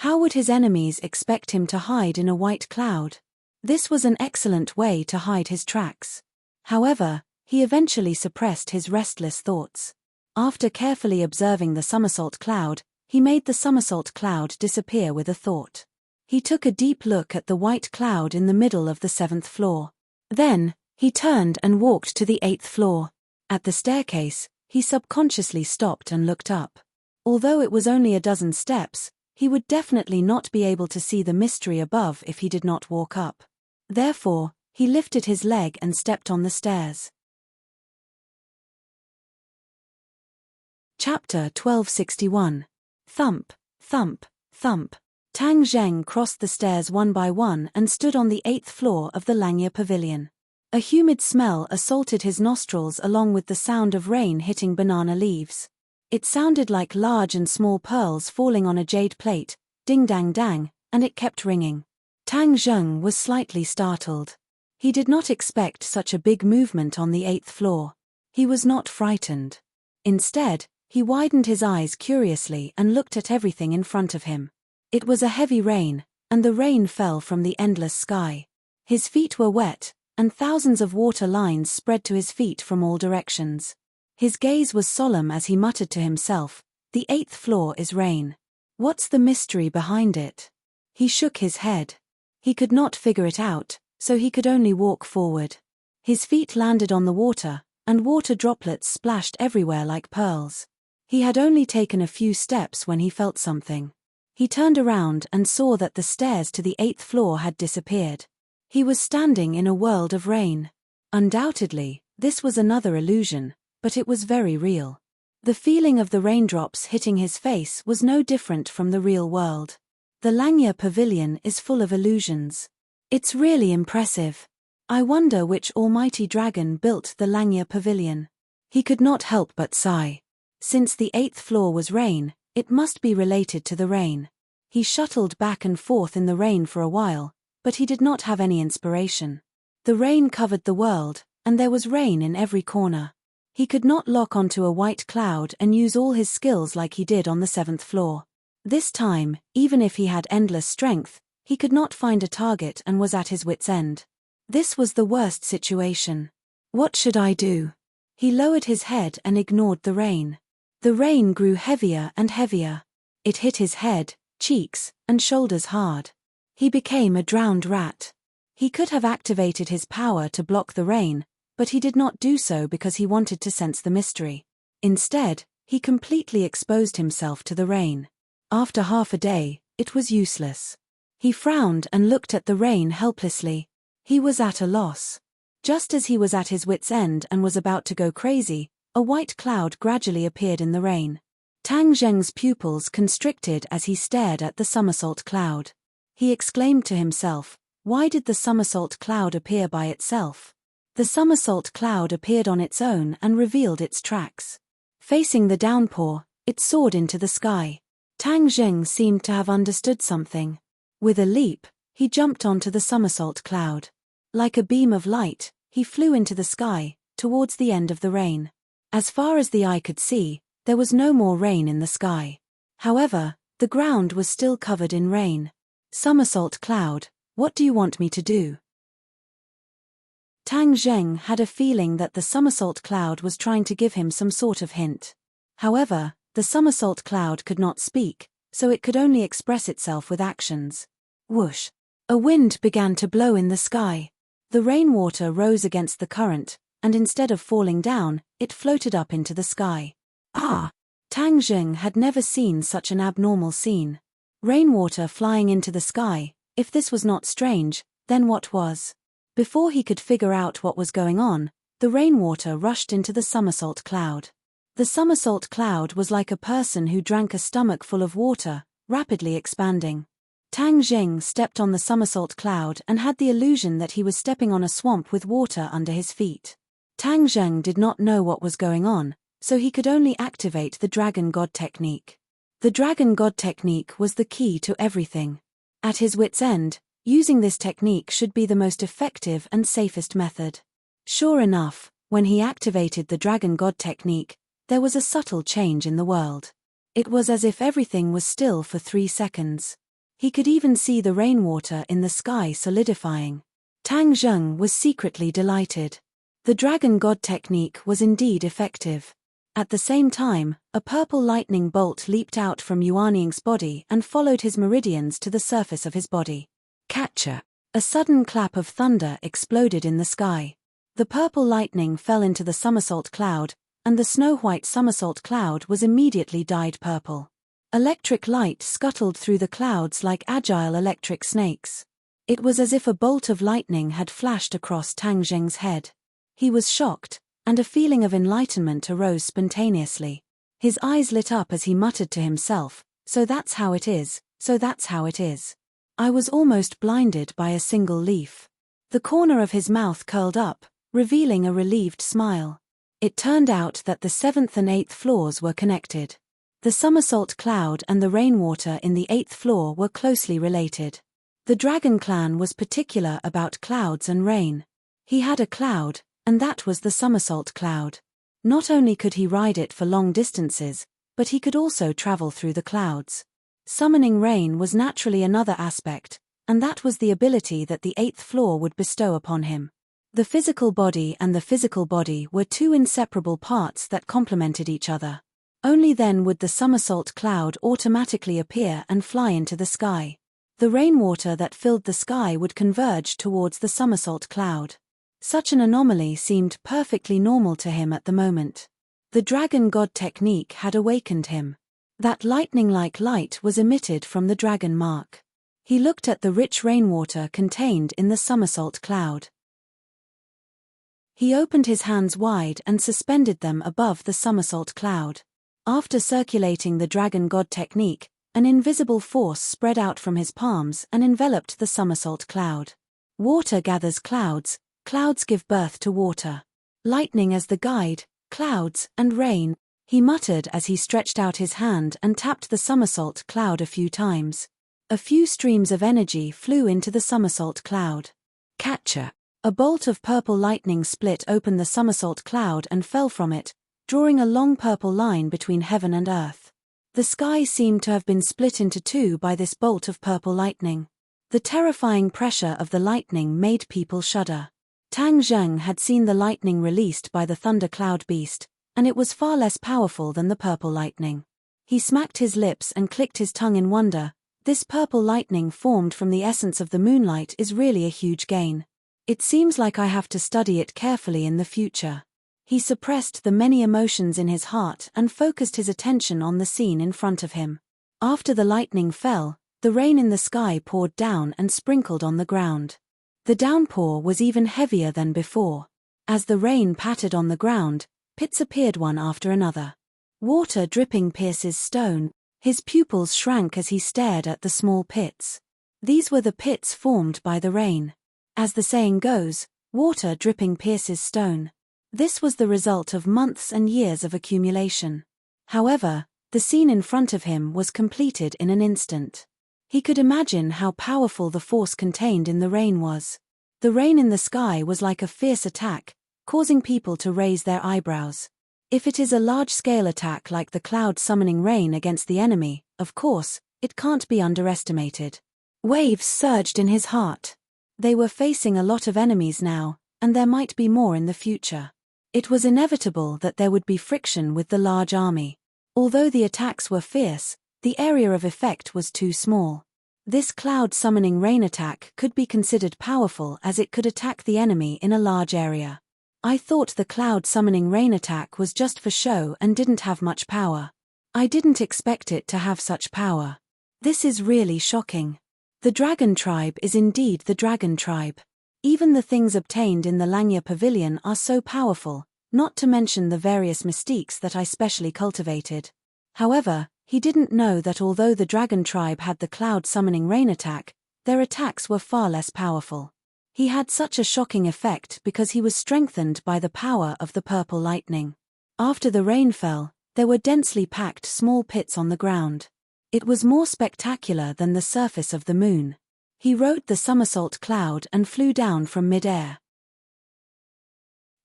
How would his enemies expect him to hide in a white cloud? This was an excellent way to hide his tracks. However, he eventually suppressed his restless thoughts. After carefully observing the somersault cloud, he made the somersault cloud disappear with a thought. He took a deep look at the white cloud in the middle of the 7th floor. Then, he turned and walked to the 8th floor. At the staircase, he subconsciously stopped and looked up. Although it was only a dozen steps, he would definitely not be able to see the mystery above if he did not walk up. Therefore, he lifted his leg and stepped on the stairs. Chapter 1261. Thump, thump, thump. Tang Zheng crossed the stairs one by one and stood on the 8th floor of the Langya Pavilion. A humid smell assaulted his nostrils along with the sound of rain hitting banana leaves. It sounded like large and small pearls falling on a jade plate, ding-dang-dang, and it kept ringing. Tang Zheng was slightly startled. He did not expect such a big movement on the 8th floor. He was not frightened. Instead, he widened his eyes curiously and looked at everything in front of him. It was a heavy rain, and the rain fell from the endless sky. His feet were wet, and thousands of water lines spread to his feet from all directions. His gaze was solemn as he muttered to himself, "The 8th floor is rain. What's the mystery behind it?" He shook his head. He could not figure it out, so he could only walk forward. His feet landed on the water, and water droplets splashed everywhere like pearls. He had only taken a few steps when he felt something. He turned around and saw that the stairs to the 8th floor had disappeared. He was standing in a world of rain. Undoubtedly, this was another illusion, but it was very real. The feeling of the raindrops hitting his face was no different from the real world. The Langya Pavilion is full of illusions. It's really impressive. I wonder which almighty dragon built the Langya Pavilion. He could not help but sigh. Since the 8th floor was rain, it must be related to the rain. He shuttled back and forth in the rain for a while, but he did not have any inspiration. The rain covered the world, and there was rain in every corner. He could not lock onto a white cloud and use all his skills like he did on the 7th floor. This time, even if he had endless strength, he could not find a target and was at his wit's end. This was the worst situation. What should I do? He lowered his head and ignored the rain. The rain grew heavier and heavier. It hit his head, cheeks, and shoulders hard. He became a drowned rat. He could have activated his power to block the rain, but he did not do so because he wanted to sense the mystery. Instead, he completely exposed himself to the rain. After half a day, it was useless. He frowned and looked at the rain helplessly. He was at a loss. Just as he was at his wit's end and was about to go crazy, a white cloud gradually appeared in the rain. Tang Zheng's pupils constricted as he stared at the somersault cloud. He exclaimed to himself, "Why did the somersault cloud appear by itself?" The somersault cloud appeared on its own and revealed its tracks. Facing the downpour, it soared into the sky. Tang Zheng seemed to have understood something. With a leap, he jumped onto the somersault cloud. Like a beam of light, he flew into the sky, towards the end of the rain. As far as the eye could see, there was no more rain in the sky. However, the ground was still covered in rain. "Somersault cloud, what do you want me to do?" Tang Zheng had a feeling that the somersault cloud was trying to give him some sort of hint. However, the somersault cloud could not speak, so it could only express itself with actions. Whoosh! A wind began to blow in the sky. The rainwater rose against the current, and instead of falling down, it floated up into the sky. Ah! Tang Zheng had never seen such an abnormal scene. Rainwater flying into the sky. If this was not strange, then what was? Before he could figure out what was going on, the rainwater rushed into the somersault cloud. The somersault cloud was like a person who drank a stomach full of water, rapidly expanding. Tang Zheng stepped on the somersault cloud and had the illusion that he was stepping on a swamp with water under his feet. Tang Zheng did not know what was going on, so he could only activate the Dragon God technique. The Dragon God technique was the key to everything. At his wit's end, using this technique should be the most effective and safest method. Sure enough, when he activated the Dragon God technique, there was a subtle change in the world. It was as if everything was still for 3 seconds. He could even see the rainwater in the sky solidifying. Tang Zheng was secretly delighted. The dragon god technique was indeed effective. At the same time, a purple lightning bolt leaped out from Yuanying's body and followed his meridians to the surface of his body. Catcher! A sudden clap of thunder exploded in the sky. The purple lightning fell into the somersault cloud, and the snow-white somersault cloud was immediately dyed purple. Electric light scuttled through the clouds like agile electric snakes. It was as if a bolt of lightning had flashed across Tang Zheng's head. He was shocked, and a feeling of enlightenment arose spontaneously. His eyes lit up as he muttered to himself, "So that's how it is, so that's how it is." I was almost blinded by a single leaf. The corner of his mouth curled up, revealing a relieved smile. It turned out that the 7th and 8th floors were connected. The somersault cloud and the rainwater in the 8th floor were closely related. The dragon clan was particular about clouds and rain. He had a cloud, and that was the somersault cloud. Not only could he ride it for long distances, but he could also travel through the clouds. Summoning rain was naturally another aspect, and that was the ability that the 8th floor would bestow upon him. The physical body and the physical body were two inseparable parts that complemented each other. Only then would the somersault cloud automatically appear and fly into the sky. The rainwater that filled the sky would converge towards the somersault cloud. Such an anomaly seemed perfectly normal to him at the moment. The dragon god technique had awakened him. That lightning-like light was emitted from the dragon mark. He looked at the rich rainwater contained in the somersault cloud. He opened his hands wide and suspended them above the somersault cloud. After circulating the dragon god technique, an invisible force spread out from his palms and enveloped the somersault cloud. Water gathers clouds, clouds give birth to water. Lightning as the guide, clouds and rain, he muttered as he stretched out his hand and tapped the somersault cloud a few times. A few streams of energy flew into the somersault cloud. Catcher! A bolt of purple lightning split open the somersault cloud and fell from it, drawing a long purple line between heaven and earth. The sky seemed to have been split into two by this bolt of purple lightning. The terrifying pressure of the lightning made people shudder. Tang Zheng had seen the lightning released by the thunder cloud beast, and it was far less powerful than the purple lightning. He smacked his lips and clicked his tongue in wonder. This purple lightning formed from the essence of the moonlight is really a huge gain. It seems like I have to study it carefully in the future. He suppressed the many emotions in his heart and focused his attention on the scene in front of him. After the lightning fell, the rain in the sky poured down and sprinkled on the ground. The downpour was even heavier than before. As the rain pattered on the ground, pits appeared one after another. Water dripping pierces stone. His pupils shrank as he stared at the small pits. These were the pits formed by the rain. As the saying goes, water dripping pierces stone. This was the result of months and years of accumulation. However, the scene in front of him was completed in an instant. He could imagine how powerful the force contained in the rain was. The rain in the sky was like a fierce attack, causing people to raise their eyebrows. If it is a large-scale attack like the cloud summoning rain against the enemy, of course, it can't be underestimated. Waves surged in his heart. They were facing a lot of enemies now, and there might be more in the future. It was inevitable that there would be friction with the large army. Although the attacks were fierce, the area of effect was too small. This cloud summoning rain attack could be considered powerful as it could attack the enemy in a large area. I thought the cloud summoning rain attack was just for show and didn't have much power. I didn't expect it to have such power. This is really shocking. The dragon tribe is indeed the dragon tribe. Even the things obtained in the Langya Pavilion are so powerful, not to mention the various mystiques that I specially cultivated. However, he didn't know that although the dragon tribe had the cloud summoning rain attack, their attacks were far less powerful. He had such a shocking effect because he was strengthened by the power of the purple lightning. After the rain fell, there were densely packed small pits on the ground. It was more spectacular than the surface of the moon. He rode the somersault cloud and flew down from mid-air.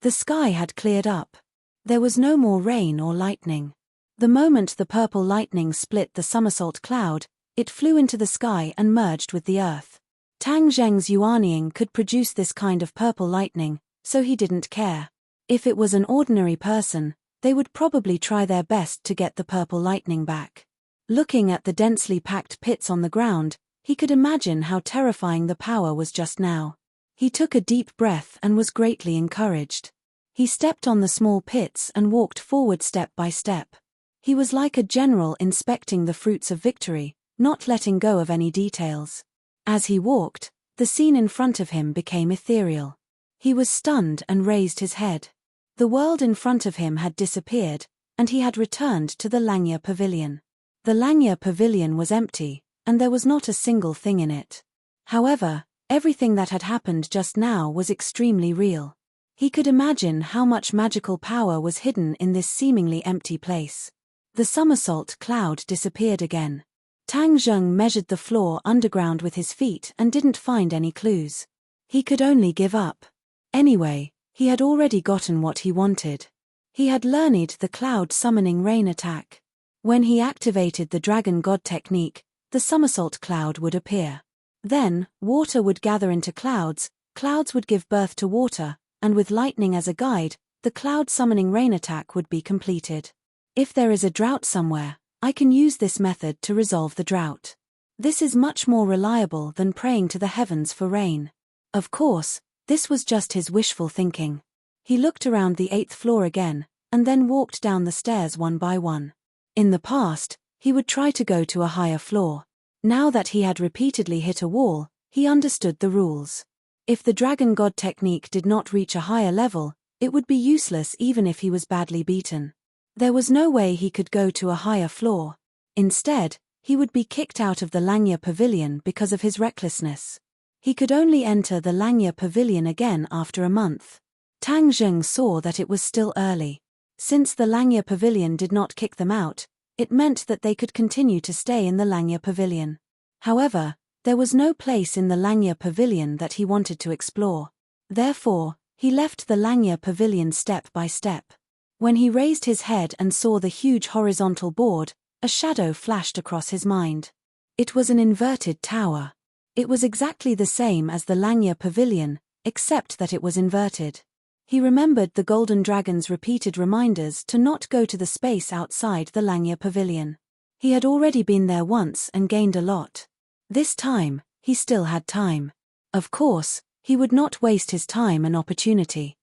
The sky had cleared up. There was no more rain or lightning. The moment the purple lightning split the somersault cloud, It flew into the sky and merged with the earth. Tang Zheng's Yuanying could produce this kind of purple lightning, so he didn't care. If it was an ordinary person, they would probably try their best to get the purple lightning back. Looking at the densely packed pits on the ground, he could imagine how terrifying the power was just now. He took a deep breath and was greatly encouraged. He stepped on the small pits and walked forward step by step. He was like a general inspecting the fruits of victory, not letting go of any details. As he walked, the scene in front of him became ethereal. He was stunned and raised his head. The world in front of him had disappeared, and he had returned to the Langya Pavilion. The Langya Pavilion was empty, and there was not a single thing in it. However, everything that had happened just now was extremely real. He could imagine how much magical power was hidden in this seemingly empty place. The somersault cloud disappeared again. Tang Zheng measured the floor underground with his feet and didn't find any clues. He could only give up. Anyway, he had already gotten what he wanted. He had learned the cloud summoning rain attack. When he activated the Dragon God technique, the somersault cloud would appear. Then, water would gather into clouds, clouds would give birth to water, and with lightning as a guide, the cloud summoning rain attack would be completed. If there is a drought somewhere, I can use this method to resolve the drought. This is much more reliable than praying to the heavens for rain. Of course, this was just his wishful thinking. He looked around the 8th floor again, and then walked down the stairs one by one. In the past, he would try to go to a higher floor. Now that he had repeatedly hit a wall, he understood the rules. If the Dragon God technique did not reach a higher level, it would be useless even if he was badly beaten. There was no way he could go to a higher floor. Instead, he would be kicked out of the Langya Pavilion because of his recklessness. He could only enter the Langya Pavilion again after a month. Tang Zheng saw that it was still early. Since the Langya Pavilion did not kick them out, it meant that they could continue to stay in the Langya Pavilion. However, there was no place in the Langya Pavilion that he wanted to explore. Therefore, he left the Langya Pavilion step by step. When he raised his head and saw the huge horizontal board, a shadow flashed across his mind. It was an inverted tower. It was exactly the same as the Langya Pavilion, except that it was inverted. He remembered the Golden Dragon's repeated reminders to not go to the space outside the Langya Pavilion. He had already been there once and gained a lot. This time, he still had time. Of course, he would not waste his time and opportunity.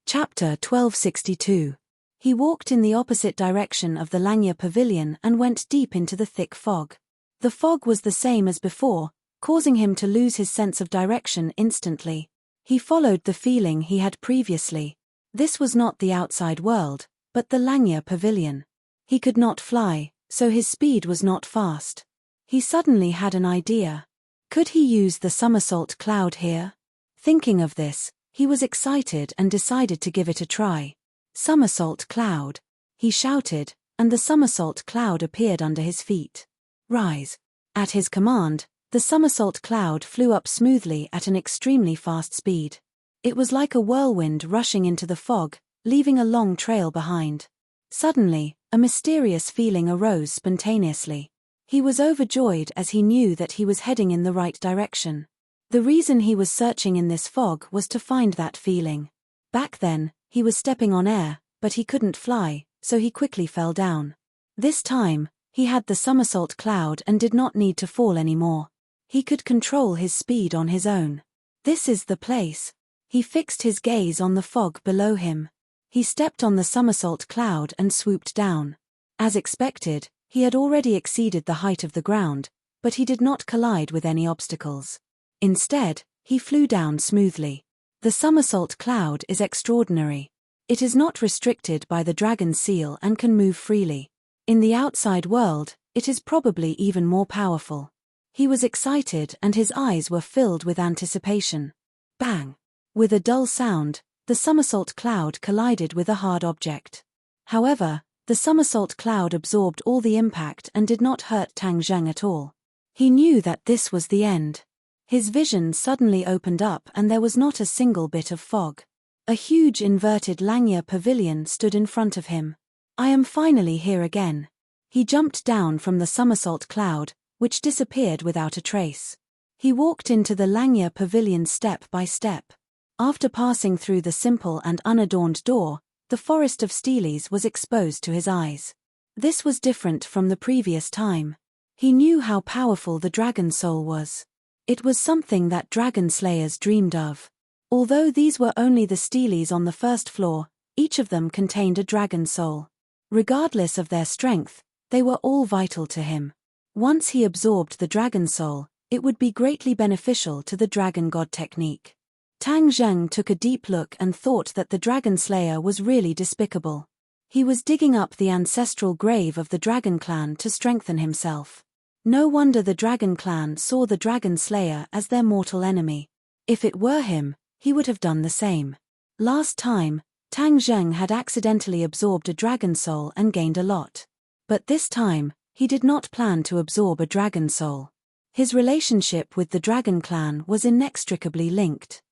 Chapter 1262. He walked in the opposite direction of the Langya Pavilion and went deep into the thick fog. The fog was the same as before, causing him to lose his sense of direction instantly. He followed the feeling he had previously. This was not the outside world, but the Langya Pavilion. He could not fly, so his speed was not fast. He suddenly had an idea. Could he use the somersault cloud here? Thinking of this, he was excited and decided to give it a try. Somersault cloud. He shouted, and the somersault cloud appeared under his feet. Rise. At his command, the somersault cloud flew up smoothly at an extremely fast speed. It was like a whirlwind rushing into the fog, leaving a long trail behind. Suddenly, a mysterious feeling arose spontaneously. He was overjoyed as he knew that he was heading in the right direction. The reason he was searching in this fog was to find that feeling. Back then, he was stepping on air, but he couldn't fly, so he quickly fell down. This time, he had the somersault cloud and did not need to fall anymore. He could control his speed on his own. This is the place. He fixed his gaze on the fog below him. He stepped on the somersault cloud and swooped down. As expected, he had already exceeded the height of the ground, but he did not collide with any obstacles. Instead, he flew down smoothly. The somersault cloud is extraordinary. It is not restricted by the dragon seal and can move freely. In the outside world, it is probably even more powerful. He was excited and his eyes were filled with anticipation. Bang! With a dull sound, the somersault cloud collided with a hard object. However, the somersault cloud absorbed all the impact and did not hurt Tang Zheng at all. He knew that this was the end. His vision suddenly opened up and there was not a single bit of fog. A huge inverted Langya pavilion stood in front of him. I am finally here again. He jumped down from the somersault cloud, which disappeared without a trace. He walked into the Langya pavilion step by step. After passing through the simple and unadorned door, the forest of steles was exposed to his eyes. This was different from the previous time. He knew how powerful the dragon soul was. It was something that dragon slayers dreamed of. Although these were only the steles on the first floor, each of them contained a dragon soul. Regardless of their strength, they were all vital to him. Once he absorbed the dragon soul, it would be greatly beneficial to the dragon god technique. Tang Zheng took a deep look and thought that the dragon slayer was really despicable. He was digging up the ancestral grave of the dragon clan to strengthen himself. No wonder the dragon clan saw the dragon slayer as their mortal enemy. If it were him, he would have done the same. Last time, Tang Zheng had accidentally absorbed a dragon soul and gained a lot. But this time, he did not plan to absorb a dragon soul. His relationship with the dragon clan was inextricably linked.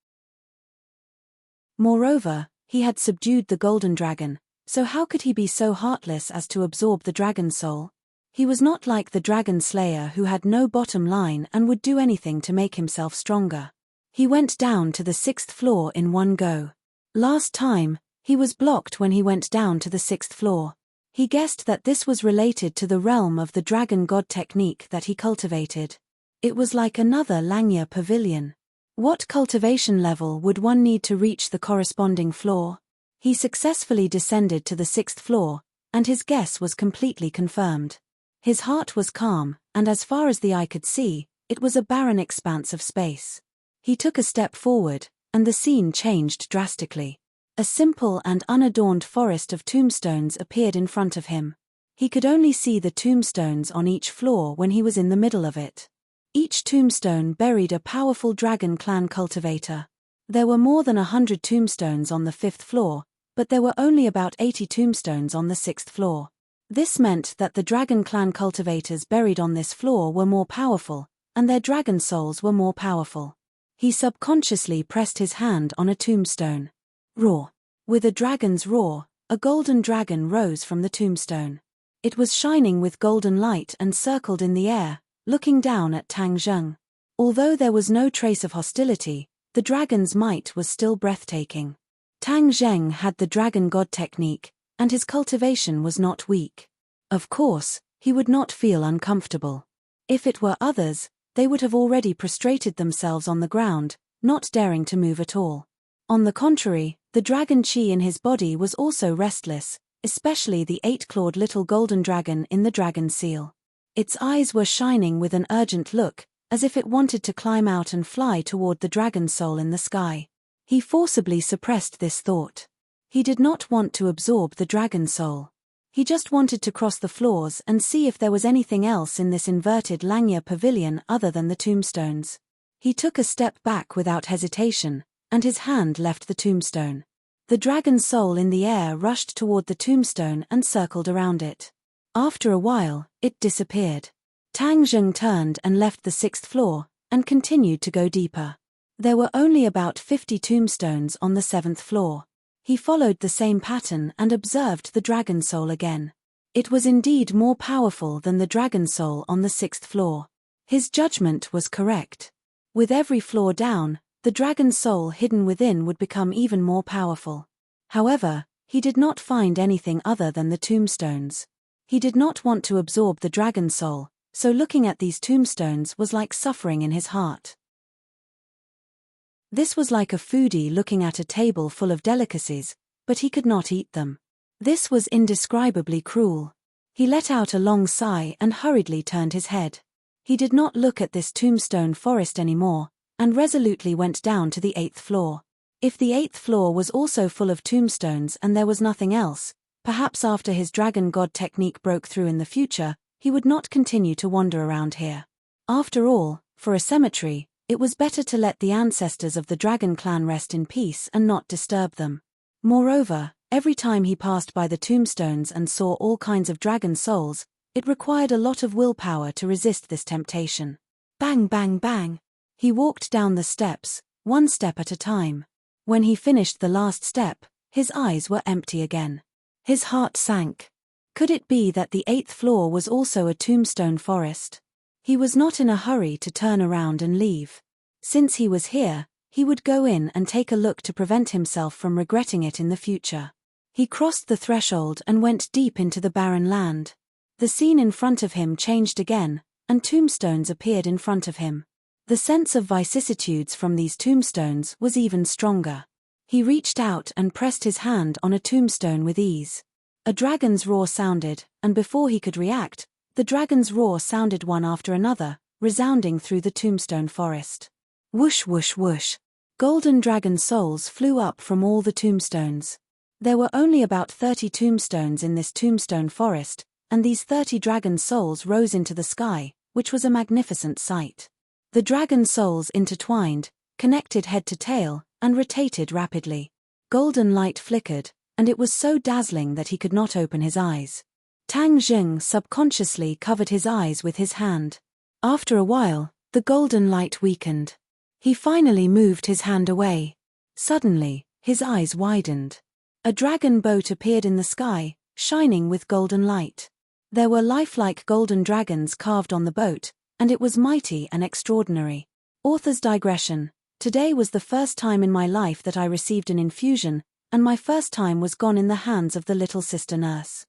Moreover, he had subdued the golden dragon, so how could he be so heartless as to absorb the dragon soul? He was not like the dragon slayer who had no bottom line and would do anything to make himself stronger. He went down to the 6th floor in one go. Last time, he was blocked when he went down to the 6th floor. He guessed that this was related to the realm of the dragon god technique that he cultivated. It was like another Langya pavilion. What cultivation level would one need to reach the corresponding floor? He successfully descended to the 6th floor, and his guess was completely confirmed. His heart was calm, and as far as the eye could see, it was a barren expanse of space. He took a step forward, and the scene changed drastically. A simple and unadorned forest of tombstones appeared in front of him. He could only see the tombstones on each floor when he was in the middle of it. Each tombstone buried a powerful dragon clan cultivator. There were more than 100 tombstones on the 5th floor, but there were only about 80 tombstones on the 6th floor. This meant that the dragon clan cultivators buried on this floor were more powerful, and their dragon souls were more powerful. He subconsciously pressed his hand on a tombstone. Roar. With a dragon's roar, a golden dragon rose from the tombstone. It was shining with golden light and circled in the air, looking down at Tang Zheng. Although there was no trace of hostility, the dragon's might was still breathtaking. Tang Zheng had the dragon god technique, and his cultivation was not weak. Of course, he would not feel uncomfortable. If it were others, they would have already prostrated themselves on the ground, not daring to move at all. On the contrary, the dragon chi in his body was also restless, especially the 8-clawed little golden dragon in the dragon seal. Its eyes were shining with an urgent look, as if it wanted to climb out and fly toward the dragon soul in the sky. He forcibly suppressed this thought. He did not want to absorb the dragon soul. He just wanted to cross the floors and see if there was anything else in this inverted Langya pavilion other than the tombstones. He took a step back without hesitation, and his hand left the tombstone. The dragon soul in the air rushed toward the tombstone and circled around it. After a while, it disappeared. Tang Zheng turned and left the 6th floor, and continued to go deeper. There were only about 50 tombstones on the 7th floor. He followed the same pattern and observed the dragon soul again. It was indeed more powerful than the dragon soul on the 6th floor. His judgment was correct. With every floor down, the dragon soul hidden within would become even more powerful. However, he did not find anything other than the tombstones. He did not want to absorb the dragon soul, so looking at these tombstones was like suffering in his heart. This was like a foodie looking at a table full of delicacies, but he could not eat them. This was indescribably cruel. He let out a long sigh and hurriedly turned his head. He did not look at this tombstone forest anymore, and resolutely went down to the 8th floor. If the 8th floor was also full of tombstones and there was nothing else, perhaps after his dragon god technique broke through in the future, he would not continue to wander around here. After all, for a cemetery, it was better to let the ancestors of the dragon clan rest in peace and not disturb them. Moreover, every time he passed by the tombstones and saw all kinds of dragon souls, it required a lot of willpower to resist this temptation. Bang, bang, bang. He walked down the steps, one step at a time. When he finished the last step, his eyes were empty again. His heart sank. Could it be that the 8th floor was also a tombstone forest? He was not in a hurry to turn around and leave. Since he was here, he would go in and take a look to prevent himself from regretting it in the future. He crossed the threshold and went deep into the barren land. The scene in front of him changed again, and tombstones appeared in front of him. The sense of vicissitudes from these tombstones was even stronger. He reached out and pressed his hand on a tombstone with ease. A dragon's roar sounded, and before he could react, the dragon's roar sounded one after another, resounding through the tombstone forest. Whoosh whoosh whoosh. Golden dragon souls flew up from all the tombstones. There were only about 30 tombstones in this tombstone forest, and these 30 dragon souls rose into the sky, which was a magnificent sight. The dragon souls intertwined, connected head to tail, and rotated rapidly. Golden light flickered, and it was so dazzling that he could not open his eyes. Tang Zheng subconsciously covered his eyes with his hand. After a while, the golden light weakened. He finally moved his hand away. Suddenly, his eyes widened. A dragon boat appeared in the sky, shining with golden light. There were lifelike golden dragons carved on the boat, and it was mighty and extraordinary. Author's digression. Today was the first time in my life that I received an infusion, and my first time was gone in the hands of the little sister nurse.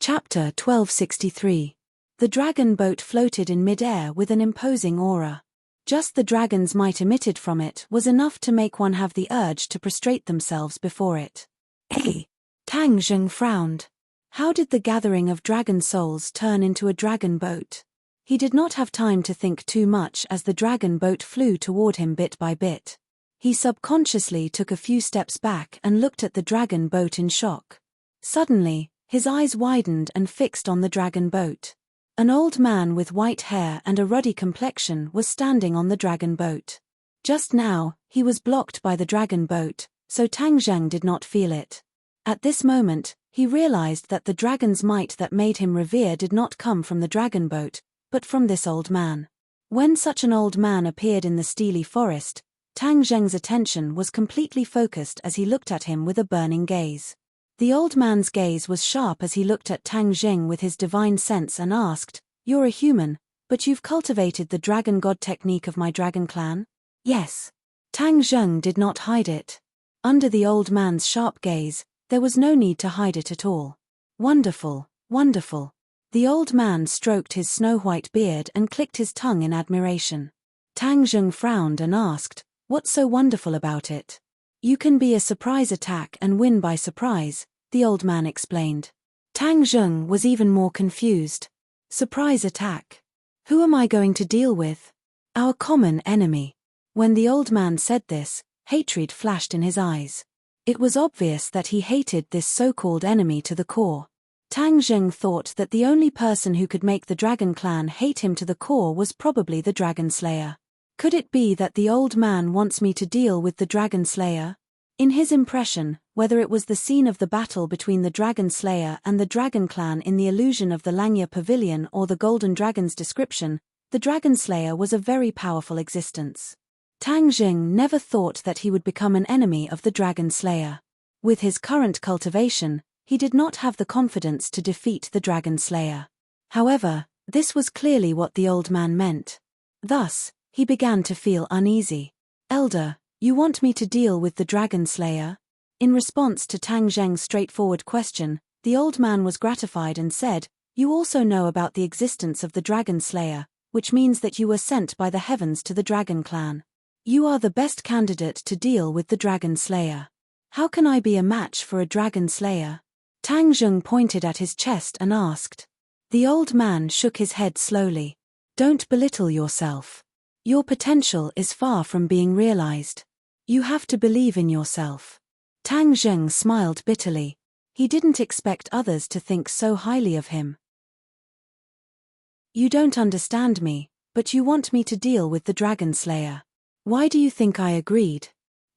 Chapter 1263. The dragon boat floated in mid-air with an imposing aura. Just the dragon's might emitted from it was enough to make one have the urge to prostrate themselves before it. Hey! Tang Zheng frowned. How did the gathering of dragon souls turn into a dragon boat? He did not have time to think too much as the dragon boat flew toward him bit by bit. He subconsciously took a few steps back and looked at the dragon boat in shock. Suddenly, his eyes widened and fixed on the dragon boat. An old man with white hair and a ruddy complexion was standing on the dragon boat. Just now, he was blocked by the dragon boat, so Tang Zheng did not feel it. At this moment, he realized that the dragon's might that made him revere did not come from the dragon boat, but from this old man. When such an old man appeared in the steely forest, Tang Zheng's attention was completely focused as he looked at him with a burning gaze. The old man's gaze was sharp as he looked at Tang Zheng with his divine sense and asked, "You're a human, but you've cultivated the dragon god technique of my dragon clan?" "Yes." Tang Zheng did not hide it. Under the old man's sharp gaze, there was no need to hide it at all. "Wonderful, wonderful." The old man stroked his snow-white beard and clicked his tongue in admiration. Tang Zheng frowned and asked, "What's so wonderful about it?" "You can be a surprise attack and win by surprise," the old man explained. Tang Zheng was even more confused. Surprise attack? Who am I going to deal with? Our common enemy. When the old man said this, hatred flashed in his eyes. It was obvious that he hated this so-called enemy to the core. Tang Zheng thought that the only person who could make the dragon clan hate him to the core was probably the dragon slayer. Could it be that the old man wants me to deal with the dragon slayer? In his impression, whether it was the scene of the battle between the dragon slayer and the dragon clan in the illusion of the Langya pavilion or the golden dragon's description, the dragon slayer was a very powerful existence. Tang Zheng never thought that he would become an enemy of the dragon slayer. With his current cultivation, he did not have the confidence to defeat the dragon slayer. However, this was clearly what the old man meant. Thus, he began to feel uneasy. "Elder, you want me to deal with the dragon slayer?" In response to Tang Zheng's straightforward question, the old man was gratified and said, "You also know about the existence of the dragon slayer, which means that you were sent by the heavens to the dragon clan. You are the best candidate to deal with the dragon slayer. How can I be a match for a dragon slayer?" Tang Zheng pointed at his chest and asked. The old man shook his head slowly. "Don't belittle yourself. Your potential is far from being realized. You have to believe in yourself." Tang Zheng smiled bitterly. He didn't expect others to think so highly of him. "You don't understand me, but you want me to deal with the dragon slayer. Why do you think I agreed?"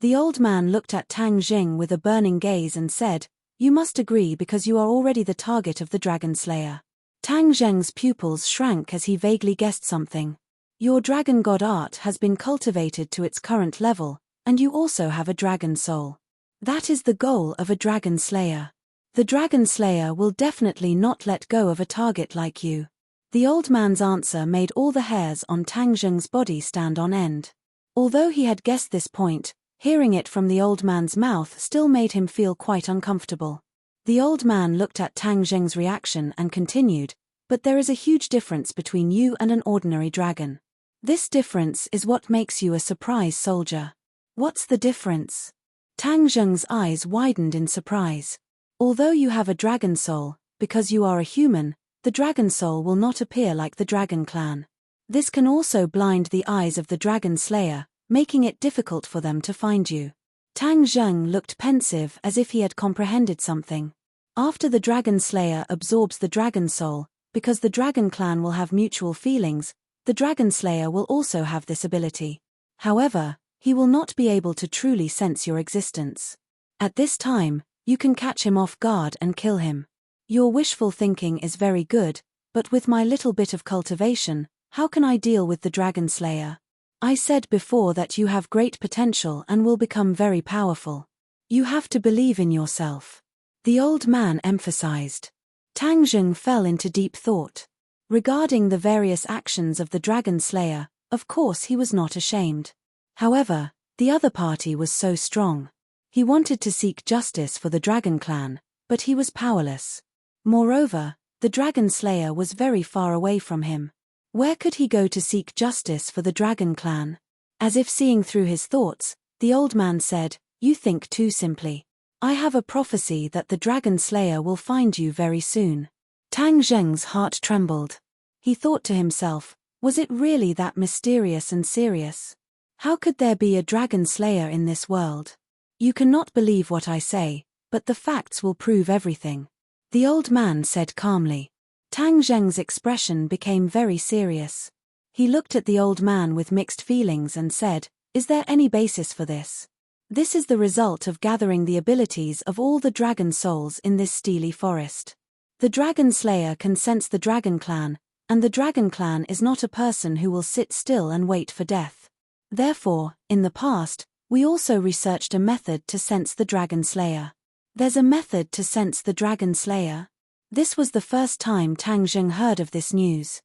The old man looked at Tang Zheng with a burning gaze and said, "You must agree because you are already the target of the dragon slayer." Tang Zheng's pupils shrank as he vaguely guessed something. "Your dragon god art has been cultivated to its current level, and you also have a dragon soul. That is the goal of a dragon slayer. The dragon slayer will definitely not let go of a target like you. The old man's answer made all the hairs on Tang Zheng's body stand on end. Although he had guessed this point, hearing it from the old man's mouth still made him feel quite uncomfortable. The old man looked at Tang Zheng's reaction and continued, "But there is a huge difference between you and an ordinary dragon. This difference is what makes you a surprise soldier." "What's the difference?" Tang Zheng's eyes widened in surprise. "Although you have a dragon soul, because you are a human, the dragon soul will not appear like the dragon clan. This can also blind the eyes of the dragon slayer, making it difficult for them to find you." Tang Zheng looked pensive as if he had comprehended something. After the dragon slayer absorbs the dragon soul, because the dragon clan will have mutual feelings, the dragon slayer will also have this ability. However, he will not be able to truly sense your existence. At this time, you can catch him off guard and kill him. Your wishful thinking is very good, but with my little bit of cultivation, how can I deal with the dragon slayer? I said before that you have great potential and will become very powerful. You have to believe in yourself. The old man emphasized. Tang Zheng fell into deep thought. Regarding the various actions of the dragon slayer, of course he was not ashamed. However, the other party was so strong. He wanted to seek justice for the dragon clan, but he was powerless. Moreover, the dragon slayer was very far away from him. Where could he go to seek justice for the dragon clan? As if seeing through his thoughts, the old man said, "You think too simply. I have a prophecy that the dragon slayer will find you very soon." Tang Zheng's heart trembled. He thought to himself, was it really that mysterious and serious? How could there be a dragon slayer in this world? You cannot believe what I say, but the facts will prove everything. The old man said calmly. Tang Zheng's expression became very serious. He looked at the old man with mixed feelings and said, "Is there any basis for this? This is the result of gathering the abilities of all the dragon souls in this steely forest. The dragon slayer can sense the dragon clan, and the dragon clan is not a person who will sit still and wait for death. Therefore, in the past, we also researched a method to sense the dragon slayer." There's a method to sense the dragon slayer? This was the first time Tang Zheng heard of this news.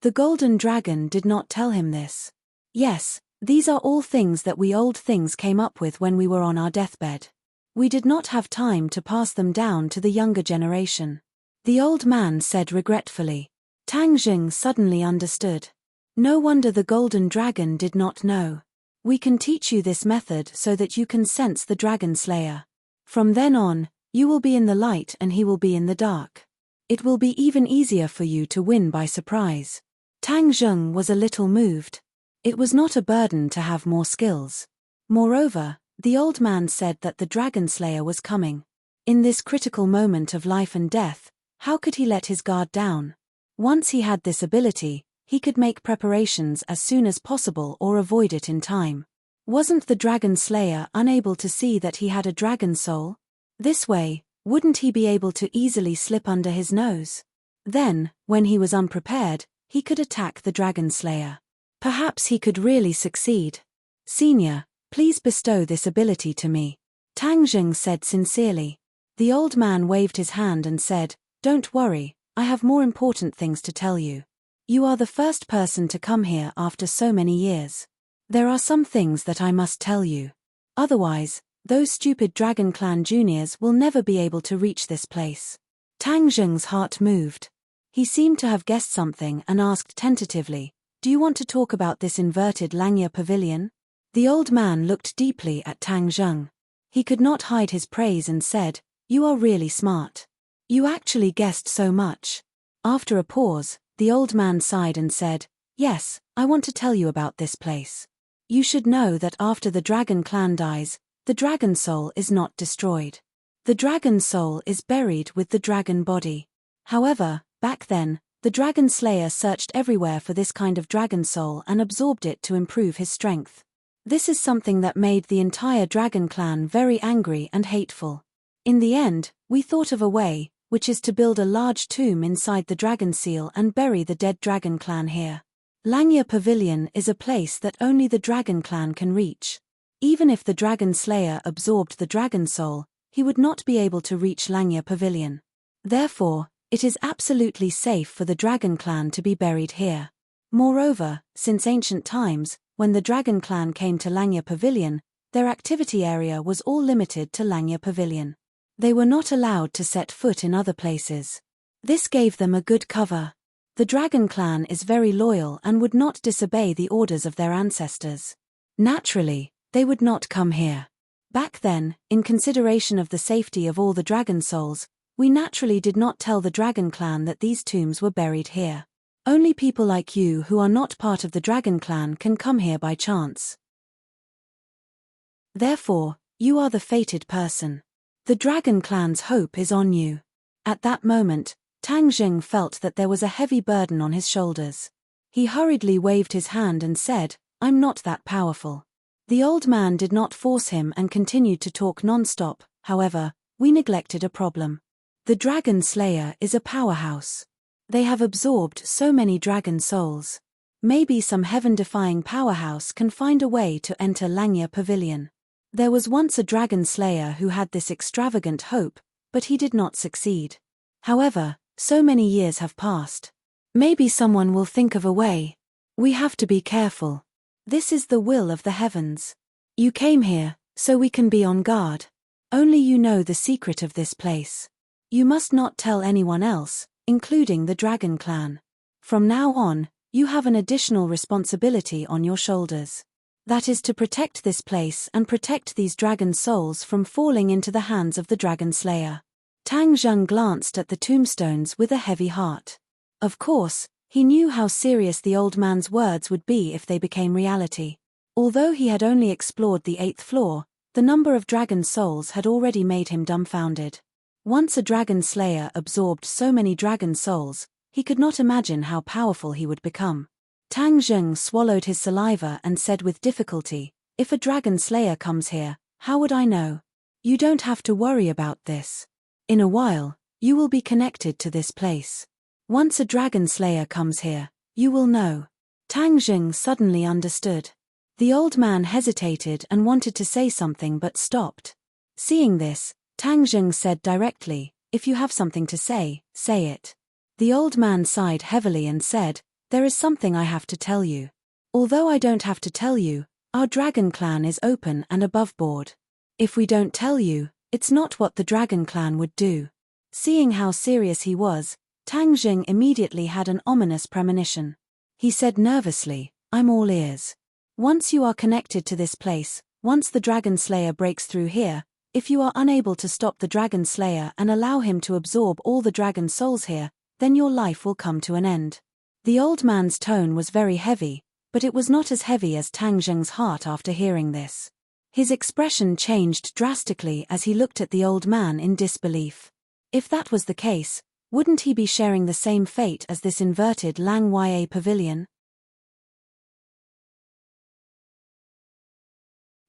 The golden dragon did not tell him this. Yes, these are all things that we old things came up with when we were on our deathbed. We did not have time to pass them down to the younger generation. The old man said regretfully. Tang Zheng suddenly understood. No wonder the golden dragon did not know. We can teach you this method so that you can sense the dragon slayer. From then on, you will be in the light and he will be in the dark. It will be even easier for you to win by surprise. Tang Zheng was a little moved. It was not a burden to have more skills. Moreover, the old man said that the dragon slayer was coming. In this critical moment of life and death, how could he let his guard down? Once he had this ability, he could make preparations as soon as possible or avoid it in time. Wasn't the dragon slayer unable to see that he had a dragon soul? This way, wouldn't he be able to easily slip under his nose? Then, when he was unprepared, he could attack the dragon slayer. Perhaps he could really succeed. "Senior, please bestow this ability to me," Tang Zheng said sincerely. The old man waved his hand and said, "Don't worry, I have more important things to tell you. You are the first person to come here after so many years. There are some things that I must tell you. Otherwise, those stupid Dragon Clan juniors will never be able to reach this place." Tang Zheng's heart moved. He seemed to have guessed something and asked tentatively, "Do you want to talk about this inverted Langya pavilion?" The old man looked deeply at Tang Zheng. He could not hide his praise and said, "You are really smart. You actually guessed so much." After a pause, the old man sighed and said, "Yes, I want to tell you about this place. You should know that after the dragon clan dies, the dragon soul is not destroyed. The dragon soul is buried with the dragon body. However, back then, the dragon slayer searched everywhere for this kind of dragon soul and absorbed it to improve his strength. This is something that made the entire dragon clan very angry and hateful. In the end, we thought of a way, which is to build a large tomb inside the dragon seal and bury the dead dragon clan here. Langya Pavilion is a place that only the dragon clan can reach. Even if the Dragon Slayer absorbed the dragon soul, he would not be able to reach Langya Pavilion. Therefore, it is absolutely safe for the Dragon Clan to be buried here. Moreover, since ancient times, when the Dragon Clan came to Langya Pavilion, their activity area was all limited to Langya Pavilion. They were not allowed to set foot in other places. This gave them a good cover. The Dragon Clan is very loyal and would not disobey the orders of their ancestors. Naturally, they would not come here. Back then, in consideration of the safety of all the dragon souls, we naturally did not tell the Dragon Clan that these tombs were buried here. Only people like you who are not part of the Dragon Clan can come here by chance. Therefore, you are the fated person. The Dragon Clan's hope is on you. At that moment, Tang Jing felt that there was a heavy burden on his shoulders. He hurriedly waved his hand and said, "I'm not that powerful." The old man did not force him and continued to talk non-stop. However, we neglected a problem. The Dragon Slayer is a powerhouse. They have absorbed so many dragon souls. Maybe some heaven-defying powerhouse can find a way to enter Langya Pavilion. There was once a Dragon Slayer who had this extravagant hope, but he did not succeed. However, so many years have passed. Maybe someone will think of a way. We have to be careful. This is the will of the heavens. You came here, so we can be on guard. Only you know the secret of this place. You must not tell anyone else, including the Dragon Clan. From now on, you have an additional responsibility on your shoulders. That is to protect this place and protect these dragon souls from falling into the hands of the Dragon Slayer. Tang Jing glanced at the tombstones with a heavy heart. Of course, he knew how serious the old man's words would be if they became reality. Although he had only explored the 8th floor, the number of dragon souls had already made him dumbfounded. Once a Dragon Slayer absorbed so many dragon souls, he could not imagine how powerful he would become. Tang Jing swallowed his saliva and said with difficulty, "If a Dragon Slayer comes here, how would I know? You don't have to worry about this. In a while, you will be connected to this place. Once a Dragon Slayer comes here, you will know." Tang Jing suddenly understood. The old man hesitated and wanted to say something but stopped. Seeing this, Tang Jing said directly, "If you have something to say, say it." The old man sighed heavily and said, "There is something I have to tell you. Although I don't have to tell you, our Dragon Clan is open and above board. If we don't tell you, it's not what the Dragon Clan would do." Seeing how serious he was, Tang Jing immediately had an ominous premonition. He said nervously, "I'm all ears. Once you are connected to this place, once the Dragon Slayer breaks through here, if you are unable to stop the Dragon Slayer and allow him to absorb all the dragon souls here, then your life will come to an end." The old man's tone was very heavy, but it was not as heavy as Tang Jing's heart after hearing this. His expression changed drastically as he looked at the old man in disbelief. If that was the case, wouldn't he be sharing the same fate as this inverted Langya Pavilion?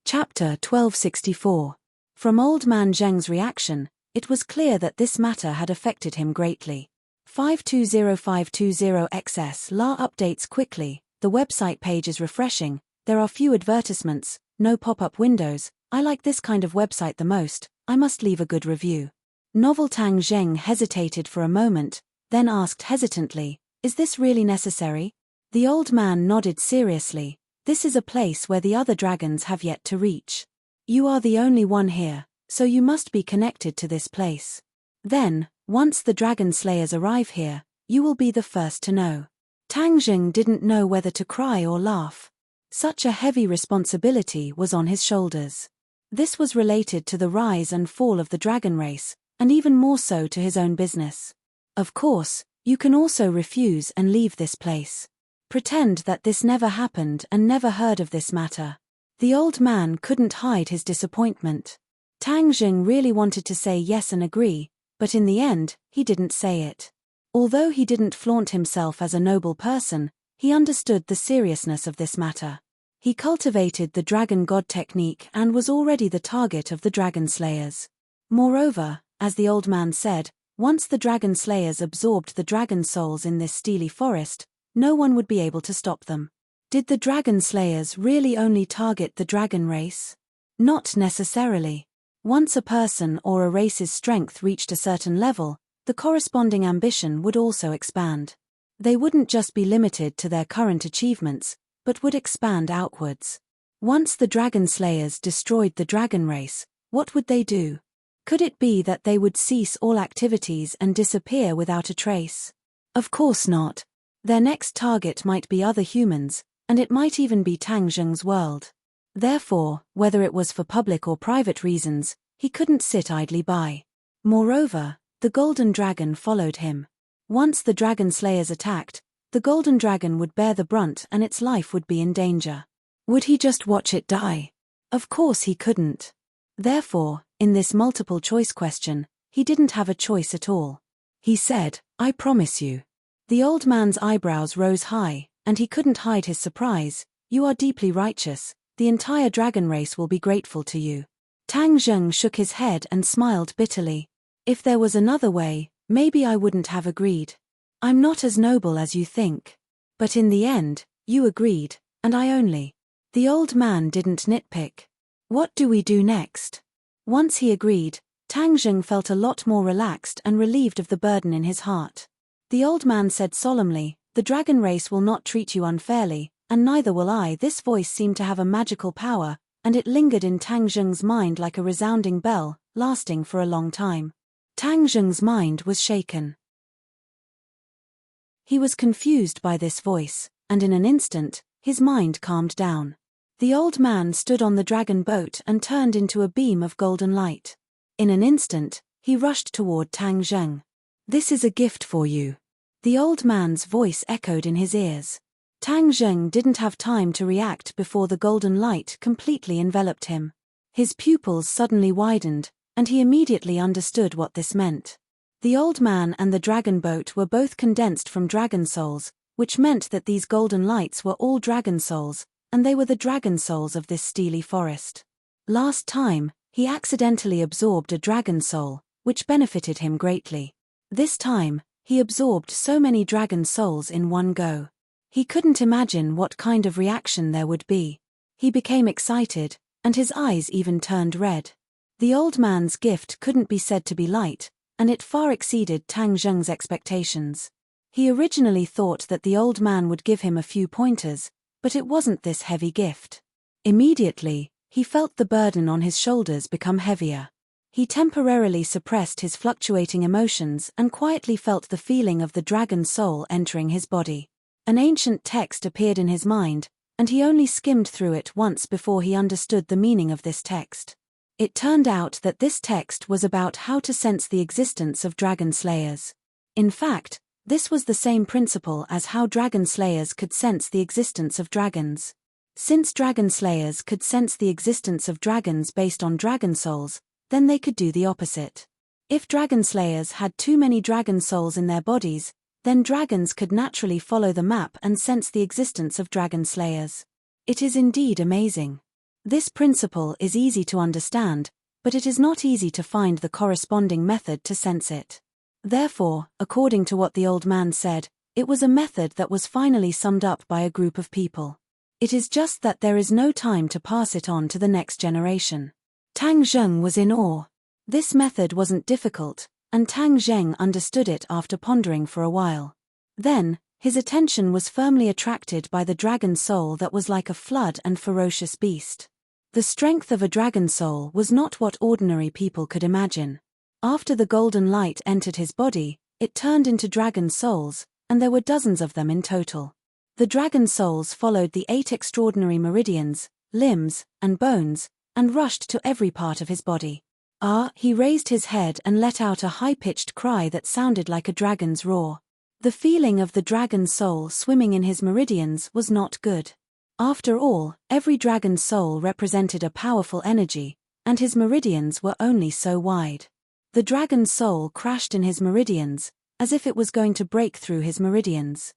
Chapter 1264. From Old Man Zheng's reaction, it was clear that this matter had affected him greatly. 520520XS LA updates quickly, the website page is refreshing, there are few advertisements, no pop-up windows. I like this kind of website the most, I must leave a good review. Novel. Tang Jing hesitated for a moment, then asked hesitantly, "Is this really necessary?" The old man nodded seriously. "This is a place where the other dragons have yet to reach. You are the only one here, so you must be connected to this place. Then, once the Dragon Slayers arrive here, you will be the first to know." Tang Jing didn't know whether to cry or laugh. Such a heavy responsibility was on his shoulders. This was related to the rise and fall of the dragon race, and even more so to his own business. Of course, you can also refuse and leave this place. Pretend that this never happened and never heard of this matter. The old man couldn't hide his disappointment. Tang Jing really wanted to say yes and agree, but in the end, he didn't say it. Although he didn't flaunt himself as a noble person, he understood the seriousness of this matter. He cultivated the dragon god technique and was already the target of the dragon slayers. Moreover, as the old man said, once the dragon slayers absorbed the dragon souls in this steely forest, no one would be able to stop them. Did the dragon slayers really only target the dragon race? Not necessarily. Once a person or a race's strength reached a certain level, the corresponding ambition would also expand. They wouldn't just be limited to their current achievements, but would expand outwards. Once the dragon slayers destroyed the dragon race, what would they do? Could it be that they would cease all activities and disappear without a trace? Of course not. Their next target might be other humans, and it might even be Tang Zheng's world. Therefore, whether it was for public or private reasons, he couldn't sit idly by. Moreover, the golden dragon followed him. Once the dragon slayers attacked, the golden dragon would bear the brunt and its life would be in danger. Would he just watch it die? Of course he couldn't. Therefore, in this multiple choice question, he didn't have a choice at all. He said, "I promise you." The old man's eyebrows rose high, and he couldn't hide his surprise. "You are deeply righteous. The entire dragon race will be grateful to you." Tang Zheng shook his head and smiled bitterly. "If there was another way, maybe I wouldn't have agreed. I'm not as noble as you think. But in the end, you agreed, and I only." The old man didn't nitpick. "What do we do next?" Once he agreed, Tang Zheng felt a lot more relaxed and relieved of the burden in his heart. The old man said solemnly, "The dragon race will not treat you unfairly, and neither will I." This voice seemed to have a magical power, and it lingered in Tang Zheng's mind like a resounding bell, lasting for a long time. Tang Zheng's mind was shaken. He was confused by this voice, and in an instant, his mind calmed down. The old man stood on the dragon boat and turned into a beam of golden light. In an instant, he rushed toward Tang Zheng. "This is a gift for you." The old man's voice echoed in his ears. Tang Zheng didn't have time to react before the golden light completely enveloped him. His pupils suddenly widened, and he immediately understood what this meant. The old man and the dragon boat were both condensed from dragon souls, which meant that these golden lights were all dragon souls, and they were the dragon souls of this steely forest. Last time, he accidentally absorbed a dragon soul, which benefited him greatly. This time, he absorbed so many dragon souls in one go. He couldn't imagine what kind of reaction there would be. He became excited, and his eyes even turned red. The old man's gift couldn't be said to be light, and it far exceeded Tang Zheng's expectations. He originally thought that the old man would give him a few pointers, but it wasn't this heavy gift. Immediately, he felt the burden on his shoulders become heavier. He temporarily suppressed his fluctuating emotions and quietly felt the feeling of the dragon soul entering his body. An ancient text appeared in his mind, and he only skimmed through it once before he understood the meaning of this text. It turned out that this text was about how to sense the existence of dragon slayers. In fact, this was the same principle as how dragon slayers could sense the existence of dragons. Since dragon slayers could sense the existence of dragons based on dragon souls, then they could do the opposite. If dragon slayers had too many dragon souls in their bodies, then dragons could naturally follow the map and sense the existence of dragon slayers. It is indeed amazing. This principle is easy to understand, but it is not easy to find the corresponding method to sense it. Therefore, according to what the old man said, it was a method that was finally summed up by a group of people. It is just that there is no time to pass it on to the next generation. Tang Zheng was in awe. This method wasn't difficult, and Tang Zheng understood it after pondering for a while. Then, his attention was firmly attracted by the dragon soul that was like a flood and ferocious beast. The strength of a dragon soul was not what ordinary people could imagine. After the golden light entered his body, it turned into dragon souls, and there were dozens of them in total. The dragon souls followed the 8 extraordinary meridians, limbs, and bones, and rushed to every part of his body. He raised his head and let out a high-pitched cry that sounded like a dragon's roar. The feeling of the dragon soul swimming in his meridians was not good. After all, every dragon soul represented a powerful energy, and his meridians were only so wide. The dragon soul crashed in his meridians, as if it was going to break through his meridians.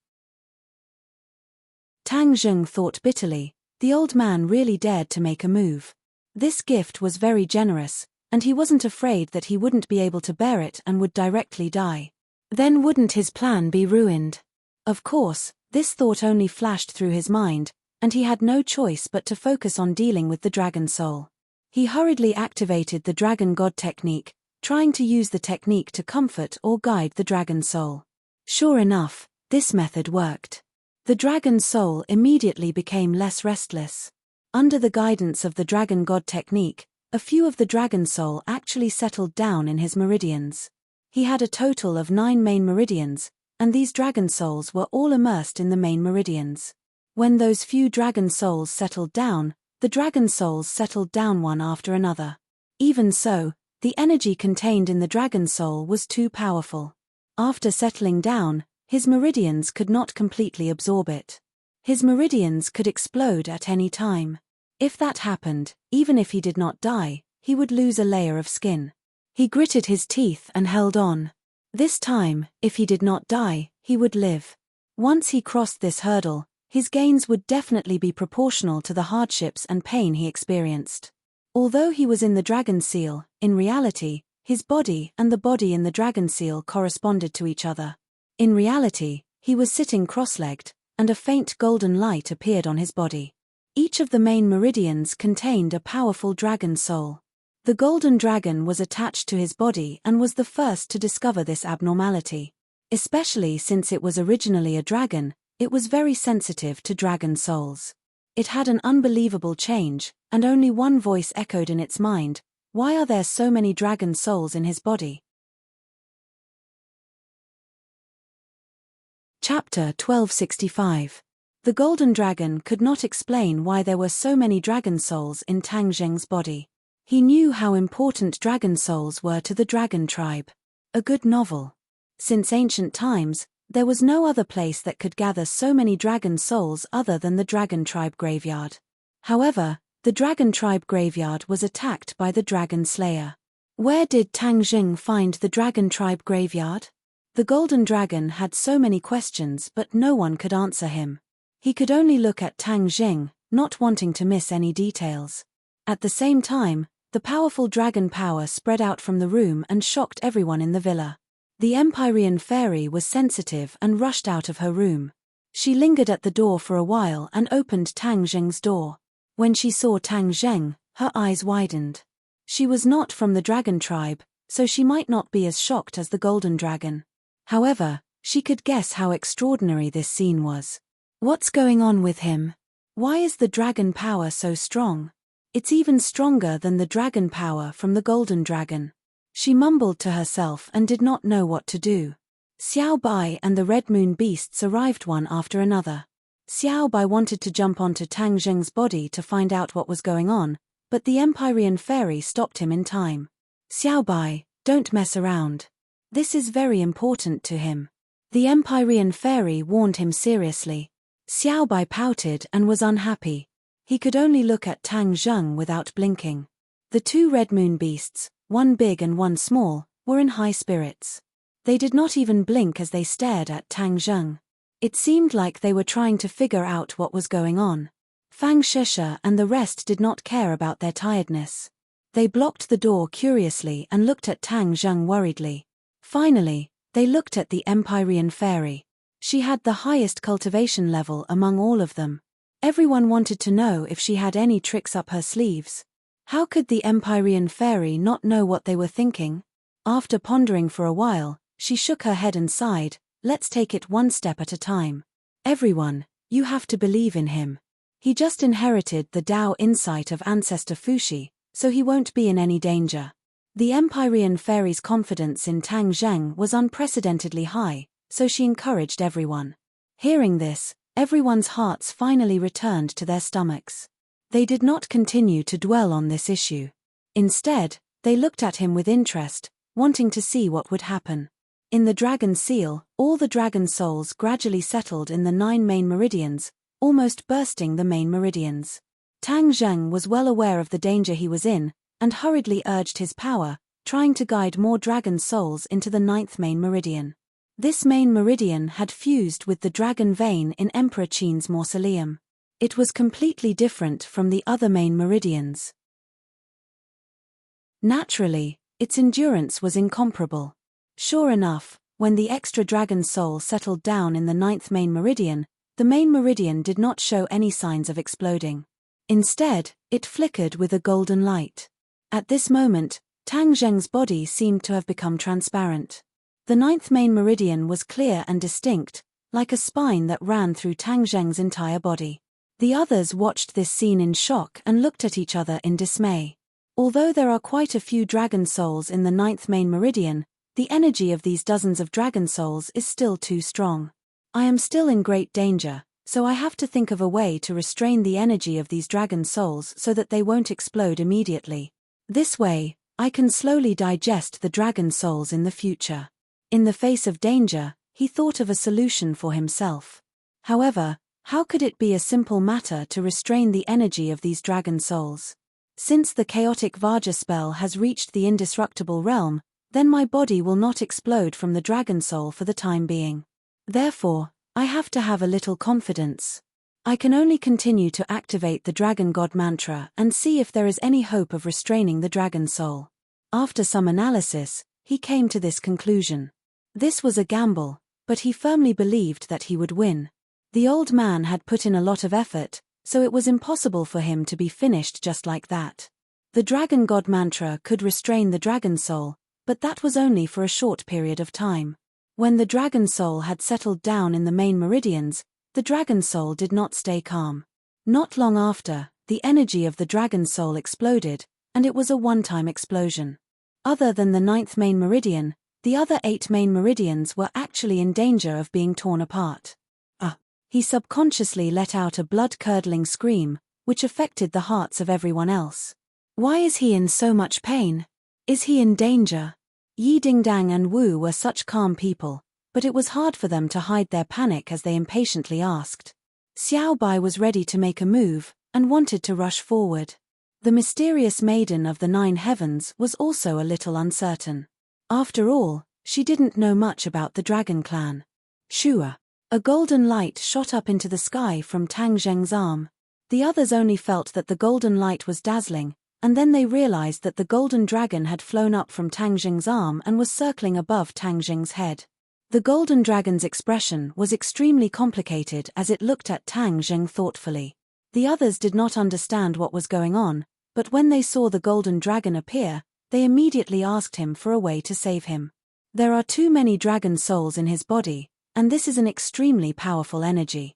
Tang Zheng thought bitterly, the old man really dared to make a move. This gift was very generous, and he wasn't afraid that he wouldn't be able to bear it and would directly die. Then wouldn't his plan be ruined? Of course, this thought only flashed through his mind, and he had no choice but to focus on dealing with the dragon soul. He hurriedly activated the Dragon God technique, trying to use the technique to comfort or guide the dragon soul. Sure enough, this method worked. The dragon soul immediately became less restless. Under the guidance of the Dragon God technique, a few of the dragon soul actually settled down in his meridians. He had a total of 9 main meridians, and these dragon souls were all immersed in the main meridians. When those few dragon souls settled down, the dragon souls settled down one after another. Even so, the energy contained in the dragon soul was too powerful. After settling down, his meridians could not completely absorb it. His meridians could explode at any time. If that happened, even if he did not die, he would lose a layer of skin. He gritted his teeth and held on. This time, if he did not die, he would live. Once he crossed this hurdle, his gains would definitely be proportional to the hardships and pain he experienced. Although he was in the dragon seal, in reality, his body and the body in the dragon seal corresponded to each other. In reality, he was sitting cross-legged, and a faint golden light appeared on his body. Each of the main meridians contained a powerful dragon soul. The golden dragon was attached to his body and was the first to discover this abnormality. Especially since it was originally a dragon, it was very sensitive to dragon souls. It had an unbelievable change, and only one voice echoed in its mind: why are there so many dragon souls in his body? Chapter 1265. The Golden Dragon could not explain why there were so many dragon souls in Tang Zheng's body. He knew how important dragon souls were to the dragon tribe. A good novel. Since ancient times, there was no other place that could gather so many dragon souls other than the dragon tribe graveyard. However, the dragon tribe graveyard was attacked by the dragon slayer. Where did Tang Zheng find the dragon tribe graveyard? The golden dragon had so many questions, but no one could answer him. He could only look at Tang Zheng, not wanting to miss any details. At the same time, the powerful dragon power spread out from the room and shocked everyone in the villa. The Empyrean fairy was sensitive and rushed out of her room. She lingered at the door for a while and opened Tang Zheng's door. When she saw Tang Zheng, her eyes widened. She was not from the dragon tribe, so she might not be as shocked as the golden dragon. However, she could guess how extraordinary this scene was. What's going on with him? Why is the dragon power so strong? It's even stronger than the dragon power from the golden dragon. She mumbled to herself and did not know what to do. Xiao Bai and the Red Moon beasts arrived one after another. Xiao Bai wanted to jump onto Tang Zheng's body to find out what was going on, but the Empyrean fairy stopped him in time. Xiao Bai, don't mess around. This is very important to him. The Empyrean fairy warned him seriously. Xiao Bai pouted and was unhappy. He could only look at Tang Zheng without blinking. The 2 Red Moon beasts, one big and one small, were in high spirits. They did not even blink as they stared at Tang Zheng. It seemed like they were trying to figure out what was going on. Fang Shesha and the rest did not care about their tiredness. They blocked the door curiously and looked at Tang Zheng worriedly. Finally, they looked at the Empyrean fairy. She had the highest cultivation level among all of them. Everyone wanted to know if she had any tricks up her sleeves. How could the Empyrean fairy not know what they were thinking? After pondering for a while, she shook her head and sighed. Let's take it one step at a time. Everyone, you have to believe in him. He just inherited the Tao insight of Ancestor Fuxi, so he won't be in any danger. The Empyrean fairy's confidence in Tang Zheng was unprecedentedly high, so she encouraged everyone. Hearing this, everyone's hearts finally returned to their stomachs. They did not continue to dwell on this issue. Instead, they looked at him with interest, wanting to see what would happen. In the dragon seal, all the dragon souls gradually settled in the 9 main meridians, almost bursting the main meridians. Tang Zheng was well aware of the danger he was in, and hurriedly urged his power, trying to guide more dragon souls into the 9th main meridian. This main meridian had fused with the dragon vein in Emperor Qin's mausoleum. It was completely different from the other main meridians. Naturally, its endurance was incomparable. Sure enough, when the extra dragon soul settled down in the 9th main meridian, the main meridian did not show any signs of exploding. Instead, It flickered with a golden light. At this moment, Tang Zheng's body seemed to have become transparent. The ninth main meridian was clear and distinct, like a spine that ran through Tang Zheng's entire body. The others watched this scene in shock and looked at each other in dismay. Although there are quite a few dragon souls in the ninth main meridian, the energy of these dozens of dragon souls is still too strong. I am still in great danger, so I have to think of a way to restrain the energy of these dragon souls so that they won't explode immediately. This way, I can slowly digest the dragon souls in the future. In the face of danger, he thought of a solution for himself. However, how could it be a simple matter to restrain the energy of these dragon souls? Since the chaotic Vajra spell has reached the indestructible realm, then my body will not explode from the dragon soul for the time being. Therefore, I have to have a little confidence. I can only continue to activate the Dragon God mantra and see if there is any hope of restraining the dragon soul. After some analysis, he came to this conclusion. This was a gamble, but he firmly believed that he would win. The old man had put in a lot of effort, so it was impossible for him to be finished just like that. The Dragon God mantra could restrain the dragon soul, but that was only for a short period of time. When the dragon soul had settled down in the main meridians, the dragon soul did not stay calm. Not long after, the energy of the dragon soul exploded, and it was a one-time explosion. Other than the ninth main meridian, the other 8 main meridians were actually in danger of being torn apart. He subconsciously let out a blood-curdling scream, which affected the hearts of everyone else. Why is he in so much pain? Is he in danger? Yi Dingdang and Wu were such calm people, but it was hard for them to hide their panic as they impatiently asked. Xiao Bai was ready to make a move, and wanted to rush forward. The mysterious maiden of the 9 heavens was also a little uncertain. After all, she didn't know much about the dragon clan. Shua. A golden light shot up into the sky from Tang Zheng's arm. The others only felt that the golden light was dazzling, and then they realized that the golden dragon had flown up from Tang Zheng's arm and was circling above Tang Zheng's head. The golden dragon's expression was extremely complicated as it looked at Tang Zheng thoughtfully. The others did not understand what was going on, but when they saw the golden dragon appear, they immediately asked him for a way to save him. There are too many dragon souls in his body, and this is an extremely powerful energy.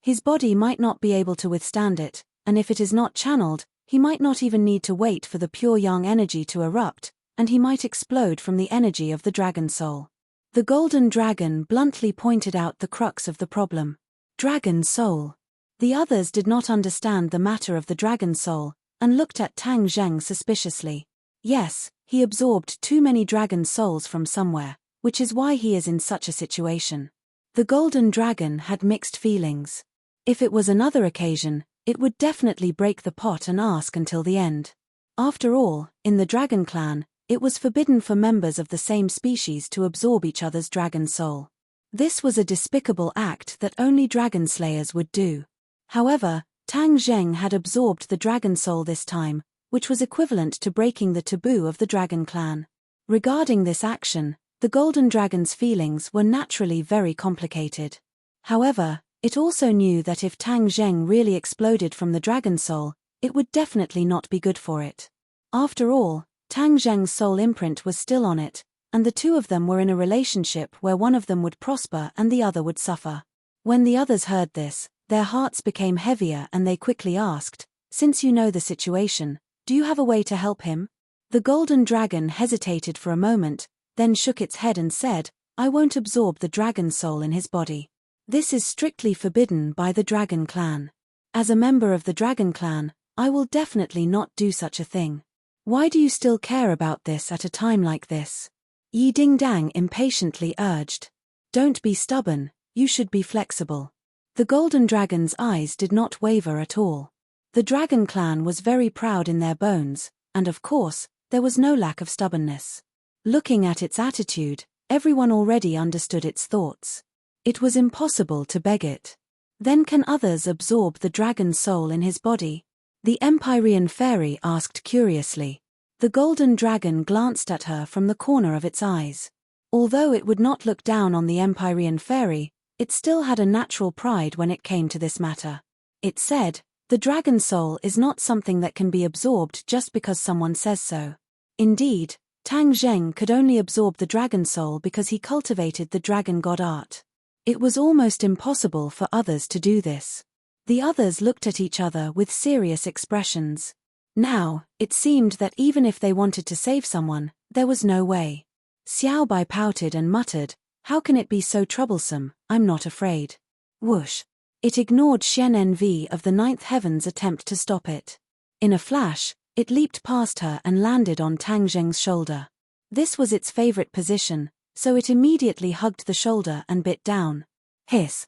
His body might not be able to withstand it, and if it is not channeled, he might not even need to wait for the pure yang energy to erupt, and he might explode from the energy of the dragon soul. The golden dragon bluntly pointed out the crux of the problem. Dragon soul. The others did not understand the matter of the dragon soul, and looked at Tang Zheng suspiciously. Yes, he absorbed too many dragon souls from somewhere, which is why he is in such a situation. The golden dragon had mixed feelings. If it was another occasion, it would definitely break the pot and ask until the end. After all, in the dragon clan, it was forbidden for members of the same species to absorb each other's dragon soul. This was a despicable act that only dragon slayers would do. However, Tang Zheng had absorbed the dragon soul this time, which was equivalent to breaking the taboo of the dragon clan. Regarding this action, the golden dragon's feelings were naturally very complicated. However, it also knew that if Tang Zheng really exploded from the dragon soul, it would definitely not be good for it. After all, Tang Zheng's soul imprint was still on it, and the two of them were in a relationship where one of them would prosper and the other would suffer. When the others heard this, their hearts became heavier and they quickly asked, "Since you know the situation, do you have a way to help him?" The golden dragon hesitated for a moment, then shook its head and said, "I won't absorb the dragon soul in his body. This is strictly forbidden by the dragon clan. As a member of the dragon clan, I will definitely not do such a thing. Why do you still care about this at a time like this?" Yi Dingdang impatiently urged. "Don't be stubborn, you should be flexible." The golden dragon's eyes did not waver at all. The dragon clan was very proud in their bones, and of course, there was no lack of stubbornness. Looking at its attitude, everyone already understood its thoughts. It was impossible to beg it. Then can others absorb the dragon soul in his body? The Empyrean fairy asked curiously. The golden dragon glanced at her from the corner of its eyes. Although it would not look down on the Empyrean fairy, it still had a natural pride when it came to this matter. It said, The dragon soul is not something that can be absorbed just because someone says so. Indeed, Tang Zheng could only absorb the dragon soul because he cultivated the dragon god art. It was almost impossible for others to do this. The others looked at each other with serious expressions. Now, it seemed that even if they wanted to save someone, there was no way. Xiao Bai pouted and muttered, "How can it be so troublesome? I'm not afraid." Whoosh! It ignored Xian Envy of the ninth heaven's attempt to stop it. In a flash, it leaped past her and landed on Tang Zheng's shoulder. This was its favorite position, so it immediately hugged the shoulder and bit down. Hiss!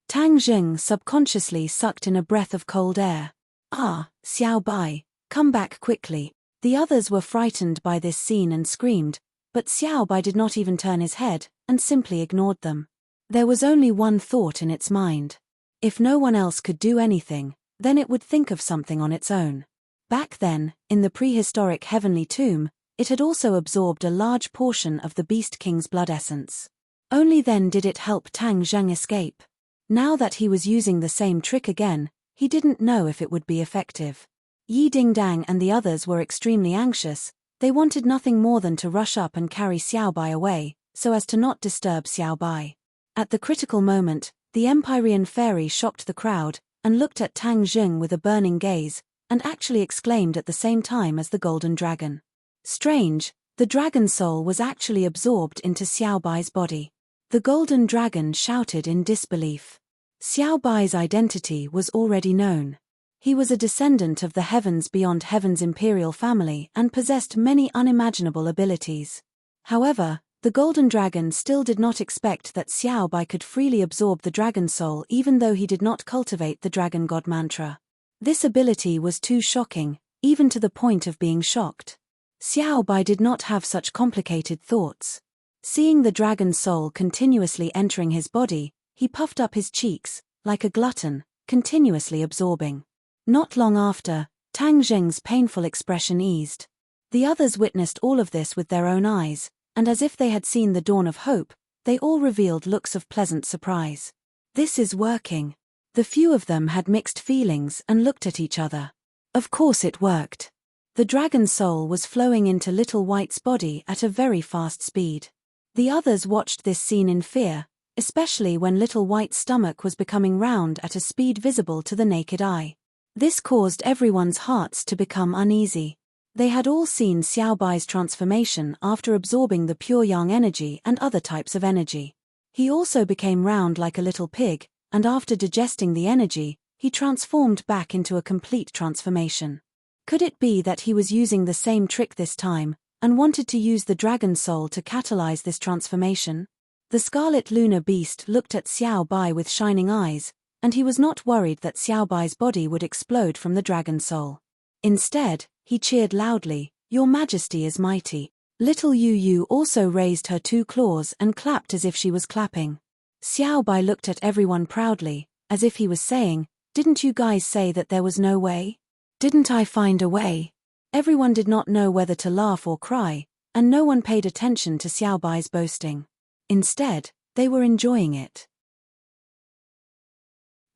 Tang Zheng subconsciously sucked in a breath of cold air. "Ah, Xiao Bai, come back quickly." The others were frightened by this scene and screamed, but Xiao Bai did not even turn his head, and simply ignored them. There was only one thought in its mind. If no one else could do anything, then it would think of something on its own. Back then, in the prehistoric heavenly tomb, it had also absorbed a large portion of the Beast King's blood essence. Only then did it help Tang Zheng escape. Now that he was using the same trick again, he didn't know if it would be effective. Yi Dingdang and the others were extremely anxious. They wanted nothing more than to rush up and carry Xiao Bai away, so as to not disturb Xiao Bai. At the critical moment, the Empyrean fairy shocked the crowd, and looked at Tang Zheng with a burning gaze, and actually exclaimed at the same time as the golden dragon. Strange, the dragon soul was actually absorbed into Xiao Bai's body. The golden dragon shouted in disbelief. Xiao Bai's identity was already known. He was a descendant of the Heavens Beyond Heaven's imperial family and possessed many unimaginable abilities. However, the golden dragon still did not expect that Xiao Bai could freely absorb the dragon soul even though he did not cultivate the dragon god mantra. This ability was too shocking, even to the point of being shocked. Xiao Bai did not have such complicated thoughts. Seeing the dragon soul continuously entering his body, he puffed up his cheeks, like a glutton, continuously absorbing. Not long after, Tang Zheng's painful expression eased. The others witnessed all of this with their own eyes, and as if they had seen the dawn of hope, they all revealed looks of pleasant surprise. This is working. The few of them had mixed feelings and looked at each other. Of course it worked. The dragon soul was flowing into Little White's body at a very fast speed. The others watched this scene in fear, especially when Little White's stomach was becoming round at a speed visible to the naked eye. This caused everyone's hearts to become uneasy. They had all seen Xiao Bai's transformation after absorbing the pure yang energy and other types of energy. He also became round like a little pig, and after digesting the energy, he transformed back into a complete transformation. Could it be that he was using the same trick this time, and wanted to use the dragon soul to catalyze this transformation? The scarlet lunar beast looked at Xiao Bai with shining eyes, and he was not worried that Xiao Bai's body would explode from the dragon soul. Instead, he cheered loudly, "Your Majesty is mighty." Little Yu Yu also raised her 2 claws and clapped as if she was clapping. Xiao Bai looked at everyone proudly, as if he was saying, "Didn't you guys say that there was no way? Didn't I find a way?" Everyone did not know whether to laugh or cry, and no one paid attention to Xiao Bai's boasting. Instead, they were enjoying it.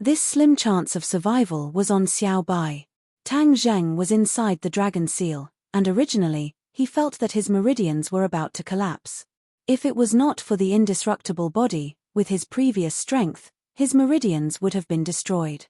This slim chance of survival was on Xiao Bai. Tang Zheng was inside the dragon seal, and originally, he felt that his meridians were about to collapse. If it was not for the indestructible body, with his previous strength, his meridians would have been destroyed.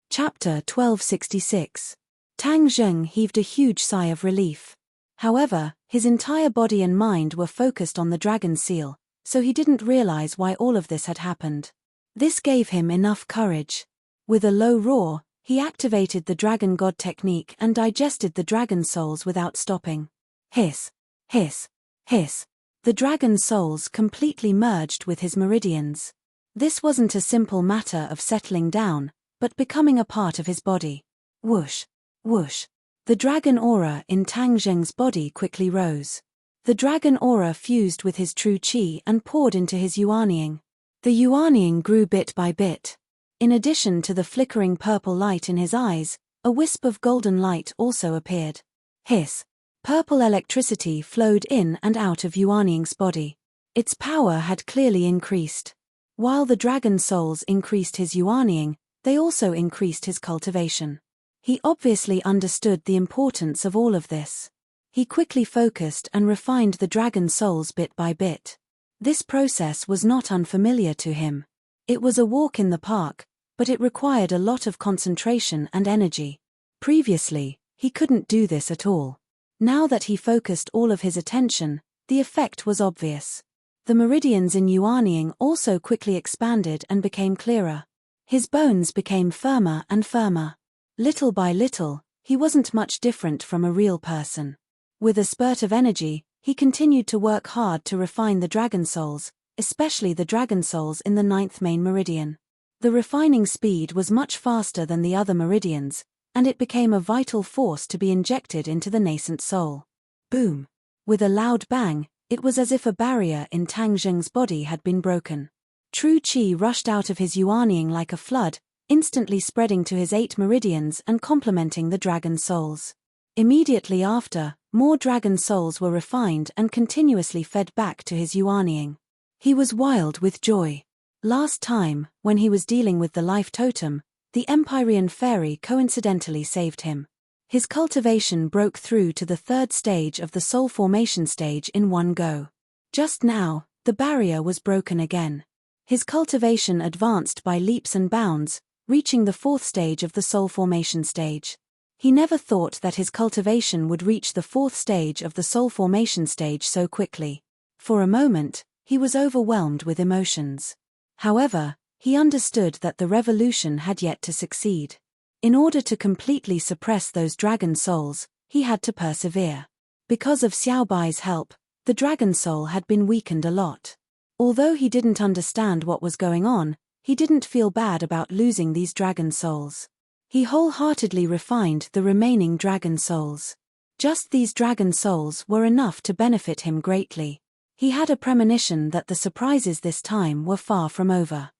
Chapter 1266. Tang Zheng heaved a huge sigh of relief. However, his entire body and mind were focused on the dragon seal, so he didn't realize why all of this had happened. This gave him enough courage. With a low roar, he activated the dragon god technique and digested the dragon souls without stopping. Hiss, hiss, hiss. The dragon souls completely merged with his meridians. This wasn't a simple matter of settling down, but becoming a part of his body. Whoosh, whoosh. The dragon aura in Tang Zheng's body quickly rose. The dragon aura fused with his true qi and poured into his yuanying. The yuanying grew bit by bit. In addition to the flickering purple light in his eyes, a wisp of golden light also appeared. Hiss. Purple electricity flowed in and out of Yuanying's body. Its power had clearly increased. While the dragon souls increased his yuanying, they also increased his cultivation. He obviously understood the importance of all of this. He quickly focused and refined the dragon souls bit by bit. This process was not unfamiliar to him. It was a walk in the park, but it required a lot of concentration and energy. Previously, he couldn't do this at all. Now that he focused all of his attention, the effect was obvious. The meridians in yuanying also quickly expanded and became clearer. His bones became firmer and firmer. Little by little, he wasn't much different from a real person. With a spurt of energy, he continued to work hard to refine the dragon souls, especially the dragon souls in the 9th main meridian. The refining speed was much faster than the other meridians, and it became a vital force to be injected into the nascent soul. Boom! With a loud bang, it was as if a barrier in Tang Zheng's body had been broken. True qi rushed out of his yuanying like a flood, instantly spreading to his 8 meridians and complementing the dragon souls. Immediately after, more dragon souls were refined and continuously fed back to his yuanying. He was wild with joy. Last time, when he was dealing with the life totem, the Empyrean fairy coincidentally saved him. His cultivation broke through to the 3rd stage of the soul formation stage in one go. Just now, the barrier was broken again. His cultivation advanced by leaps and bounds, reaching the 4th stage of the soul formation stage. He never thought that his cultivation would reach the 4th stage of the soul formation stage so quickly. For a moment, he was overwhelmed with emotions. However, he understood that the revolution had yet to succeed. In order to completely suppress those dragon souls, he had to persevere. Because of Xiaobai's help, the dragon soul had been weakened a lot. Although he didn't understand what was going on, he didn't feel bad about losing these dragon souls. He wholeheartedly refined the remaining dragon souls. Just these dragon souls were enough to benefit him greatly. He had a premonition that the surprises this time were far from over.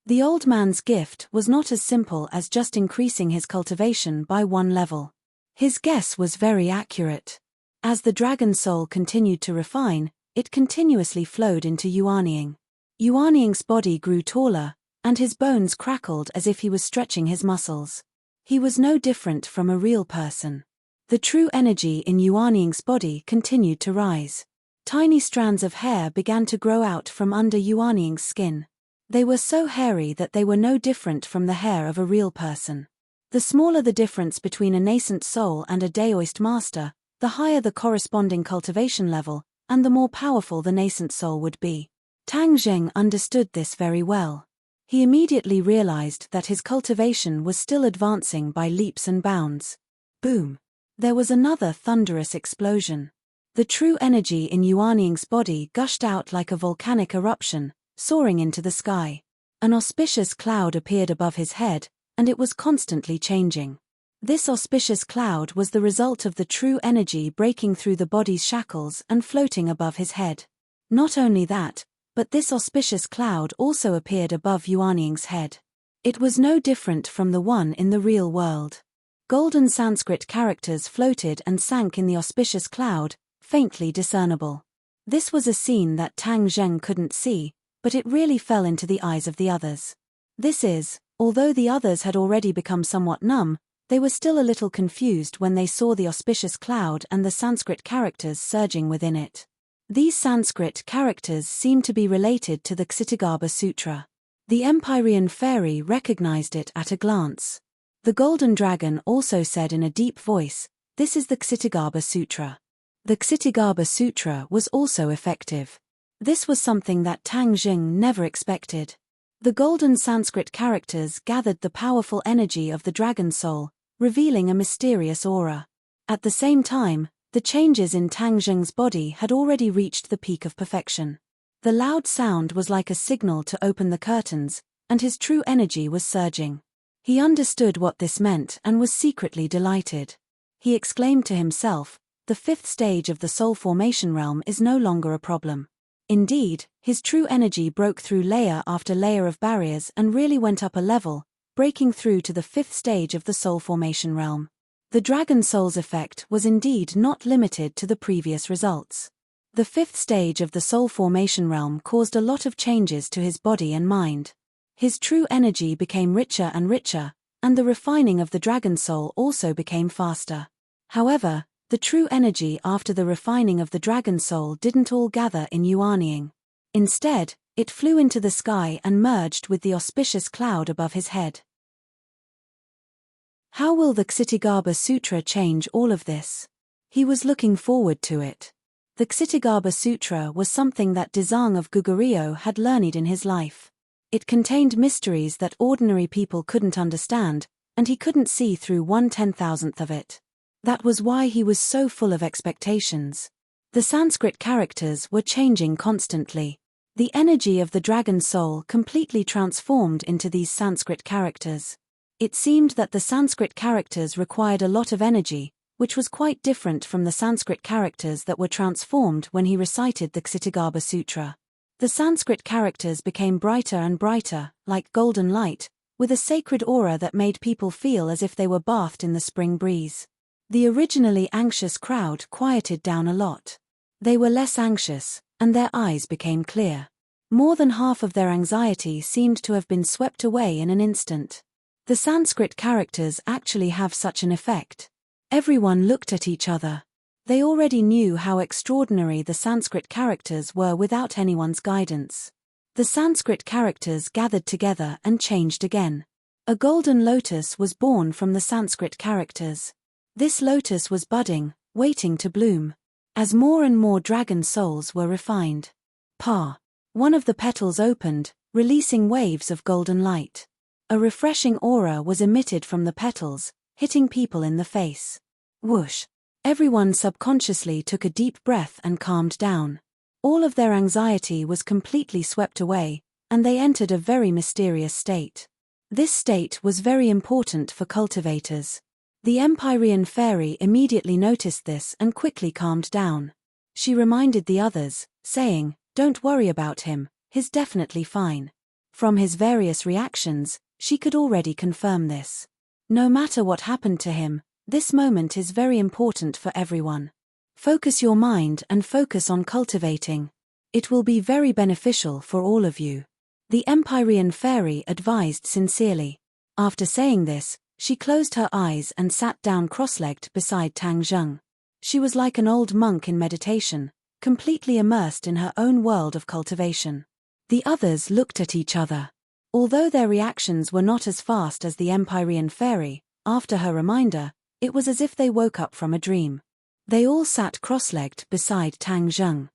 The old man's gift was not as simple as just increasing his cultivation by 1 level. His guess was very accurate. As the dragon soul continued to refine, it continuously flowed into yuanying. Yuanying's body grew taller, and his bones crackled as if he was stretching his muscles. He was no different from a real person. The true energy in yuanying's body continued to rise. Tiny strands of hair began to grow out from under yuanying's skin. They were so hairy that they were no different from the hair of a real person. The smaller the difference between a nascent soul and a Daoist master, the higher the corresponding cultivation level, and the more powerful the nascent soul would be. Tang Zheng understood this very well. He immediately realized that his cultivation was still advancing by leaps and bounds. Boom! There was another thunderous explosion. The true energy in yuanying's body gushed out like a volcanic eruption, soaring into the sky. An auspicious cloud appeared above his head, and it was constantly changing. This auspicious cloud was the result of the true energy breaking through the body's shackles and floating above his head. Not only that, but this auspicious cloud also appeared above yuanying's head. It was no different from the one in the real world. Golden Sanskrit characters floated and sank in the auspicious cloud, faintly discernible. This was a scene that Tang Zheng couldn't see, but it really fell into the eyes of the others. This is, although the others had already become somewhat numb, they were still a little confused when they saw the auspicious cloud and the Sanskrit characters surging within it. These Sanskrit characters seemed to be related to the Ksitigarbha Sutra. The Empyrean fairy recognized it at a glance. The golden dragon also said in a deep voice, "This is the Ksitigarbha Sutra." The Ksitigarbha Sutra was also effective. This was something that Tang Zheng never expected. The golden Sanskrit characters gathered the powerful energy of the dragon soul, revealing a mysterious aura. At the same time, the changes in Tang Zheng's body had already reached the peak of perfection. The loud sound was like a signal to open the curtains, and his true energy was surging. He understood what this meant and was secretly delighted. He exclaimed to himself, "The 5th stage of the soul formation realm is no longer a problem." Indeed, his true energy broke through layer after layer of barriers and really went up a level, breaking through to the 5th stage of the soul formation realm. The dragon soul's effect was indeed not limited to the previous results. The fifth stage of the soul formation realm caused a lot of changes to his body and mind. His true energy became richer and richer, and the refining of the dragon soul also became faster. However, the true energy after the refining of the dragon soul didn't all gather in Yuanying. Instead, it flew into the sky and merged with the auspicious cloud above his head. How will the Ksitigarbha Sutra change all of this? He was looking forward to it. The Ksitigarbha Sutra was something that Dezang of Goguryeo had learned in his life. It contained mysteries that ordinary people couldn't understand, and he couldn't see through 1/10,000th of it. That was why he was so full of expectations. The Sanskrit characters were changing constantly. The energy of the dragon soul completely transformed into these Sanskrit characters. It seemed that the Sanskrit characters required a lot of energy, which was quite different from the Sanskrit characters that were transformed when he recited the Ksitigarbha Sutra. The Sanskrit characters became brighter and brighter, like golden light, with a sacred aura that made people feel as if they were bathed in the spring breeze. The originally anxious crowd quieted down a lot. They were less anxious, and their eyes became clear. More than half of their anxiety seemed to have been swept away in an instant. The Sanskrit characters actually have such an effect. Everyone looked at each other. They already knew how extraordinary the Sanskrit characters were without anyone's guidance. The Sanskrit characters gathered together and changed again. A golden lotus was born from the Sanskrit characters. This lotus was budding, waiting to bloom. As more and more dragon souls were refined. One of the petals opened, releasing waves of golden light. A refreshing aura was emitted from the petals, hitting people in the face. Whoosh! Everyone subconsciously took a deep breath and calmed down. All of their anxiety was completely swept away, and they entered a very mysterious state. This state was very important for cultivators. The Empyrean fairy immediately noticed this and quickly calmed down. She reminded the others, saying, "Don't worry about him, he's definitely fine." From his various reactions, she could already confirm this. No matter what happened to him, this moment is very important for everyone. Focus your mind and focus on cultivating. It will be very beneficial for all of you. The Empyrean fairy advised sincerely. After saying this, she closed her eyes and sat down cross-legged beside Tang Zheng. She was like an old monk in meditation, completely immersed in her own world of cultivation. The others looked at each other. Although their reactions were not as fast as the Empyrean fairy, after her reminder, it was as if they woke up from a dream. They all sat cross-legged beside Tang Zheng.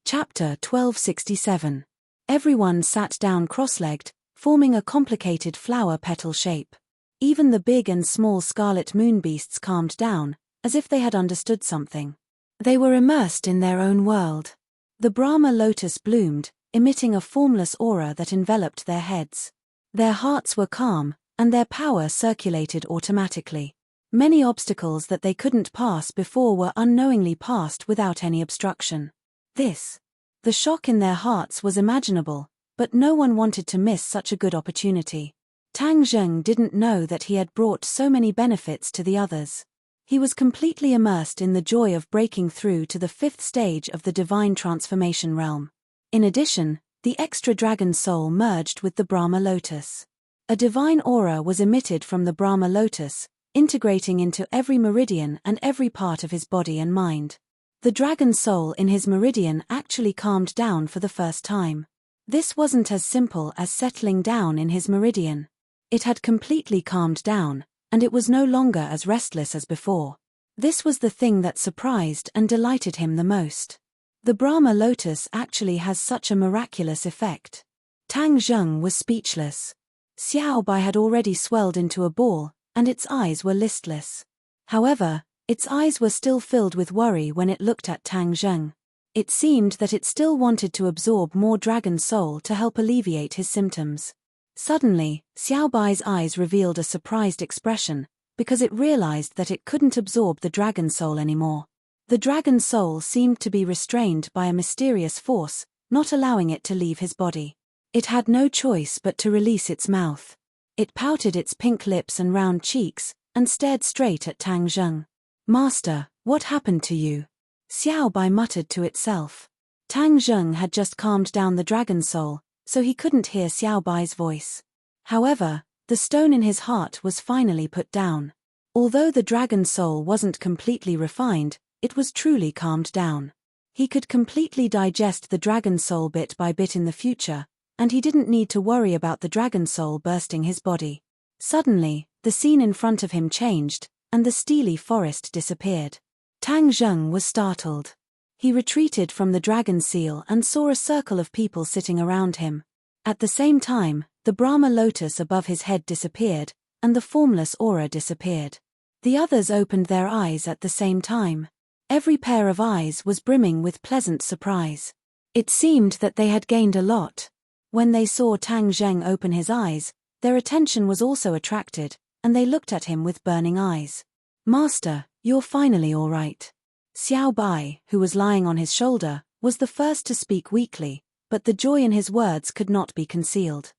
Chapter 1267. Everyone sat down cross-legged, forming a complicated flower petal shape. Even the big and small scarlet moon beasts calmed down, as if they had understood something. They were immersed in their own world. The Brahma lotus bloomed, emitting a formless aura that enveloped their heads. Their hearts were calm, and their power circulated automatically. Many obstacles that they couldn't pass before were unknowingly passed without any obstruction. The shock in their hearts was imaginable, but no one wanted to miss such a good opportunity. Tang Zheng didn't know that he had brought so many benefits to the others. He was completely immersed in the joy of breaking through to the fifth stage of the divine transformation realm. In addition, the extra dragon soul merged with the Brahma lotus. A divine aura was emitted from the Brahma lotus, integrating into every meridian and every part of his body and mind. The dragon soul in his meridian actually calmed down for the first time. This wasn't as simple as settling down in his meridian. It had completely calmed down, and it was no longer as restless as before. This was the thing that surprised and delighted him the most. The Brahma lotus actually has such a miraculous effect. Tang Zheng was speechless. Xiao Bai had already swelled into a ball, and its eyes were listless. However, its eyes were still filled with worry when it looked at Tang Zheng. It seemed that it still wanted to absorb more dragon soul to help alleviate his symptoms. Suddenly, Xiao Bai's eyes revealed a surprised expression, because it realized that it couldn't absorb the dragon soul anymore. The dragon soul seemed to be restrained by a mysterious force, not allowing it to leave his body. It had no choice but to release its mouth. It pouted its pink lips and round cheeks, and stared straight at Tang Zheng. Master, what happened to you? Xiao Bai muttered to itself. Tang Zheng had just calmed down the dragon soul, so he couldn't hear Xiao Bai's voice. However, the stone in his heart was finally put down. Although the dragon soul wasn't completely refined, it was truly calmed down. He could completely digest the dragon soul bit by bit in the future, and he didn't need to worry about the dragon soul bursting his body. Suddenly, the scene in front of him changed, and the steely forest disappeared. Tang Zheng was startled. He retreated from the dragon seal and saw a circle of people sitting around him. At the same time, the Brahma lotus above his head disappeared, and the formless aura disappeared. The others opened their eyes at the same time. Every pair of eyes was brimming with pleasant surprise. It seemed that they had gained a lot. When they saw Tang Zheng open his eyes, their attention was also attracted, and they looked at him with burning eyes. Master, you're finally all right. Xiao Bai, who was lying on his shoulder, was the first to speak weakly, but the joy in his words could not be concealed.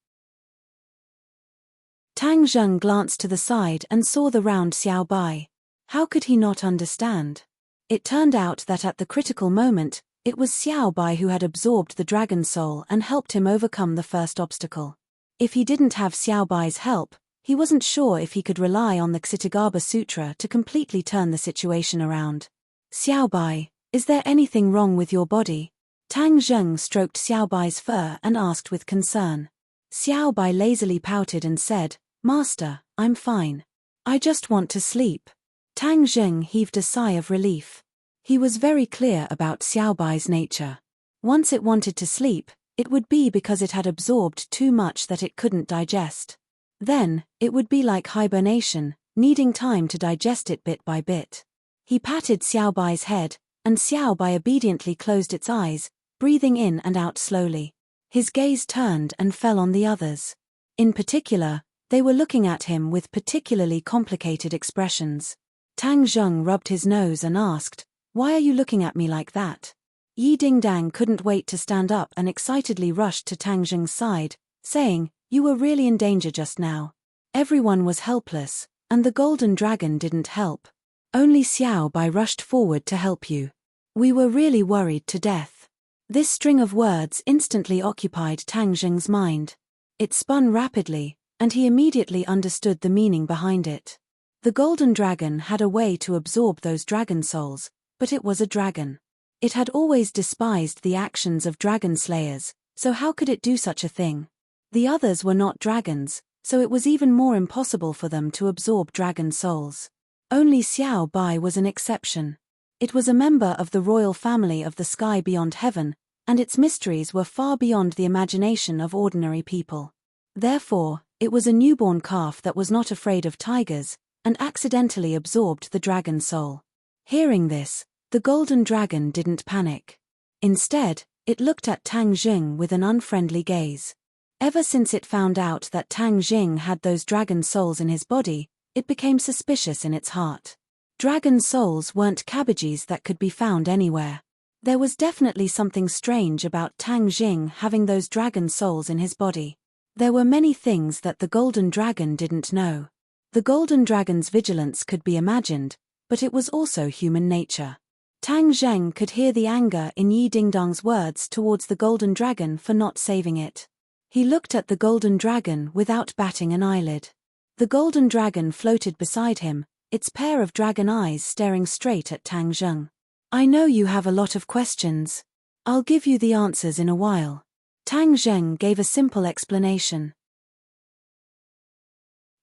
Tang Zheng glanced to the side and saw the round Xiao Bai. How could he not understand? It turned out that at the critical moment, it was Xiao Bai who had absorbed the dragon soul and helped him overcome the first obstacle. If he didn't have Xiao Bai's help, he wasn't sure if he could rely on the Ksitagarbha Sutra to completely turn the situation around. Xiao Bai, is there anything wrong with your body? Tang Zheng stroked Xiao Bai's fur and asked with concern. Xiao Bai lazily pouted and said, Master, I'm fine. I just want to sleep. Tang Zheng heaved a sigh of relief. He was very clear about Xiao Bai's nature. Once it wanted to sleep, it would be because it had absorbed too much that it couldn't digest. Then, it would be like hibernation, needing time to digest it bit by bit. He patted Xiao Bai's head, and Xiao Bai obediently closed its eyes, breathing in and out slowly. His gaze turned and fell on the others. In particular, they were looking at him with particularly complicated expressions. Tang Zheng rubbed his nose and asked, Why are you looking at me like that? Yi Dingdang couldn't wait to stand up and excitedly rushed to Tang Zheng's side, saying, You were really in danger just now. Everyone was helpless, and the golden dragon didn't help. Only Xiao Bai rushed forward to help you. We were really worried to death. This string of words instantly occupied Tang Zheng's mind. It spun rapidly, and he immediately understood the meaning behind it. The golden dragon had a way to absorb those dragon souls, but it was a dragon. It had always despised the actions of dragon slayers, so how could it do such a thing? The others were not dragons, so it was even more impossible for them to absorb dragon souls. Only Xiao Bai was an exception. It was a member of the royal family of the sky beyond heaven, and its mysteries were far beyond the imagination of ordinary people. Therefore, it was a newborn calf that was not afraid of tigers, and accidentally absorbed the dragon soul. Hearing this, the golden dragon didn't panic. Instead, it looked at Tang Zheng with an unfriendly gaze. Ever since it found out that Tang Zheng had those dragon souls in his body, it became suspicious in its heart. Dragon souls weren't cabbages that could be found anywhere. There was definitely something strange about Tang Zheng having those dragon souls in his body. There were many things that the golden dragon didn't know. The golden dragon's vigilance could be imagined, but it was also human nature. Tang Zheng could hear the anger in Yi Dingdang's words towards the golden dragon for not saving it. He looked at the golden dragon without batting an eyelid. The golden dragon floated beside him, its pair of dragon eyes staring straight at Tang Zheng. I know you have a lot of questions. I'll give you the answers in a while. Tang Zheng gave a simple explanation.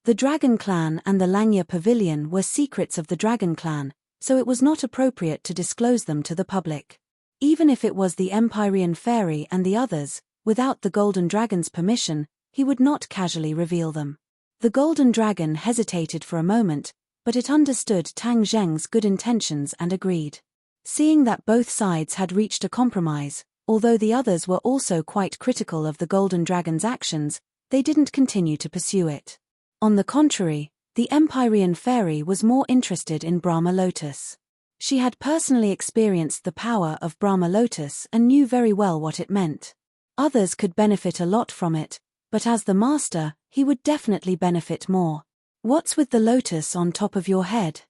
The Dragon Clan and the Langya Pavilion were secrets of the Dragon Clan, so it was not appropriate to disclose them to the public. Even if it was the Empyrean Fairy and the others, without the Golden Dragon's permission, he would not casually reveal them. The Golden Dragon hesitated for a moment, but it understood Tang Zheng's good intentions and agreed. Seeing that both sides had reached a compromise, although the others were also quite critical of the Golden Dragon's actions, they didn't continue to pursue it. On the contrary, the Empyrean Fairy was more interested in Brahma Lotus. She had personally experienced the power of Brahma Lotus and knew very well what it meant. Others could benefit a lot from it, but as the master, he would definitely benefit more. What's with the lotus on top of your head?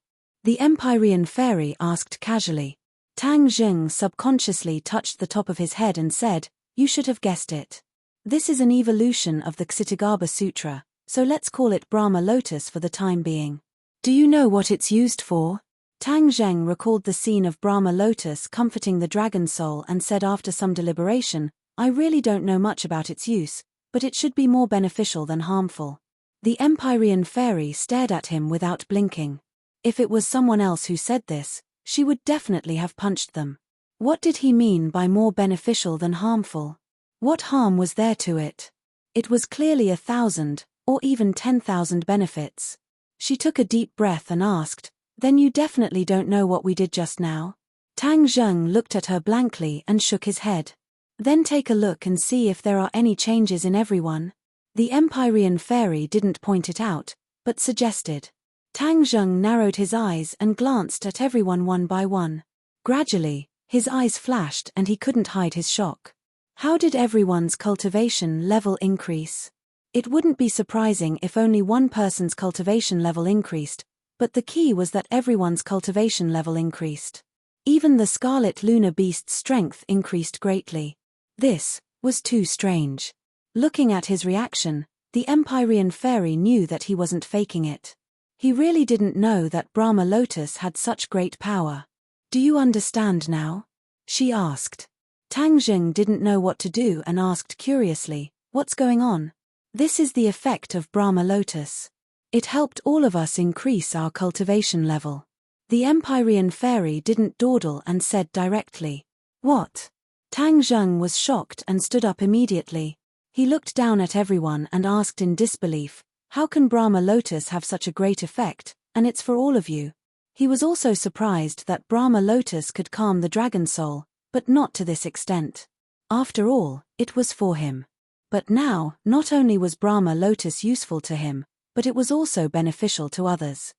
The Empyrean fairy asked casually. Tang Zheng subconsciously touched the top of his head and said, "You should have guessed it. This is an evolution of the Ksitagarbha Sutra, so let's call it Brahma Lotus for the time being. Do you know what it's used for?" Tang Zheng recalled the scene of Brahma Lotus comforting the dragon soul and said after some deliberation, "I really don't know much about its use, but it should be more beneficial than harmful." The Empyrean fairy stared at him without blinking. If it was someone else who said this, she would definitely have punched them. What did he mean by more beneficial than harmful? What harm was there to it? It was clearly 1,000, or even 10,000 benefits. She took a deep breath and asked, "Then you definitely don't know what we did just now?" Tang Zheng looked at her blankly and shook his head. "Then take a look and see if there are any changes in everyone." The Empyrean fairy didn't point it out, but suggested. Tang Zheng narrowed his eyes and glanced at everyone one by one. Gradually, his eyes flashed and he couldn't hide his shock. How did everyone's cultivation level increase? It wouldn't be surprising if only one person's cultivation level increased, but the key was that everyone's cultivation level increased. Even the Scarlet Lunar Beast's strength increased greatly. This was too strange. Looking at his reaction, the Empyrean fairy knew that he wasn't faking it. He really didn't know that Brahma Lotus had such great power. "Do you understand now?" she asked. Tang Zheng didn't know what to do and asked curiously, "What's going on?" "This is the effect of Brahma Lotus. It helped all of us increase our cultivation level." The Empyrean fairy didn't dawdle and said directly. "What?" Tang Zheng was shocked and stood up immediately. He looked down at everyone and asked in disbelief, "How can Brahma Lotus have such a great effect, and it's for all of you?" He was also surprised that Brahma Lotus could calm the dragon soul, but not to this extent. After all, it was for him. But now, not only was Brahma Lotus useful to him, but it was also beneficial to others.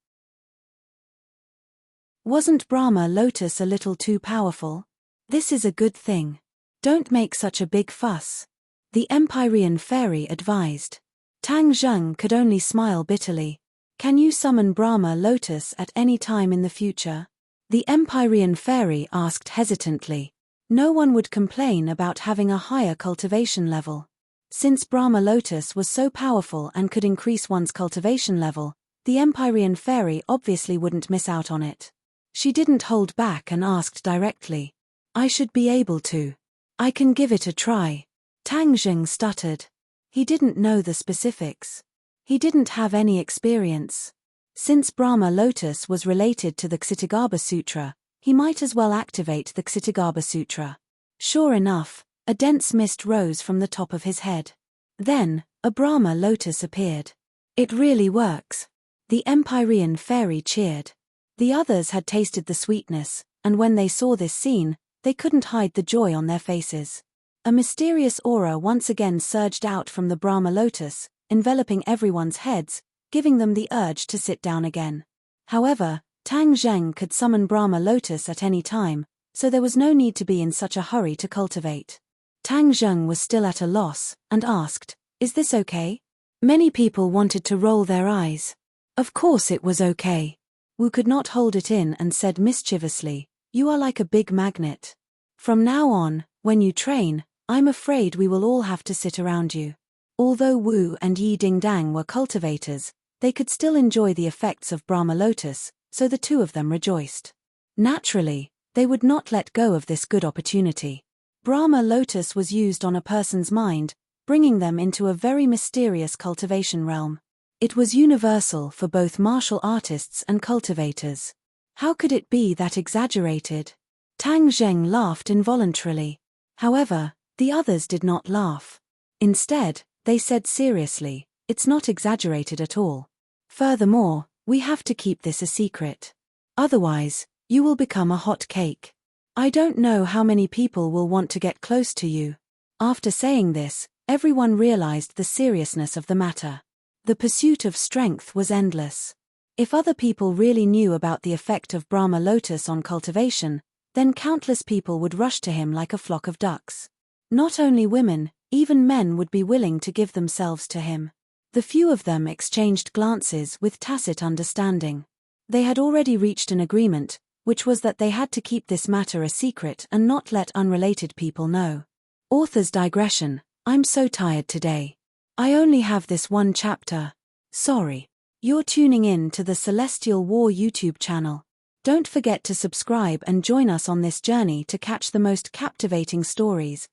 Wasn't Brahma Lotus a little too powerful? This is a good thing. Don't make such a big fuss. The Empyrean fairy advised. Tang Zheng could only smile bitterly. "Can you summon Brahma Lotus at any time in the future?" The Empyrean fairy asked hesitantly. No one would complain about having a higher cultivation level. Since Brahma Lotus was so powerful and could increase one's cultivation level, the Empyrean fairy obviously wouldn't miss out on it. She didn't hold back and asked directly. "I should be able to. I can give it a try." Tang Zheng stuttered. He didn't know the specifics. He didn't have any experience. Since Brahma Lotus was related to the Ksitagarbha Sutra, he might as well activate the Ksitagarbha Sutra. Sure enough, a dense mist rose from the top of his head. Then, a Brahma Lotus appeared. "It really works." The Empyrean fairy cheered. The others had tasted the sweetness, and when they saw this scene, they couldn't hide the joy on their faces. A mysterious aura once again surged out from the Brahma Lotus, enveloping everyone's heads, giving them the urge to sit down again. However, Tang Zheng could summon Brahma Lotus at any time, so there was no need to be in such a hurry to cultivate. Tang Zheng was still at a loss, and asked, "Is this okay?" Many people wanted to roll their eyes. Of course it was okay. Wu could not hold it in and said mischievously, "You are like a big magnet. From now on, when you train, I'm afraid we will all have to sit around you." Although Wu and Yi Dingdang were cultivators, they could still enjoy the effects of Brahma Lotus, so the two of them rejoiced. Naturally, they would not let go of this good opportunity. Brahma Lotus was used on a person's mind, bringing them into a very mysterious cultivation realm. It was universal for both martial artists and cultivators. How could it be that exaggerated? Tang Zheng laughed involuntarily. However, the others did not laugh. Instead, they said seriously, "It's not exaggerated at all. Furthermore, we have to keep this a secret. Otherwise, you will become a hot cake. I don't know how many people will want to get close to you." After saying this, everyone realized the seriousness of the matter. The pursuit of strength was endless. If other people really knew about the effect of Brahma Lotus on cultivation, then countless people would rush to him like a flock of ducks. Not only women, even men would be willing to give themselves to him. The few of them exchanged glances with tacit understanding. They had already reached an agreement, which was that they had to keep this matter a secret and not let unrelated people know. Author's digression. I'm so tired today. I only have this one chapter. Sorry. You're tuning in to the Celestial War YouTube channel. Don't forget to subscribe and join us on this journey to catch the most captivating stories.